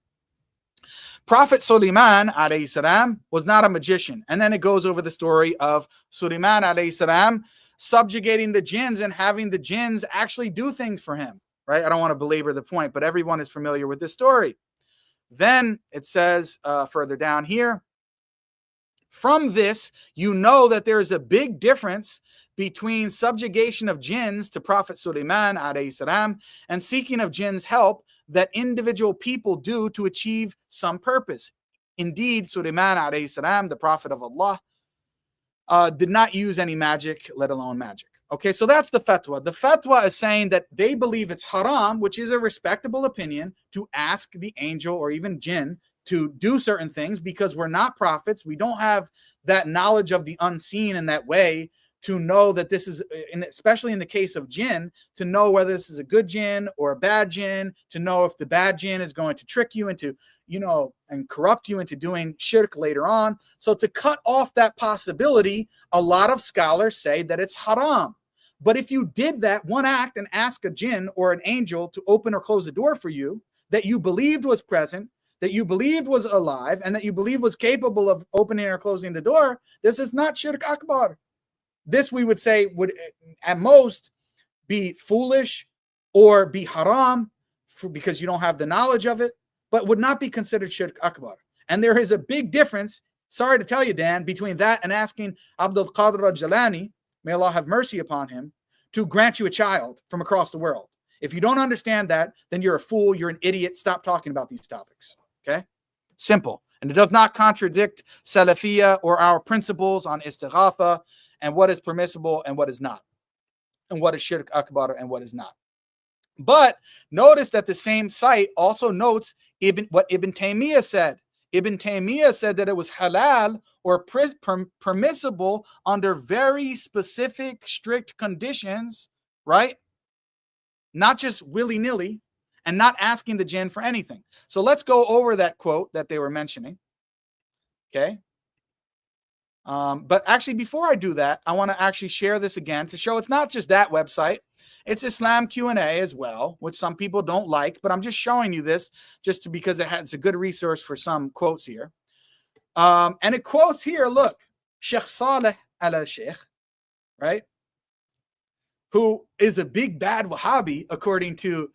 Prophet Sulaiman alayhi salam was not a magician. And then it goes over the story of Sulaiman alayhi salam subjugating the jinns and having the jinns actually do things for him. Right? I don't want to belabor the point, but everyone is familiar with this story. Then it says further down here, from this, you know that there is a big difference between subjugation of jinns to Prophet Sulaiman alayhi salam and seeking of jinns' help that individual people do to achieve some purpose. Indeed, Sulaiman alayhi salam, the Prophet of Allah, did not use any magic, let alone magic. Okay, so that's the fatwa. The fatwa is saying that they believe it's haram, which is a respectable opinion, to ask the angel or even jinn to do certain things because we're not prophets. We don't have that knowledge of the unseen in that way to know that this is, and especially in the case of jinn, to know whether this is a good jinn or a bad jinn, to know if the bad jinn is going to trick you into, and corrupt you into doing shirk later on. So to cut off that possibility, a lot of scholars say that it's haram. But if you did that one act and ask a jinn or an angel to open or close a door for you that you believed was present, that you believed was alive, and that you believed was capable of opening or closing the door, this is not shirk akbar. This, we would say, would at most be foolish or be haram because you don't have the knowledge of it, but would not be considered shirk akbar. And there is a big difference, sorry to tell you, Dan, between that and asking Abdul Qadir al-Jalani, may Allah have mercy upon him, to grant you a child from across the world. If you don't understand that, then you're a fool, you're an idiot. Stop talking about these topics. Okay? Simple. And it does not contradict Salafiyah or our principles on istighatha and what is permissible and what is not, and what is shirk akbar and what is not. But notice that the same site also notes what Ibn Taymiyyah said. Ibn Taymiyyah said that it was halal or permissible under very specific, strict conditions, right? Not just willy-nilly, and not asking the jinn for anything. So let's go over that quote that they were mentioning. Okay? But actually, before I do that, I want to actually share this again to show it's not just that website. It's Islam Q&A as well, which some people don't like, but I'm just showing you this just because it's a good resource for some quotes here. And it quotes here, look, Shaykh Saleh al-Sheikh, right? Who is a big bad Wahhabi, according to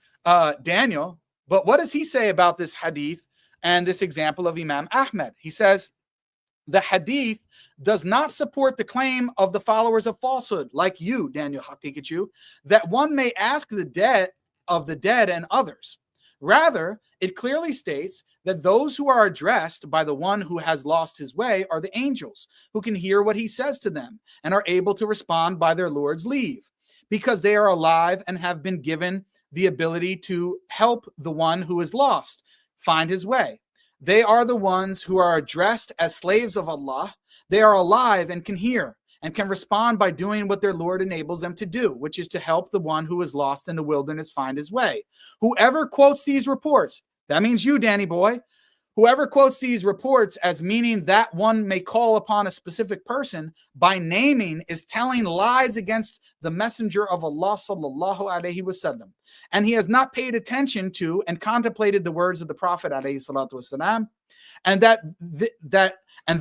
Daniel. But what does he say about this hadith and this example of Imam Ahmad? He says, the hadith does not support the claim of the followers of falsehood, like you, Daniel Haqiqatjou, that one may ask the dead of the dead and others. Rather, it clearly states that those who are addressed by the one who has lost his way are the angels, who can hear what he says to them and are able to respond by their Lord's leave, because they are alive and have been given the ability to help the one who is lost find his way. They are the ones who are addressed as slaves of Allah. They are alive and can hear and can respond by doing what their Lord enables them to do, which is to help the one who is lost in the wilderness find his way. Whoever quotes these reports, that means you, Danny boy, whoever quotes these reports as meaning that one may call upon a specific person by naming is telling lies against the messenger of Allah sallallahu alaihi wasallam. And he has not paid attention to and contemplated the words of the Prophet alayhi salatu wasalam. And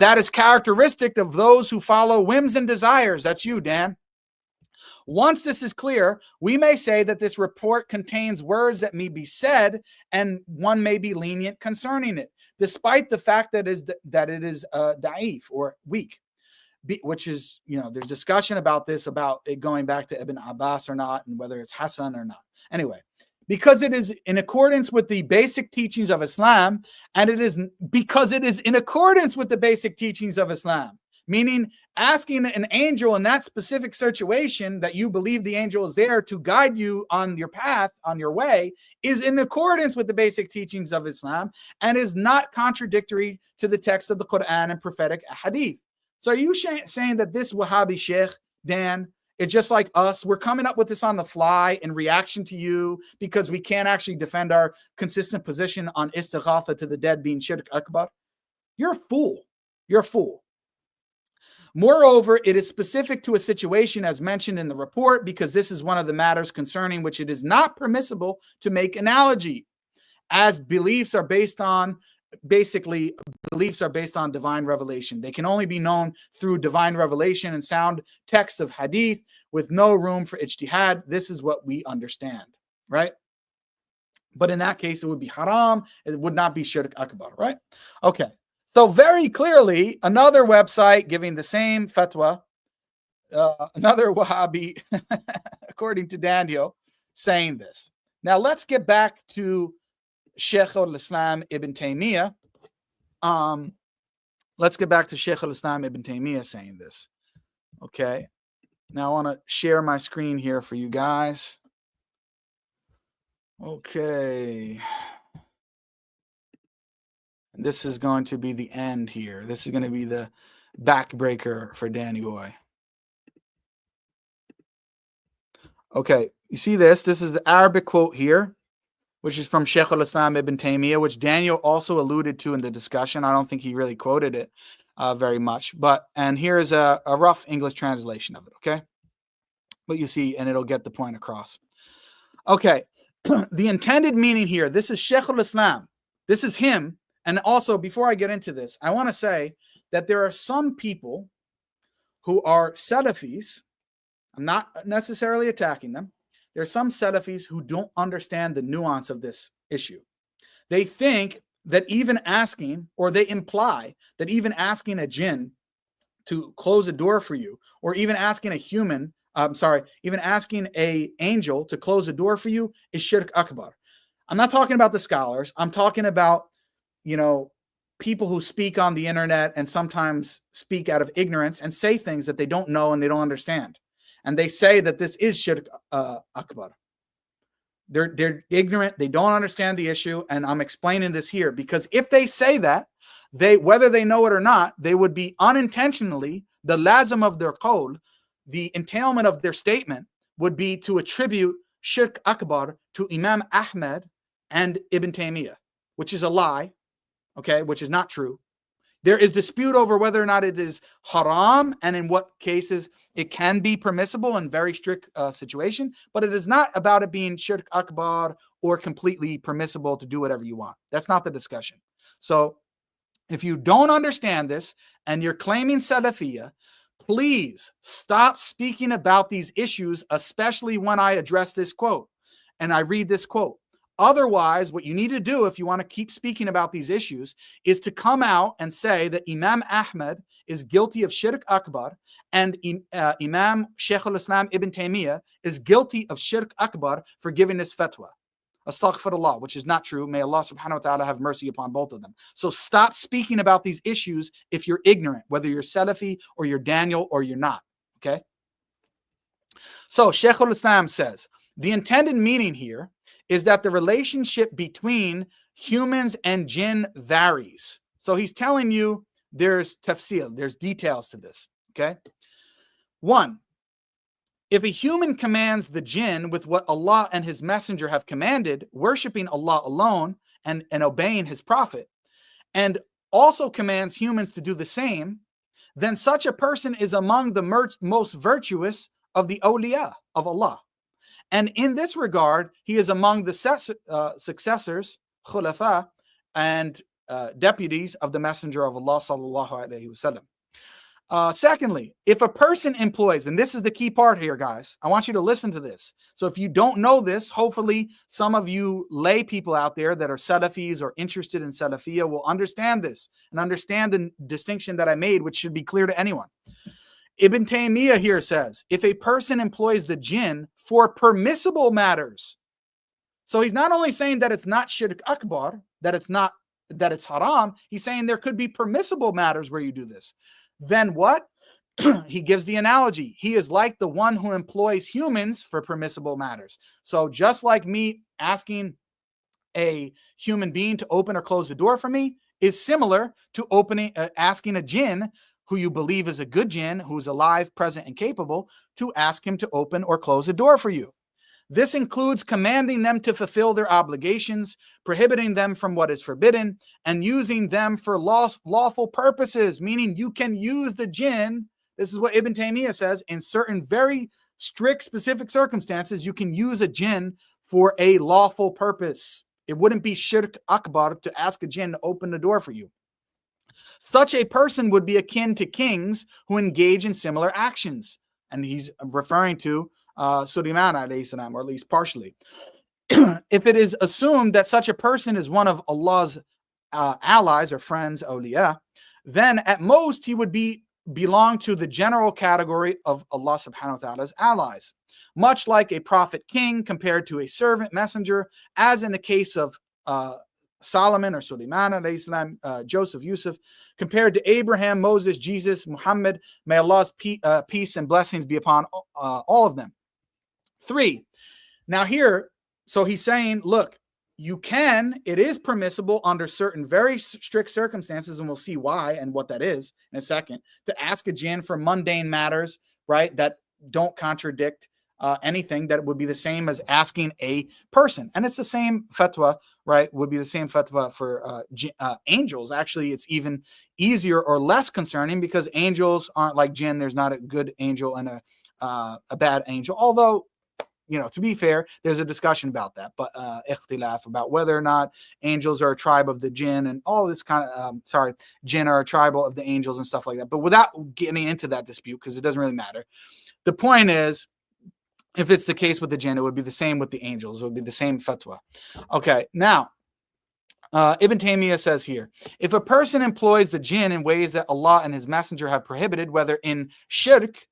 that is characteristic of those who follow whims and desires. That's you, Dan. Once this is clear, we may say that this report contains words that may be said and one may be lenient concerning it. despite the fact that it is da'if or weak, which is, there's discussion about this, about it going back to Ibn Abbas or not, and whether it's Hassan or not. Anyway, because it is in accordance with the basic teachings of Islam, and because it is in accordance with the basic teachings of Islam, meaning asking an angel in that specific situation that you believe the angel is there to guide you on your path, on your way, is in accordance with the basic teachings of Islam and is not contradictory to the text of the Quran and prophetic hadith. So are you saying that this Wahhabi Sheikh, Dan, it's just like us? We're coming up with this on the fly in reaction to you because we can't actually defend our consistent position on istighatha to the dead being Shirk Akbar? You're a fool. You're a fool. Moreover, it is specific to a situation as mentioned in the report, because this is one of the matters concerning which it is not permissible to make analogy, as beliefs are based on divine revelation. They can only be known through divine revelation and sound text of hadith with no room for ijtihad. This is what we understand, right? But in that case, it would be haram. It would not be shirk akbar, right? Okay. So very clearly, another website giving the same fatwa, another Wahhabi, according to Daniel, saying this. Now let's get back to Shaykh al-Islam ibn Taymiyyah. Let's get back to Shaykh al-Islam ibn Taymiyyah saying this. Okay. Now I want to share my screen here for you guys. Okay. And this is going to be the end here. This is going to be the backbreaker for Danny Boy. Okay. You see this? This is the Arabic quote here, which is from Shaykh al-Islam ibn Taymiyyah, which Daniel also alluded to in the discussion. I don't think he really quoted it very much. And here is a rough English translation of it, okay? But you see, and it'll get the point across. Okay, the intended meaning here, this is Shaykh al-Islam. This is him. And also, before I get into this, I want to say that there are some people who are Salafis. I'm not necessarily attacking them. There are some Salafis who don't understand the nuance of this issue. They think that even asking, or they imply that even asking a jinn to close a door for you, or even asking a human, even asking an angel to close a door for you is Shirk Akbar. I'm not talking about the scholars. I'm talking about, people who speak on the internet and sometimes speak out of ignorance and say things that they don't know and they don't understand. And they say that this is Shirk Akbar. They're ignorant. They don't understand the issue. And I'm explaining this here because if they say that, whether they know it or not, they would be unintentionally, the lazim of their qawl, the entailment of their statement would be to attribute Shirk Akbar to Imam Ahmad and Ibn Taymiyyah, which is a lie, okay, which is not true. There is dispute over whether or not it is haram and in what cases it can be permissible in very strict situation, but it is not about it being Shirk Akbar or completely permissible to do whatever you want. That's not the discussion. So if you don't understand this and you're claiming Salafiyah, please stop speaking about these issues, especially when I address this quote and I read this quote. Otherwise, what you need to do if you want to keep speaking about these issues is to come out and say that Imam Ahmad is guilty of Shirk Akbar and Imam Shaykh al-Islam ibn Taymiyyah is guilty of Shirk Akbar for giving this fatwa. Astaghfirullah, which is not true. May Allah subhanahu wa ta'ala have mercy upon both of them. So stop speaking about these issues if you're ignorant, whether you're Salafi or you're Daniel or you're not. Okay? So Shaykh al-Islam says, the intended meaning here is that the relationship between humans and jinn varies. So he's telling you there's tafsil, there's details to this, okay? 1, if a human commands the jinn with what Allah and his messenger have commanded, worshiping Allah alone and obeying his prophet, and also commands humans to do the same, then such a person is among the most virtuous of the awliya of Allah. And in this regard, he is among the successors, khulafa, and deputies of the Messenger of Allah sallallahu alaihi wasallam. Secondly, if a person employs, and this is the key part here, guys, I want you to listen to this. So if you don't know this, hopefully some of you lay people out there that are Salafis or interested in Salafiyya will understand this and understand the distinction that I made, which should be clear to anyone. Ibn Taymiyyah here says, if a person employs the jinn for permissible matters, so he's not only saying that it's not shirk akbar, that it's haram, he's saying there could be permissible matters where you do this. Then what? He gives the analogy. He is like the one who employs humans for permissible matters. So just like me asking a human being to open or close the door for me is similar to asking a jinn who you believe is a good jinn, who's alive, present, and capable, to ask him to open or close a door for you. This includes commanding them to fulfill their obligations, prohibiting them from what is forbidden, and using them for lawful purposes, meaning you can use the jinn. This is what Ibn Taymiyyah says. In certain very strict, specific circumstances, you can use a jinn for a lawful purpose. It wouldn't be shirk akbar to ask a jinn to open the door for you. Such a person would be akin to kings who engage in similar actions. And he's referring to Sulaiman alayhi salam, or at least partially. If it is assumed that such a person is one of Allah's allies or friends, awliya, then at most he would belong to the general category of Allah subhanahu wa ta'ala's allies, much like a prophet king compared to a servant messenger, as in the case of Solomon or Sulaiman alayhi salam, Joseph, Yusuf, compared to Abraham, Moses, Jesus, Muhammad. May Allah's peace and blessings be upon all of them. 3. Now here, so he's saying, look, it is permissible under certain very strict circumstances, and we'll see why and what that is in a second, to ask a jinn for mundane matters, right, that don't contradict anything, that would be the same as asking a person. And it's the same fatwa, right, would be the same fatwa for angels. Actually, it's even easier or less concerning because angels aren't like jinn. There's not a good angel and a bad angel, although, you know, to be fair, there's a discussion about that, but ikhtilaf about whether or not angels are a tribe of the jinn and all this kind of, jinn are a tribal of the angels and stuff like that. But without getting into that dispute, because it doesn't really matter, the point is, if it's the case with the jinn, it would be the same with the angels. It would be the same fatwa. Okay, now, Ibn Taymiyyah says here, if a person employs the jinn in ways that Allah and his messenger have prohibited, whether in shirk,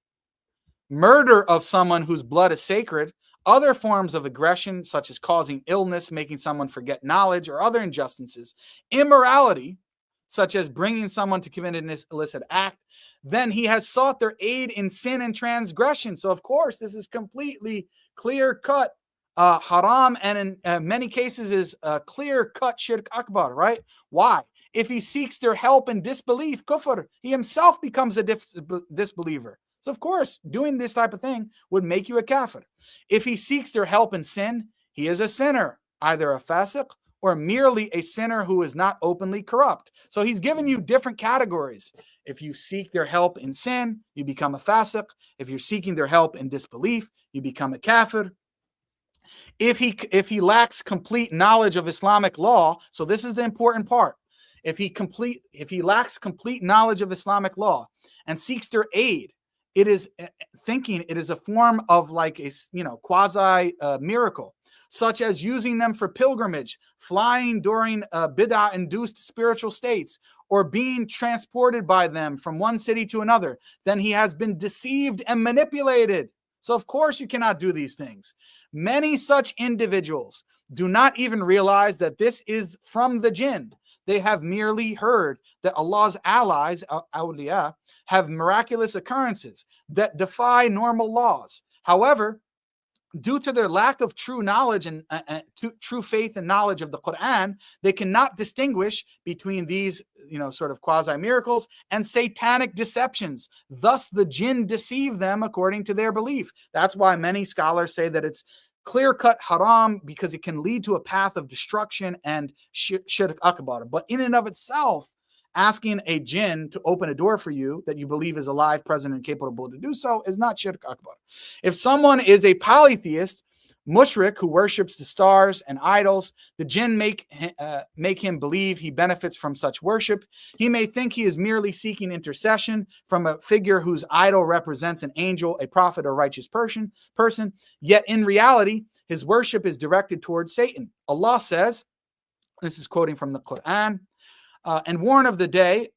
murder of someone whose blood is sacred, other forms of aggression, such as causing illness, making someone forget knowledge, or other injustices, immorality, such as bringing someone to commit an illicit act, then he has sought their aid in sin and transgression. So, of course, this is completely clear-cut haram, and in many cases is clear-cut shirk akbar, right? Why? If he seeks their help in disbelief, kufr, he himself becomes a disbeliever. So, of course, doing this type of thing would make you a kafir. If he seeks their help in sin, he is a sinner, either a fasiq or merely a sinner who is not openly corrupt. So he's given you different categories. If you seek their help in sin, you become a fasiq. If you're seeking their help in disbelief, you become a kafir. If he lacks complete knowledge of Islamic law, so this is the important part. If he lacks complete knowledge of Islamic law and seeks their aid, it is thinking it is a form of like a quasi miracle, such as using them for pilgrimage, flying during bid'ah-induced spiritual states, or being transported by them from one city to another, then he has been deceived and manipulated. So, of course, you cannot do these things. Many such individuals do not even realize that this is from the jinn. They have merely heard that Allah's allies, awliya, have miraculous occurrences that defy normal laws. However, due to their lack of true knowledge and true faith and knowledge of the Quran, they cannot distinguish between these, sort of quasi miracles and satanic deceptions. Thus, the jinn deceive them according to their belief. That's why many scholars say that it's clear-cut haram because it can lead to a path of destruction and shirk akbar. But in and of itself, asking a jinn to open a door for you that you believe is alive, present, and capable to do so is not shirk akbar. If someone is a polytheist Mushrik, who worships the stars and idols, the jinn make him believe he benefits from such worship. He may think he is merely seeking intercession from a figure whose idol represents an angel, a prophet, or righteous person. Yet in reality, his worship is directed towards Satan. Allah says, this is quoting from the Quran, and warn of the day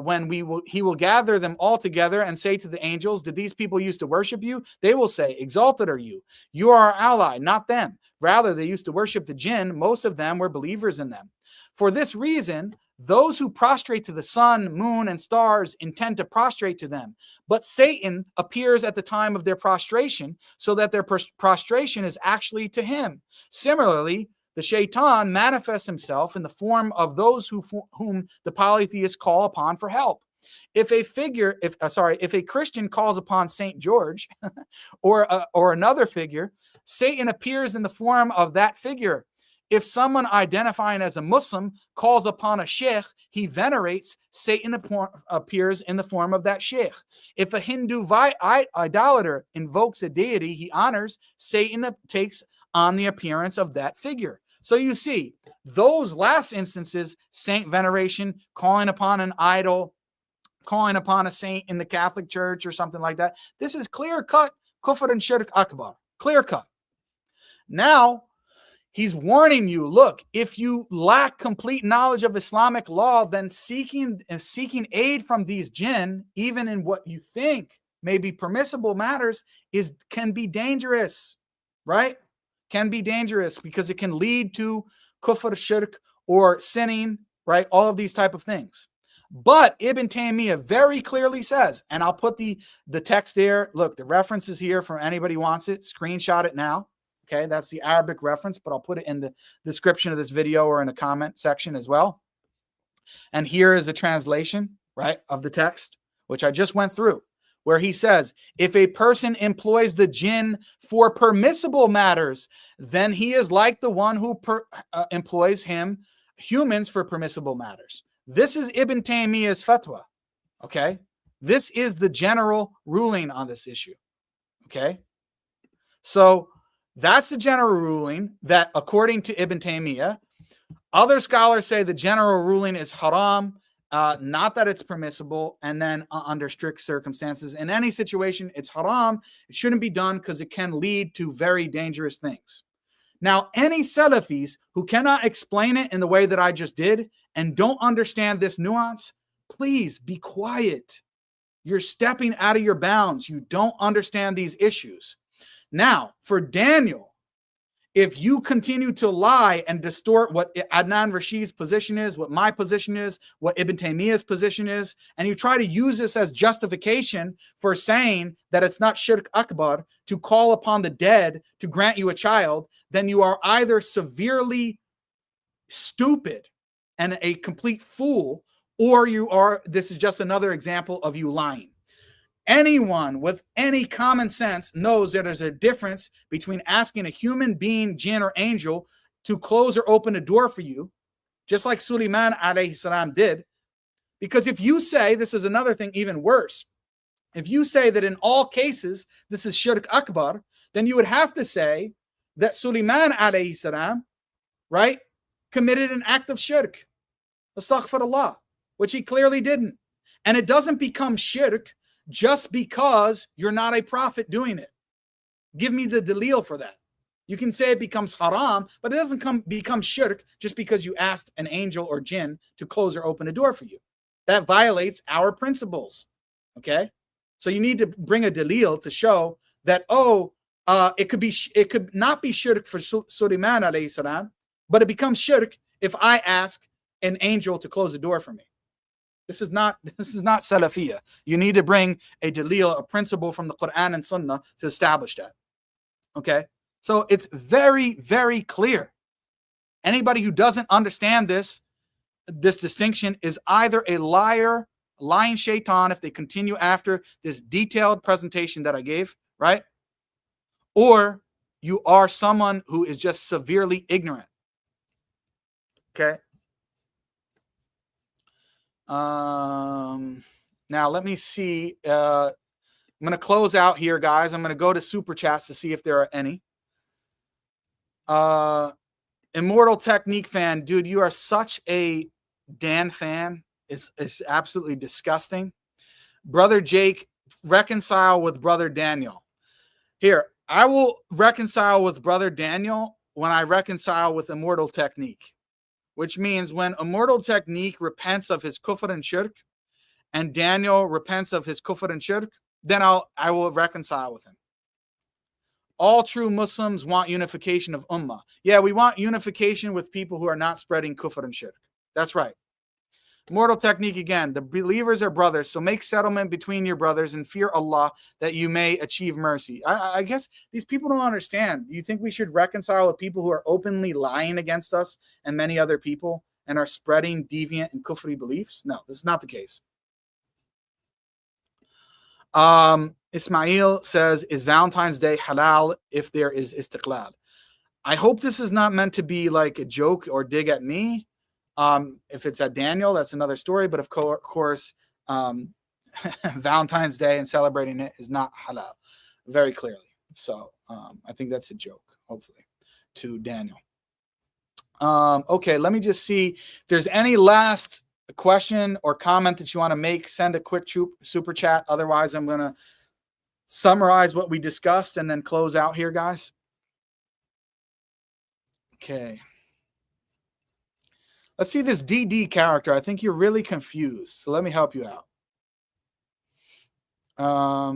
when he will gather them all together and say to the angels, did these people used to worship you? They will say, exalted are you. You are our ally, not them. Rather, they used to worship the jinn. Most of them were believers in them. For this reason, those who prostrate to the sun, moon, and stars intend to prostrate to them. But Satan appears at the time of their prostration, so that their prostration is actually to him. Similarly, the shaitan manifests himself in the form of those whom the polytheists call upon for help. If a Christian calls upon Saint George or another figure, Satan appears in the form of that figure. If someone identifying as a Muslim calls upon a sheikh he venerates, Satan appears in the form of that sheikh. If a Hindu idolater invokes a deity he honors, Satan takes on the appearance of that figure. So you see, those last instances, saint veneration, calling upon an idol, calling upon a saint in the Catholic Church or something like that, this is clear-cut Kufr and Shirk akbar, clear-cut. Now, he's warning you, look, if you lack complete knowledge of Islamic law, then seeking aid from these jinn, even in what you think may be permissible matters, can be dangerous, right? Can be dangerous because it can lead to kufr, shirk, or sinning, right? All of these type of things. But Ibn Taymiyyah very clearly says, and I'll put the text there. Look, the reference is here for anybody who wants it. Screenshot it now. Okay, that's the Arabic reference, but I'll put it in the description of this video or in the comment section as well. And here is the translation, right, of the text, which I just went through, where he says, if a person employs the jinn for permissible matters, then he is like the one who employs humans for permissible matters. This is Ibn Taymiyyah's fatwa, okay? This is the general ruling on this issue, okay? So that's the general ruling that, according to Ibn Taymiyyah, other scholars say the general ruling is haram, not that it's permissible, and then under strict circumstances. In any situation, it's haram. It shouldn't be done because it can lead to very dangerous things. Now, any Salafis who cannot explain it in the way that I just did and don't understand this nuance, please be quiet. You're stepping out of your bounds. You don't understand these issues. Now, for Daniel, if you continue to lie and distort what Adnan Rashid's position is, what my position is, what Ibn Taymiyyah's position is, and you try to use this as justification for saying that it's not Shirk Akbar to call upon the dead to grant you a child, then you are either severely stupid and a complete fool, or this is just another example of you lying. Anyone with any common sense knows that there's a difference between asking a human being, jinn, or angel to close or open a door for you, just like Sulaiman alayhi salam did. Because if you say, this is another thing even worse, if you say that in all cases this is Shirk Akbar, then you would have to say that Sulaiman alayhi salam, right, committed an act of shirk, astaghfirullah, which he clearly didn't. And it doesn't become shirk just because you're not a prophet doing it. Give me the dalil for that. You can say it becomes haram, but it doesn't become shirk just because you asked an angel or jinn to close or open a door for you. That violates our principles, okay? So you need to bring a dalil to show that, it could not be shirk for Sulaiman alayhi salam, but it becomes shirk if I ask an angel to close a door for me. This is not Salafiyah. You need to bring a dalil, a principle from the Quran and Sunnah to establish that. Okay? So it's very, very clear. Anybody who doesn't understand this distinction is either a liar, lying shaitan, if they continue after this detailed presentation that I gave, right? Or you are someone who is just severely ignorant. Okay? Now let me see. I'm going to close out here, guys. I'm going to go to Superchats to see if there are any. Immortal Technique fan, dude, you are such a Dan fan. It's absolutely disgusting. Brother Jake, reconcile with Brother Daniel. Here, I will reconcile with Brother Daniel when I reconcile with Immortal Technique, which means when Immortal Technique repents of his kufr and shirk, and Daniel repents of his kufr and shirk, then I will reconcile with him. All true Muslims want unification of ummah. Yeah, we want unification with people who are not spreading kufr and shirk. That's right. Immortal Technique again. The believers are brothers, so make settlement between your brothers and fear Allah that you may achieve mercy. I guess these people don't understand. Do you think we should reconcile with people who are openly lying against us and many other people and are spreading deviant and kufri beliefs? No, this is not the case. Ismail says, is Valentine's Day halal if there is istiqlal? I hope this is not meant to be like a joke or dig at me. If it's at Daniel, that's another story. But of course, Valentine's Day and celebrating it is not halal, very clearly. So I think that's a joke, hopefully, to Daniel. Okay, let me just see if there's any last question or comment that you want to make. Send a quick super chat. Otherwise, I'm going to summarize what we discussed and then close out here, guys. Okay. Let's see this DD character. I think you're really confused. So let me help you out. Let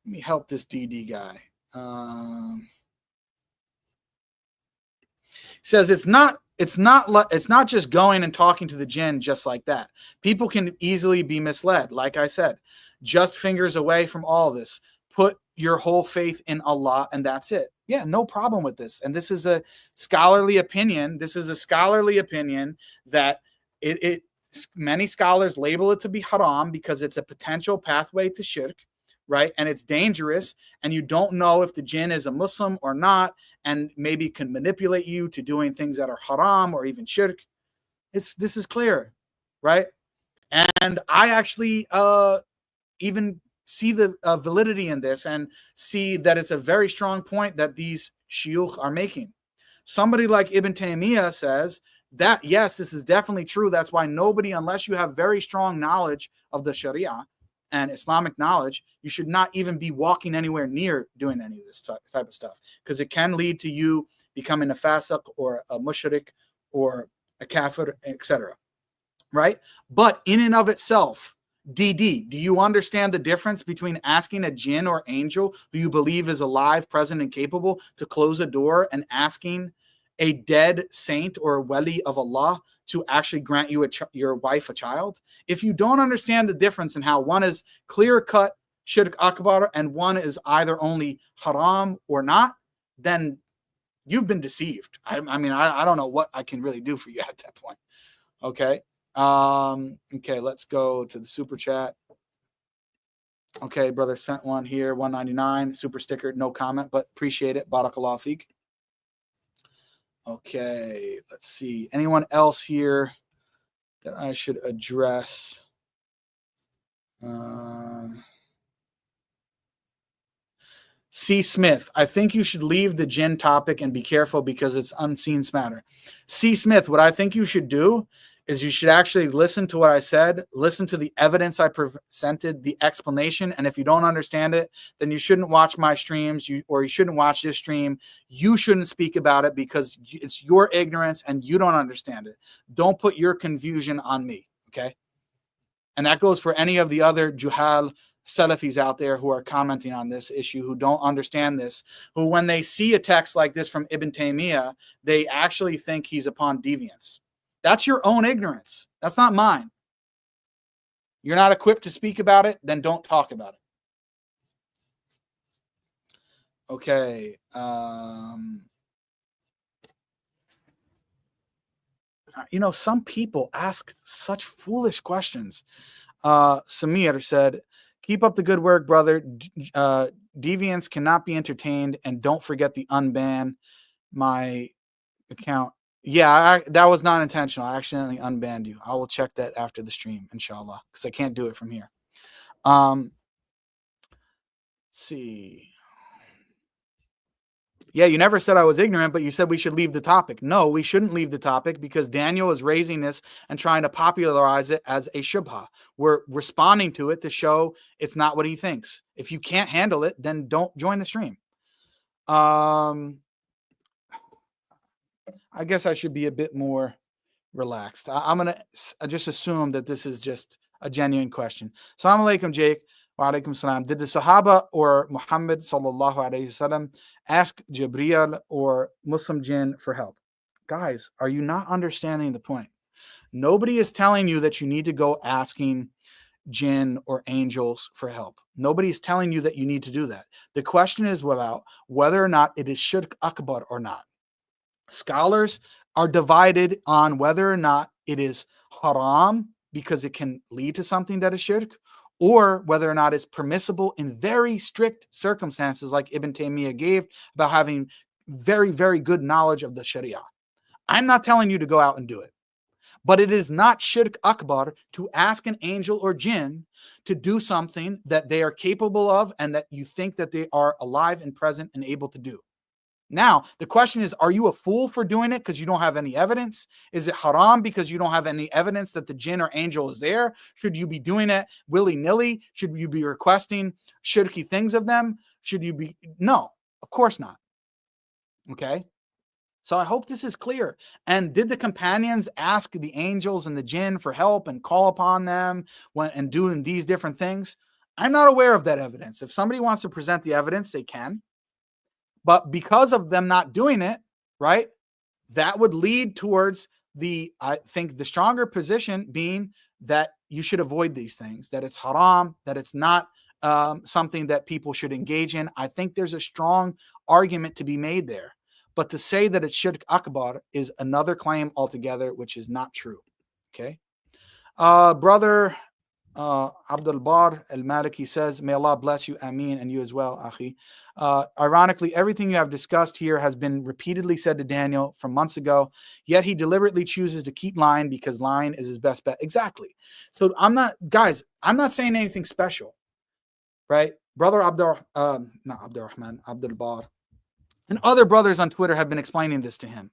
me help this DD guy. Says it's not just going and talking to the jinn just like that. People can easily be misled. Like I said, just fingers away from all this. Put your whole faith in Allah and that's it. Yeah, no problem with this. And this is a scholarly opinion. This is a scholarly opinion that many scholars label it to be haram because it's a potential pathway to shirk, right? And it's dangerous. And you don't know if the jinn is a Muslim or not, and maybe can manipulate you to doing things that are haram or even shirk. This is clear, right? And I actually even see the validity in this and see that it's a very strong point that these shuyukh are making. Somebody like Ibn Taymiyyah says that, yes, this is definitely true. That's why nobody, unless you have very strong knowledge of the Sharia and Islamic knowledge, you should not even be walking anywhere near doing any of this type of stuff, because it can lead to you becoming a fasiq or a mushrik or a kafir, etc. Right? But in and of itself, DD, do you understand the difference between asking a jinn or angel who you believe is alive, present, and capable to close a door and asking a dead saint or a wali of Allah to actually grant you your wife a child? If you don't understand the difference in how one is clear-cut shirk akbar and one is either only haram or not, then you've been deceived. I mean, I don't know what I can really do for you at that point. Okay. Okay, let's go to the super chat. Okay, brother sent one here, 199 super sticker, no comment, but appreciate it. Barakallahu feek. Okay, let's see. Anyone else here that I should address? C. Smith, I think you should leave the jinn topic and be careful because it's unseen matter. C. Smith, what I think you should do is you should actually listen to what I said, listen to the evidence I presented, the explanation, and if you don't understand it, then you shouldn't watch my streams, or you shouldn't watch this stream. You shouldn't speak about it because it's your ignorance and you don't understand it. Don't put your confusion on me, okay? And that goes for any of the other Juhal Salafis out there who are commenting on this issue, who don't understand this, who when they see a text like this from Ibn Taymiyyah, they actually think he's upon deviance. That's your own ignorance. That's not mine. You're not equipped to speak about it, then don't talk about it. Okay. You know, some people ask such foolish questions. Samir said, keep up the good work, brother. Deviants cannot be entertained, and don't forget the unban my account. Yeah, that was not intentional. I accidentally unbanned you. I will check that after the stream, inshallah, because I can't do it from here. Let's see. Yeah, you never said I was ignorant, but you said we should leave the topic. No, we shouldn't leave the topic because Daniel is raising this and trying to popularize it as a shubha. We're responding to it to show it's not what he thinks. If you can't handle it, then don't join the stream. I guess I should be a bit more relaxed. I'm going to just assume that this is just a genuine question. Assalamu alaikum, Jake. Wa alaikum salam. Did the Sahaba or Muhammad sallallahu alayhi wasallam ask Jibreel or Muslim jinn for help? Guys, are you not understanding the point? Nobody is telling you that you need to go asking jinn or angels for help. Nobody is telling you that you need to do that. The question is about whether or not it is shirk akbar or not. Scholars are divided on whether or not it is haram because it can lead to something that is shirk, or whether or not it's permissible in very strict circumstances like Ibn Taymiyyah gave about having very, very good knowledge of the Sharia. I'm not telling you to go out and do it, but it is not shirk akbar to ask an angel or jinn to do something that they are capable of and that you think that they are alive and present and able to do. Now, the question is, are you a fool for doing it because you don't have any evidence? Is it haram because you don't have any evidence that the jinn or angel is there? Should you be doing it willy-nilly? Should you be requesting shirky things of them? Should you be? No, of course not. Okay? So I hope this is clear. And did the companions ask the angels and the jinn for help and call upon them and doing these different things? I'm not aware of that evidence. If somebody wants to present the evidence, they can. But because of them not doing it, right, that would lead towards I think the stronger position being that you should avoid these things, that it's haram, that it's not something that people should engage in. I think there's a strong argument to be made there. But to say that it's shirk akbar is another claim altogether, which is not true. Okay. Brother Abdul Bar al-Maliki says, may Allah bless you, Ameen, and you as well, Akhi. Ironically, everything you have discussed here has been repeatedly said to Daniel from months ago, yet he deliberately chooses to keep lying because lying is his best bet. Exactly. So I'm not saying anything special, right? Brother Abdul Bar and other brothers on Twitter have been explaining this to him,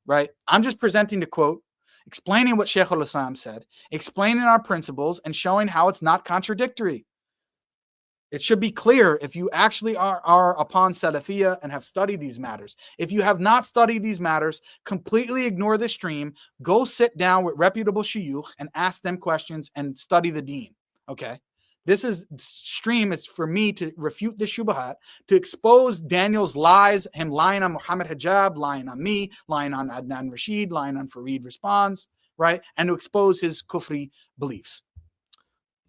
right? I'm just presenting the quote, explaining what Shaykh al-Islam said, explaining our principles, and showing how it's not contradictory. It should be clear if you actually are upon Salafiyah and have studied these matters. If you have not studied these matters, completely ignore the stream, go sit down with reputable shuyukh and ask them questions and study the deen, okay? This stream is for me to refute the shubahat, to expose Daniel's lies, him lying on Muhammad Hijab, lying on me, lying on Adnan Rashid, lying on Fareed Responds, right? And to expose his Kufri beliefs.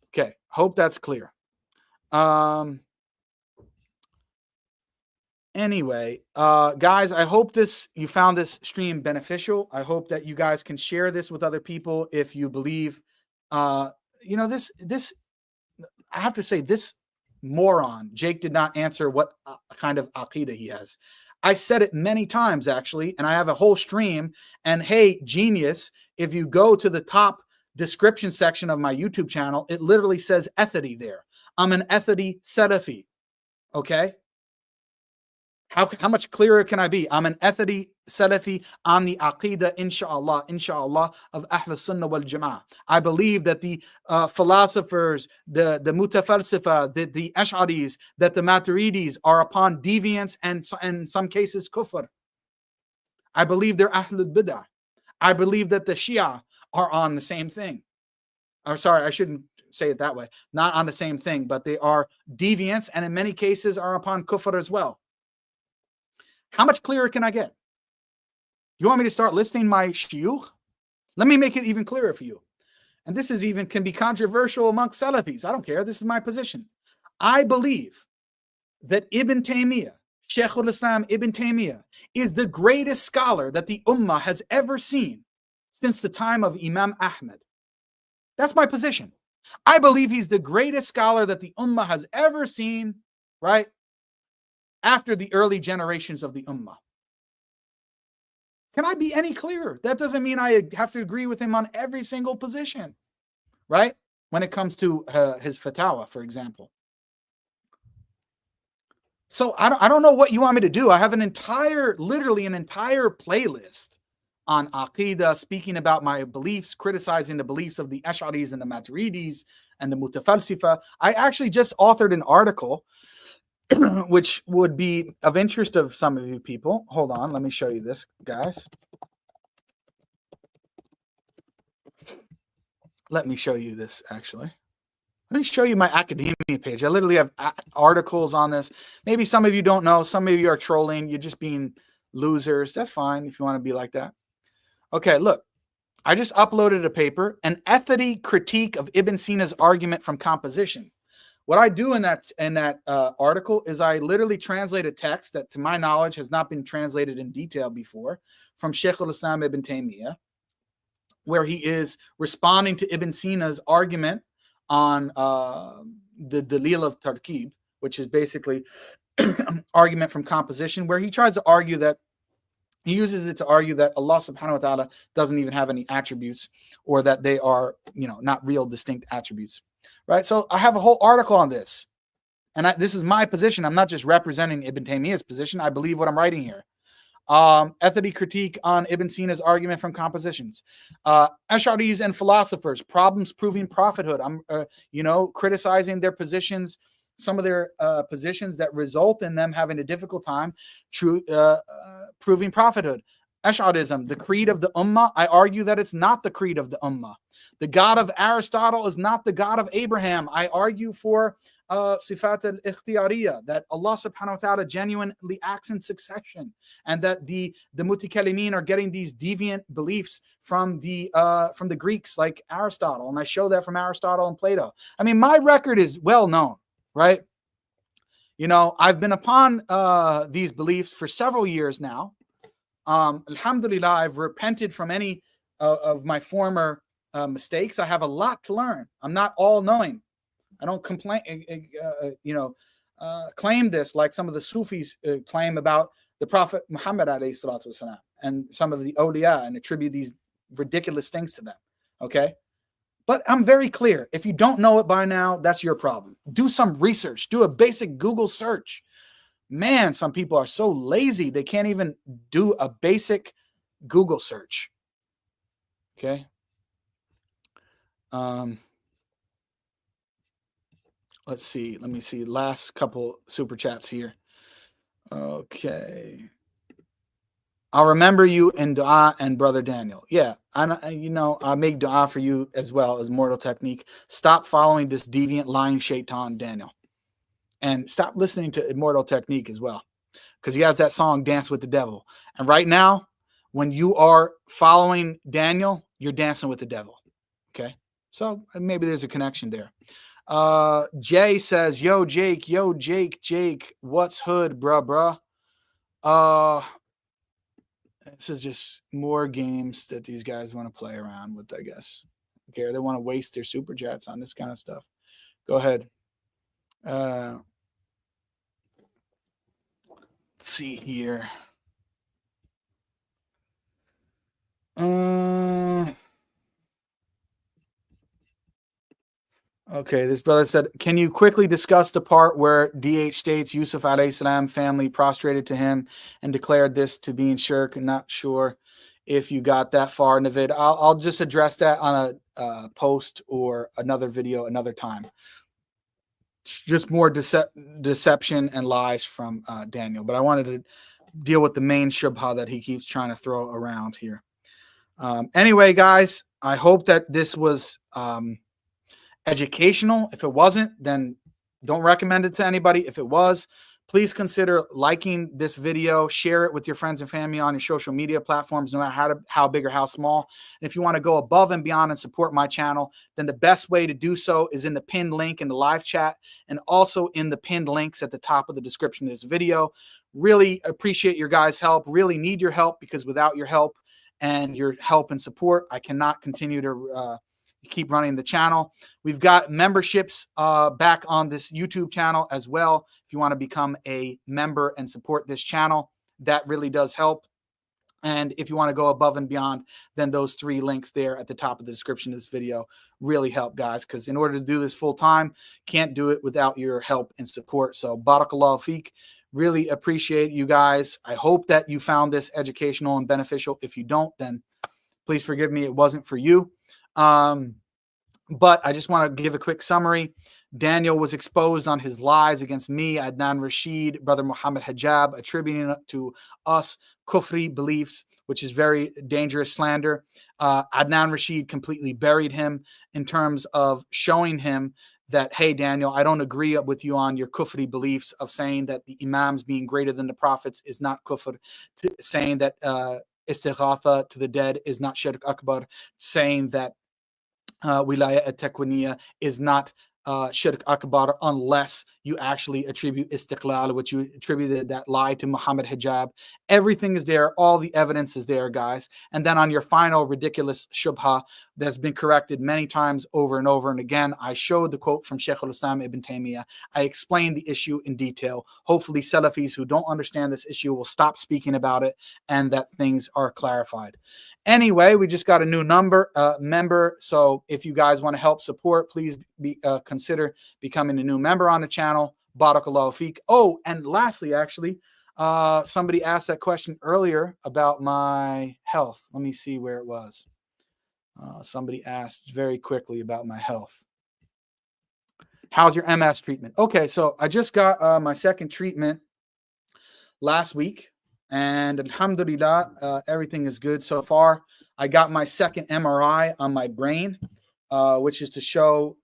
Okay, hope that's clear. Anyway, guys, I hope you found this stream beneficial. I hope that you guys can share this with other people if you believe, this. I have to say, this moron, Jake, did not answer what kind of aqidah he has. I said it many times, actually, and I have a whole stream. And hey, genius, if you go to the top description section of my YouTube channel, it literally says ethity there. I'm an ethity Salafi, okay? How much clearer can I be? I'm an ethity Salafi on the Aqidah, inshallah, of Ahl Sunnah wal Jama'ah. I believe that the philosophers, the Mutafalsifa, the Ash'aris, that the Maturidis are upon deviance and in some cases kufr. I believe they're Ahlul Bid'ah. I believe that the Shi'a are on the same thing. Or sorry, I shouldn't say it that way. Not on the same thing, but they are deviants and in many cases are upon kufr as well. How much clearer can I get? You want me to start listing my shuyukh? Let me make it even clearer for you. And this is can be controversial amongst Salafis. I don't care. This is my position. I believe that Ibn Taymiyyah, Shaykh al-Islam Ibn Taymiyyah, is the greatest scholar that the Ummah has ever seen since the time of Imam Ahmad. That's my position. I believe he's the greatest scholar that the Ummah has ever seen, right? After the early generations of the Ummah. Can I be any clearer? That doesn't mean I have to agree with him on every single position, right? When it comes to his fatwa, for example. So I don't know what you want me to do. I have literally an entire playlist on Aqidah, speaking about my beliefs, criticizing the beliefs of the Ash'aris and the Maturidis and the Mutafalsifa. I actually just authored an article which would be of interest of some of you people. Hold on, let me show you this, guys. Let me show you this, actually. Let me show you my academia page. I literally have articles on this. Maybe some of you don't know. Some of you are trolling. You're just being losers. That's fine if you want to be like that. Okay, look. I just uploaded a paper, An Ethity Critique of Ibn Sina's Argument from Composition. What I do in that article is I literally translate a text that, to my knowledge, has not been translated in detail before from Shaykh al-Islam ibn Taymiyyah, where he is responding to Ibn Sina's argument on the Dalil of Tarkib, which is basically argument from composition, where he tries to argue that he uses it to argue that Allah subhanahu wa ta'ala doesn't even have any attributes, or that they are, not real distinct attributes, right? So I have a whole article on this, and this is my position. I'm not just representing Ibn Taymiyyah's position. I believe what I'm writing here. Ethity critique on Ibn Sina's argument from compositions. Ash'aris and philosophers, problems proving prophethood. I'm, criticizing their positions, some of their positions that result in them having a difficult time proving prophethood. Ash'arism, the creed of the Ummah. I argue that it's not the creed of the Ummah. The God of Aristotle is not the God of Abraham. I argue for sifat al-ikhtiyariya, that Allah subhanahu wa ta'ala genuinely acts in succession, and that the mutakallimin are getting these deviant beliefs from the Greeks like Aristotle, and I show that from Aristotle and Plato. I mean, my record is well known, right? I've been upon these beliefs for several years now. Alhamdulillah, I've repented from any of my former mistakes. I have a lot to learn. I'm not all knowing. I don't claim this like some of the Sufis claim about the Prophet Mohammed ﷺ and some of the awliya, and attribute these ridiculous things to them. Okay, but I'm very clear. If you don't know it by now, that's your problem. Do some research. Do a basic Google search. Man, some people are so lazy they can't even do a basic Google search. Okay. Let's see. Let me see. Last couple super chats here. Okay. I'll remember you in dua and brother Daniel. Yeah. I make dua for you as well as Mortal Technique. Stop following this deviant lying shaitan, Daniel. And stop listening to Immortal Technique as well, because he has that song Dance with the Devil. And right now, when you are following Daniel, you're dancing with the devil. Okay. So maybe there's a connection there. Jay says, yo, Jake, what's hood, bruh? This is just more games that these guys want to play around with, I guess. Okay, they want to waste their super chats on this kind of stuff. Go ahead. Let's see here. Okay, this brother said, can you quickly discuss the part where DH states Yusuf alayhi salam family prostrated to him and declared this to be in shirk? I'm not sure if you got that far in the vid. I'll just address that on a post or another video another time. Just more deception and lies from Daniel. But I wanted to deal with the main shubha that he keeps trying to throw around here. Anyway, guys, I hope that this was educational. If it wasn't, then don't recommend it to anybody. If it was, please consider liking this video, share it with your friends and family on your social media platforms, no matter how big or how small. And if you want to go above and beyond and support my channel, then the best way to do so is in the pinned link in the live chat, and also in the pinned links at the top of the description of this video. Really appreciate your guys' help. Really need your help, because without your help and your help and support, I cannot continue to keep running the channel. We've got memberships back on this YouTube channel as well. If you want to become a member and support this channel, that really does help. And if you want to go above and beyond, then those 3 links there at the top of the description of this video really help, guys, because in order to do this full time, can't do it without your help and support. So barakallahu feek. Really appreciate you guys. I hope that you found this educational and beneficial. If you don't, then please forgive me. It wasn't for you. But I just want to give a quick summary. Daniel was exposed on his lies against me, Adnan Rashid, brother Mohammed Hijab, attributing to us Kufri beliefs, which is very dangerous slander. Adnan Rashid completely buried him in terms of showing him that, hey, Daniel, I don't agree with you on your Kufri beliefs of saying that the Imams being greater than the prophets is not Kufr, saying that istighatha to the dead is not Shirk Akbar, saying that wilaya at-takwiniya is not Shirk Akbar unless you actually attribute istiqlal, which you attributed that lie to Muhammad Hijab. Everything is there. All the evidence is there, guys. And then on your final ridiculous shubha that's been corrected many times over and over and again, I showed the quote from Shaykh Saleh bin Taymiyyah. I explained the issue in detail. Hopefully Salafis who don't understand this issue will stop speaking about it and that things are clarified. Anyway, we just got a new member. So if you guys want to help support, please consider becoming a new member on the channel. Barakallahu feek. Oh, and lastly, actually, somebody asked that question earlier about my health. Let me see where it was. Somebody asked very quickly about my health. How's your MS treatment? Okay, so I just got my second treatment last week. And alhamdulillah, everything is good so far. I got my second MRI on my brain, which is to show,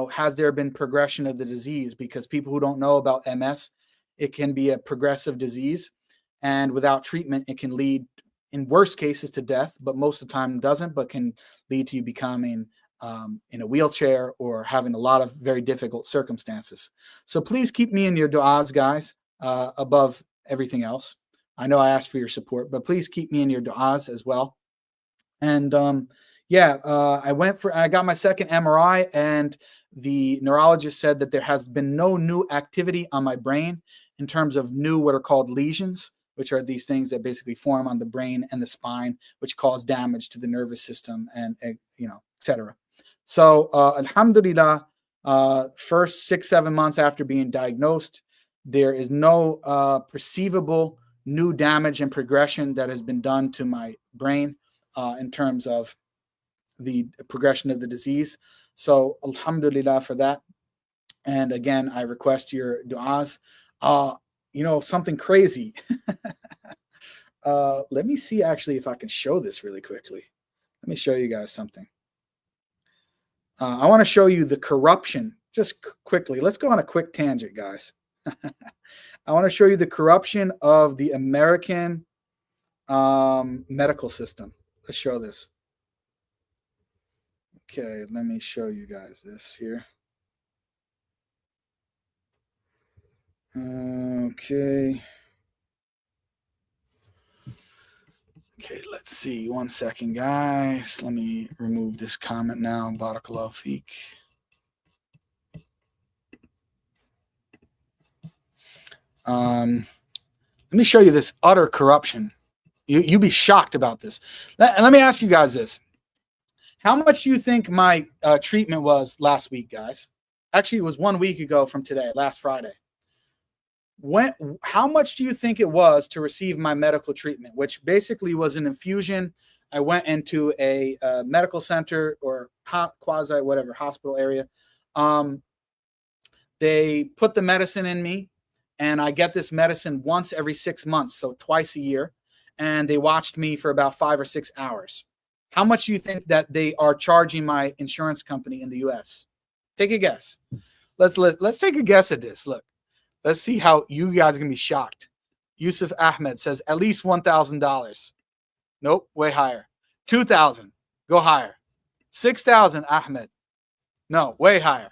has there been progression of the disease? Because people who don't know about MS, it can be a progressive disease. And without treatment, it can lead, in worst cases, to death. But most of the time doesn't, but can lead to you becoming in a wheelchair or having a lot of very difficult circumstances. So please keep me in your du'as, guys, above everything else. I know I asked for your support, but please keep me in your du'as as well. And I got my second MRI, and the neurologist said that there has been no new activity on my brain in terms of new what are called lesions, which are these things that basically form on the brain and the spine, which cause damage to the nervous system and etc. So alhamdulillah, first 6-7 months after being diagnosed, there is no perceivable new damage and progression that has been done to my brain in terms of the progression of the disease. So alhamdulillah for that. And again, I request your du'as. Something crazy. Let me see actually if I can show this really quickly. Let me show you guys something. I want to show you the corruption just quickly. Let's go on a quick tangent, guys. I want to show you the corruption of the American medical system. Let's show this. Okay, let me show you guys this here. Okay, let's see. 1 second, guys. Let me remove this comment now. Barakallahu feek. Let me show you this utter corruption. You'll be shocked about this. Let me ask you guys this. How much do you think my treatment was last week, guys? Actually, it was 1 week ago from today, last Friday. How much do you think it was to receive my medical treatment, which basically was an infusion? I went into a medical center or whatever hospital area. They put the medicine in me, and I get this medicine once every 6 months, so twice a year. And they watched me for about 5 or 6 hours. How much do you think that they are charging my insurance company in the U.S.? Take a guess. Let's take a guess at this. Look, let's see how you guys are gonna be shocked. Yusuf Ahmed says at least $1,000. Nope, way higher. 2,000. Go higher. 6,000. Ahmed. No, way higher.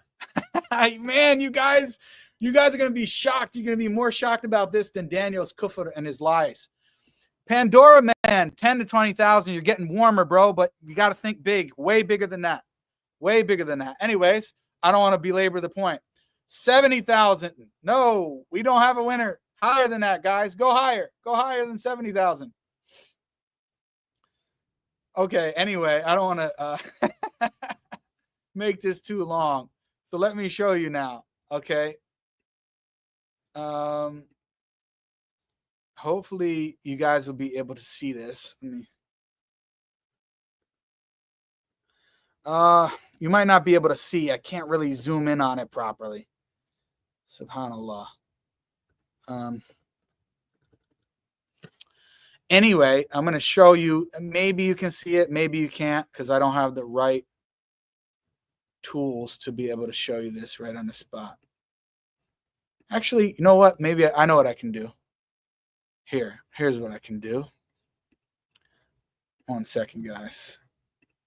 Man, you guys are gonna be shocked. You're gonna be more shocked about this than Daniel's kufr and his lies. Pandora man, 10 to 20,000. You're getting warmer, bro, but you got to think big, way bigger than that. Way bigger than that. Anyways, I don't want to belabor the point. 70,000. No, we don't have a winner. Higher than that, guys. Go higher. Go higher than 70,000. Okay, anyway, I don't want to make this too long. So let me show you now, okay? Hopefully you guys will be able to see this. Let me. You might not be able to see. I can't really zoom in on it properly. Subhanallah. Anyway, I'm going to show you. Maybe you can see it. Maybe you can't because I don't have the right tools to be able to show you this right on the spot. Actually, you know what? Maybe I know what I can do. Here's what I can do. 1 second, guys.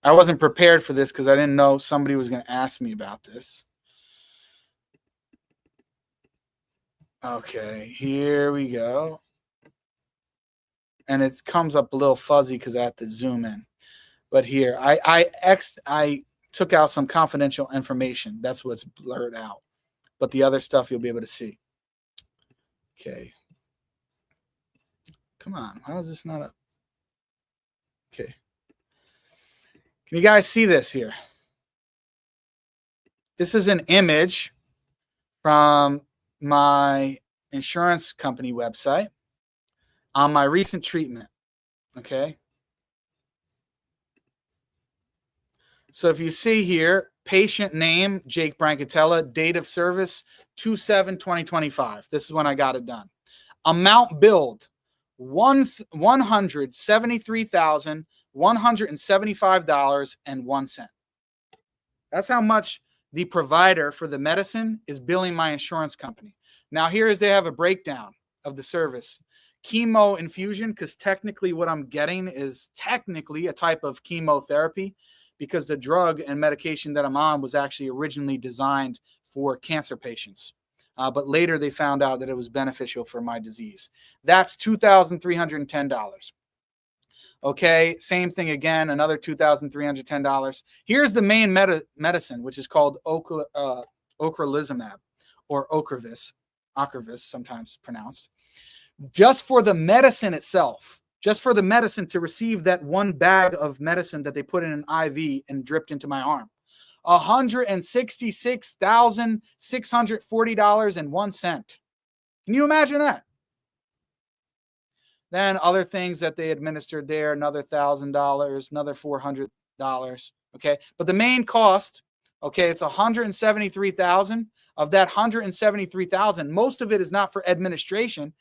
I wasn't prepared for this because I didn't know somebody was going to ask me about this. Okay, here we go. And it comes up a little fuzzy because I have to zoom in. But here, I took out some confidential information. That's what's blurred out. But the other stuff you'll be able to see. Okay. Come on. How is this not up? Okay. Can you guys see this here? This is an image from my insurance company website on my recent treatment. Okay. So if you see here, patient name, Jake Brancatella, date of service, 2/7/2025. This is when I got it done. Amount billed, $173,175.01. That's how much the provider for the medicine is billing my insurance company. Now, they have a breakdown of the service. Chemo infusion, because technically what I'm getting is technically a type of chemotherapy, because the drug and medication that I'm on was actually originally designed for cancer patients. But later they found out that it was beneficial for my disease. That's $2,310. Okay, same thing again, another $2,310. Here's the main medicine, which is called ocrelizumab, or Ocrevus, sometimes pronounced. Just for the medicine itself, just for the medicine to receive that one bag of medicine that they put in an IV and dripped into my arm, $166,640.01. Can you imagine that? Then other things that they administered there, another $1,000, another $400. Okay, but the main cost, okay, it's $173,000. Of that $173,000, most of it is not for administration,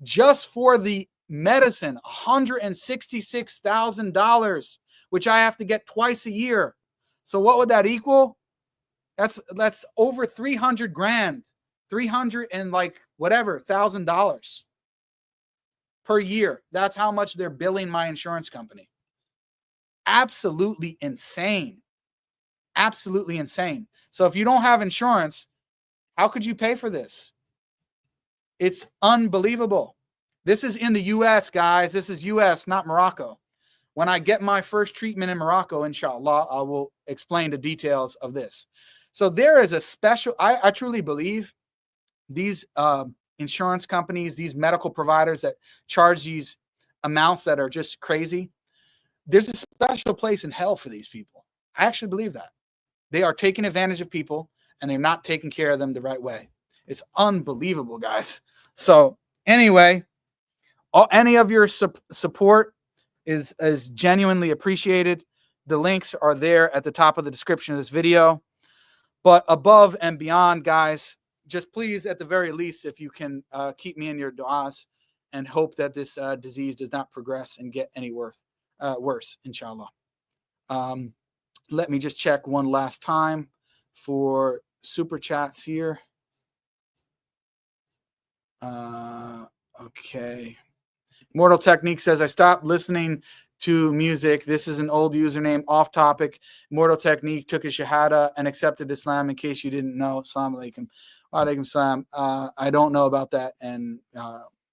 just for the medicine, $166,000, which I have to get twice a year. So what would that equal? That's over 300 grand, 300 and like whatever, $1,000 per year. That's how much they're billing my insurance company. Absolutely insane. Absolutely insane. So if you don't have insurance, how could you pay for this? It's unbelievable. This is in the U.S., guys. This is U.S., not Morocco. When I get my first treatment in Morocco, inshallah, I will explain the details of this. So there is a special, I truly believe these insurance companies, these medical providers that charge these amounts that are just crazy, there's a special place in hell for these people. I actually believe that. They are taking advantage of people and they're not taking care of them the right way. It's unbelievable, guys. So anyway, any of your support is genuinely appreciated. The links are there at the top of the description of this video. But above and beyond, guys, just please, at the very least, if you can keep me in your du'as and hope that this disease does not progress and get any worse, inshallah. Let me just check one last time for super chats here. Okay. Mortal Technique says, I stopped listening to music. This is an old username, off topic. Mortal Technique took a shahada and accepted Islam, in case you didn't know. Assalamu alaikum. Wa alaikum salam. I don't know about that, and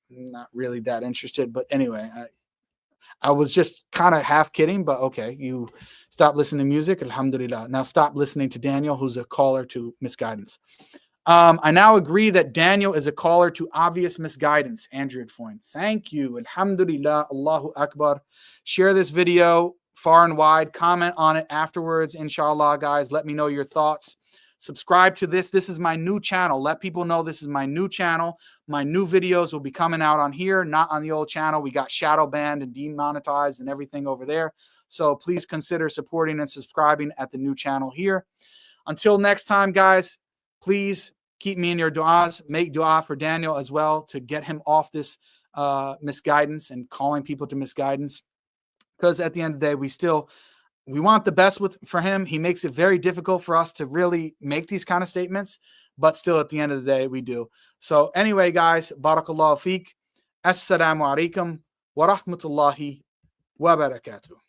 not really that interested. But anyway, I was just kind of half kidding, but okay. You stop listening to music. Alhamdulillah. Now stop listening to Daniel, who's a caller to misguidance. I now agree that Daniel is a caller to obvious misguidance. Android Foyne. Thank you. Alhamdulillah. Allahu Akbar. Share this video far and wide. Comment on it afterwards. Inshallah, guys. Let me know your thoughts. Subscribe to this. This is my new channel. Let people know this is my new channel. My new videos will be coming out on here, not on the old channel. We got shadow banned and demonetized and everything over there. So please consider supporting and subscribing at the new channel here. Until next time, guys, please keep me in your du'as. Make du'a for Daniel as well to get him off this misguidance and calling people to misguidance. Because at the end of the day, we want the best for him. He makes it very difficult for us to really make these kind of statements, but still at the end of the day, we do. So anyway, guys, barakallahu feek. Assalamu alaikum wa rahmatullahi wa barakatuh.